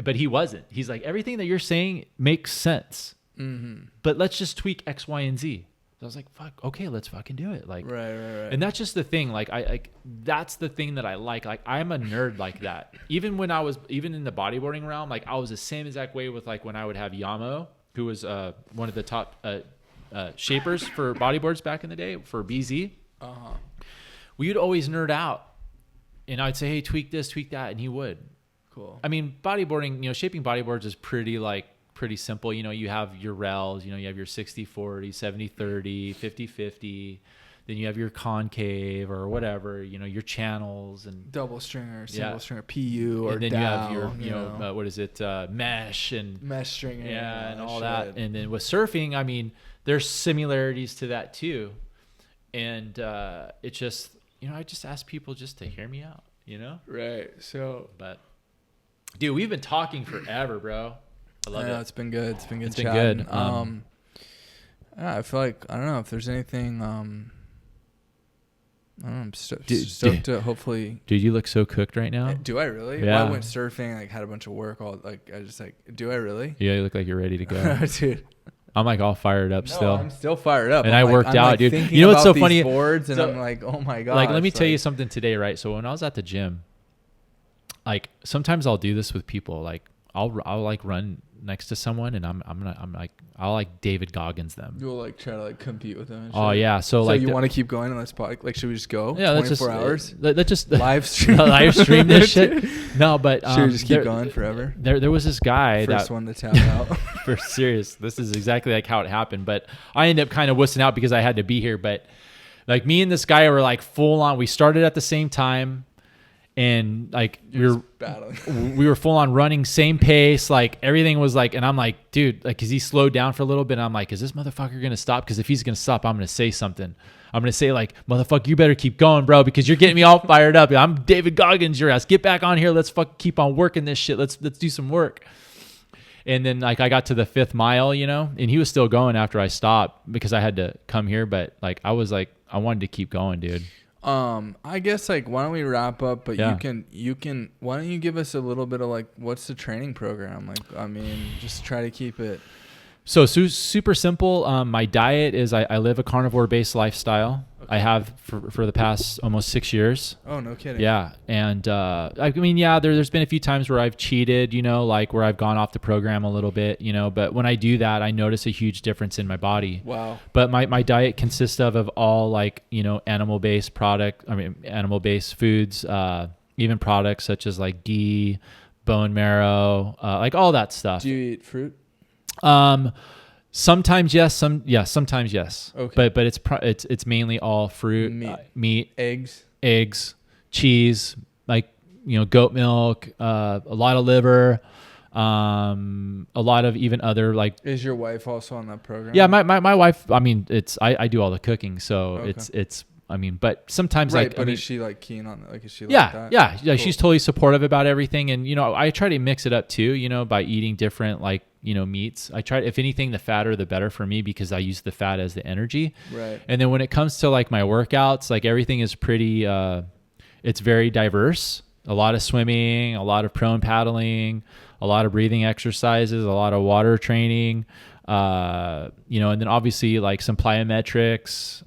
S1: but he wasn't. He's like, everything that you're saying makes sense. Mm-hmm. But let's just tweak X, Y, and Z. So I was like, fuck, okay, let's fucking do it. Like,
S2: right.
S1: And that's just the thing. Like, that's the thing that I like. Like, I'm a nerd like that. Even in the bodyboarding realm, like I was the same exact way with like when I would have Yamo, who was one of the top shapers for bodyboards back in the day for BZ. We would always nerd out, and I'd say, hey, tweak this, tweak that, and he would.
S2: Cool.
S1: I mean, bodyboarding, you know, shaping bodyboards is pretty simple. You know, you have your rails, you know, you have your 60-40, 70-30, 50-50. Then you have your concave or whatever, you know, your channels and
S2: double stringer, single stringer, PU, or
S1: and then
S2: down,
S1: you have your, what is it? Mesh
S2: stringer.
S1: Yeah, and all that. And then with surfing, I mean, there's similarities to that too. And it's just, you know, I just ask people just to hear me out, you know?
S2: Right. So,
S1: but dude, we've been talking forever, bro. I love it.
S2: It's been good. It's been good.
S1: It's been good.
S2: Yeah, I feel like, I don't know if there's anything, I don't know, I'm stoked to hopefully.
S1: Dude, you look so cooked right now.
S2: Do I really?
S1: Yeah.
S2: Well, I went surfing, like had a bunch of work all, like I just like, do I really?
S1: Yeah, you look like you're ready to go.
S2: Dude.
S1: I'm like all fired up still.
S2: I'm still fired up.
S1: And
S2: I'm
S1: I worked out,
S2: like
S1: dude.
S2: thinking
S1: You know what's
S2: about
S1: so funny?
S2: these boards, and
S1: So,
S2: I'm like, oh my god.
S1: Like, let me tell you something today, right? So when I was at the gym, like sometimes I'll do this with people. Like I'll like run next to someone, and I'll like David Goggins them.
S2: You'll like try to like compete with them. And
S1: Oh
S2: shit.
S1: yeah. So
S2: like you want to keep going on this podcast? Like, should we just go?
S1: Yeah,
S2: 24 hours.
S1: Let's just
S2: live stream.
S1: live stream this shit. No, but
S2: should we just keep going forever?
S1: There was this guy
S2: First one to tap out.
S1: For serious, this is exactly like how it happened. But I ended up kind of wussing out because I had to be here. But like me and this guy were like full on. We started at the same time. And like we were full on running, same pace, like everything was like, and I'm like, dude, like, cause he slowed down for a little bit. And I'm like, is this motherfucker going to stop? Cause if he's going to stop, I'm going to say something. I'm going to say like, motherfucker, you better keep going, bro, because you're getting me all fired up. I'm David Goggins, your ass. Get back on here. Let's keep on working this shit. Let's do some work. And then like I got to the 5th mile, you know, and he was still going after I stopped because I had to come here. But like, I was like, I wanted to keep going, dude.
S2: I guess like why don't we wrap up? But
S1: yeah.
S2: you can. Why don't you give us a little bit of like what's the training program? Like, I mean, just try to keep it.
S1: So super simple. My diet is I live a carnivore based lifestyle. Okay. I have for the past almost 6 years.
S2: Oh, no kidding.
S1: Yeah. And I mean, yeah, there's been a few times where I've cheated, you know, like where I've gone off the program a little bit, you know, but when I do that, I notice a huge difference in my body.
S2: Wow.
S1: But my diet consists of all like, you know, animal based foods, even products such as like ghee, bone marrow, like all that stuff.
S2: Do you eat fruit?
S1: Sometimes yes, sometimes yes.
S2: Okay.
S1: But it's mainly all fruit, meat, eggs, cheese, like, you know, goat milk, a lot of liver, a lot of even other like.
S2: Is your wife also on that program?
S1: Yeah, my wife. I mean, I do all the cooking, so
S2: okay.
S1: it's. I mean, but sometimes
S2: right,
S1: like,
S2: but
S1: I mean,
S2: is she like keen on it? Like, is she
S1: yeah,
S2: like that?
S1: Yeah.
S2: Cool.
S1: She's totally supportive about everything. And, you know, I try to mix it up too, you know, by eating different, like, you know, meats. I try, if anything, the fatter, the better for me because I use the fat as the energy.
S2: Right.
S1: And then when it comes to like my workouts, like everything is pretty, it's very diverse. A lot of swimming, a lot of prone paddling, a lot of breathing exercises, a lot of water training, you know, and then obviously like some plyometrics,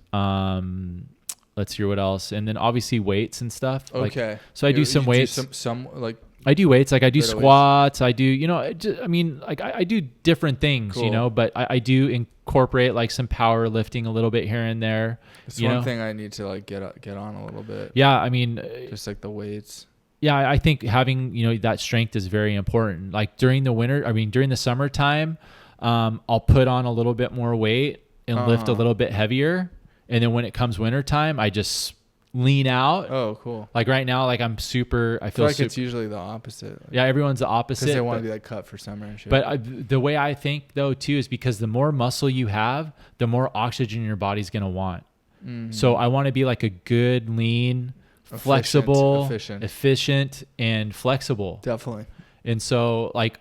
S1: let's hear what else. And then obviously weights and stuff.
S2: Okay.
S1: Like, so I do some weights.
S2: Some like.
S1: I do weights. Like I do squats. Weights. I do, you know, I mean, like I do different things, cool. You know, but I do incorporate like some power lifting a little bit here and there.
S2: It's one thing I need to like get on a little bit.
S1: Yeah. I mean,
S2: just like the weights.
S1: Yeah. I think having, you know, that strength is very important. Like during the summertime, I'll put on a little bit more weight and lift a little bit heavier. And then when it comes wintertime, I just lean out.
S2: Oh, cool.
S1: Like right now, like I feel
S2: like it's usually the opposite. Like,
S1: yeah, everyone's the opposite.
S2: Because they want to be like cut for summer and shit.
S1: But the way I think though too is because the more muscle you have, the more oxygen your body's going to want. Mm-hmm. So I want to be like a good, lean, flexible, efficient and flexible.
S2: Definitely.
S1: And so like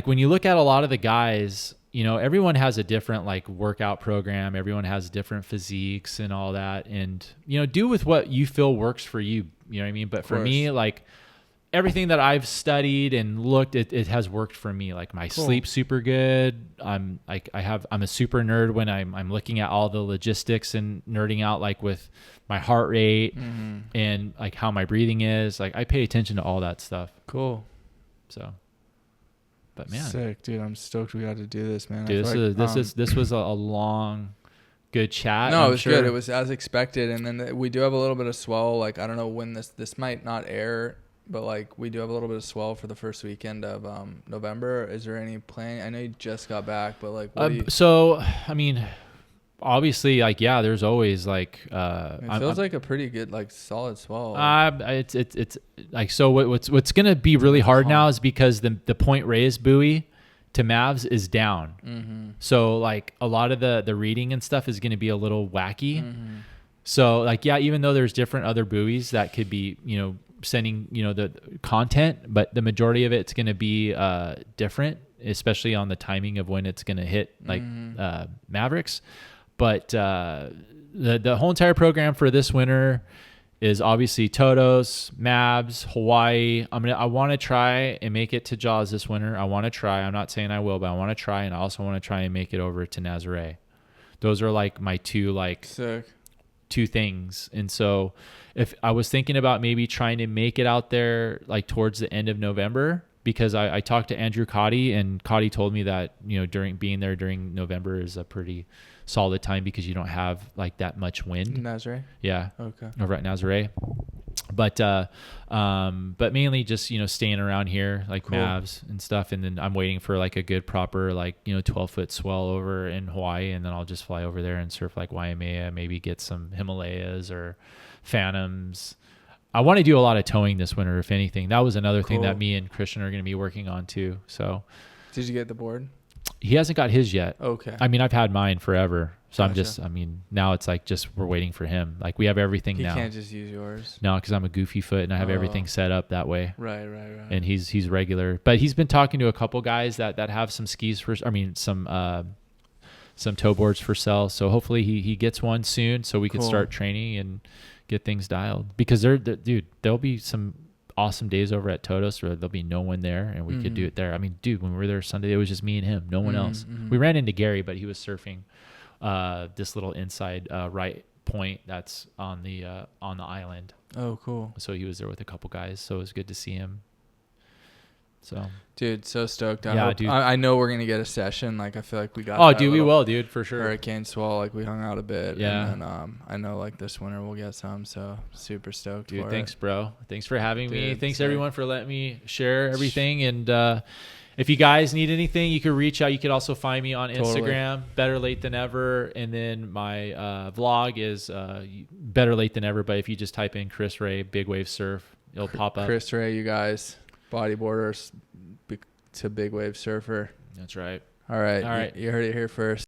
S1: when you look at a lot of the guys, you know, everyone has a different like workout program. Everyone has different physiques and all that. And, you know, do with what you feel works for you. You know what I mean? But for me, like everything that I've studied and looked, it has worked for me. Like my sleep's super good. I'm a super nerd when I'm looking at all the logistics and nerding out like with my heart rate and like how my breathing is. Like I pay attention to all that stuff.
S2: Cool.
S1: So. But man,
S2: sick, dude! I'm stoked we got to do this, man.
S1: Dude, this was a long, good chat.
S2: No, it was good. It was as expected, and then we do have a little bit of swell. Like I don't know when this might not air, but like we do have a little bit of swell for the first weekend of November. Is there any plan? I know you just got back, but like,
S1: so I mean, obviously, like yeah, there's always like
S2: it feels like a pretty good like solid swell.
S1: It's like so what's gonna be really hard now is because the point raised buoy to Mavs is down. Mm-hmm. So like a lot of the reading and stuff is gonna be a little wacky. Mm-hmm. So like yeah, even though there's different other buoys that could be, you know, sending, you know, the content, but the majority of it's gonna be different, especially on the timing of when it's gonna hit like Mavericks. But the whole entire program for this winter is obviously Todos, Mabs, Hawaii. I want to try and make it to Jaws this winter. I want to try. I'm not saying I will, but I want to try, and I also want to try and make it over to Nazare. Those are like my two things. And so if I was thinking about maybe trying to make it out there like towards the end of November, because I talked to Andrew Cotty, and Cotty told me that, during November is a pretty solid time because you don't have like that much wind.
S2: Nazare?
S1: Yeah.
S2: Okay.
S1: Over at Nazare. But mainly just, staying around here, like cool. Mavs and stuff. And then I'm waiting for like a good proper, 12-foot swell over in Hawaii. And then I'll just fly over there and surf like Waimea, maybe get some Himalayas or Phantoms. I want to do a lot of towing this winter, if anything. That was another thing that me and Christian are going to be working on too. So
S2: did you get the board?
S1: He hasn't got his yet.
S2: Okay.
S1: I mean, I've had mine forever. So
S2: Gotcha.
S1: Now it's like we're waiting for him. Like we have everything now.
S2: You can't just use yours.
S1: No, because I'm a goofy foot and I have everything set up that way.
S2: Right.
S1: And he's regular. But he's been talking to a couple guys that have some skis some tow boards for sale. So hopefully he gets one soon so we can start training and get things dialed. Because there'll be some awesome days over at Todos where there'll be no one there and we could do it there. I mean, dude, when we were there Sunday, it was just me and him, no one else. We ran into Gary, but he was surfing this little inside right point that's on the island.
S2: Oh, cool.
S1: So he was there with a couple guys, so it was good to see him. So
S2: dude, so stoked.
S1: Dude.
S2: I know we're gonna get a session. Like I feel like we got
S1: we will, dude, for sure.
S2: Hurricane swell, like we hung out a bit.
S1: Yeah.
S2: And then I know like this winter we'll get some, so super stoked.
S1: Dude,
S2: for
S1: thanks,
S2: it.
S1: bro. Thanks for having me. Thanks
S2: sick.
S1: everyone for letting me share everything. And if you guys need anything, you could reach out. You could also find me on Instagram, Better Late Than Ever. And then my vlog is Better Late Than Ever. But if you just type in Chris Ray, Big Wave Surf, it'll pop up.
S2: Chris Ray, you guys, bodyboarder to big wave surfer.
S1: That's right.
S2: All right. You heard it here first.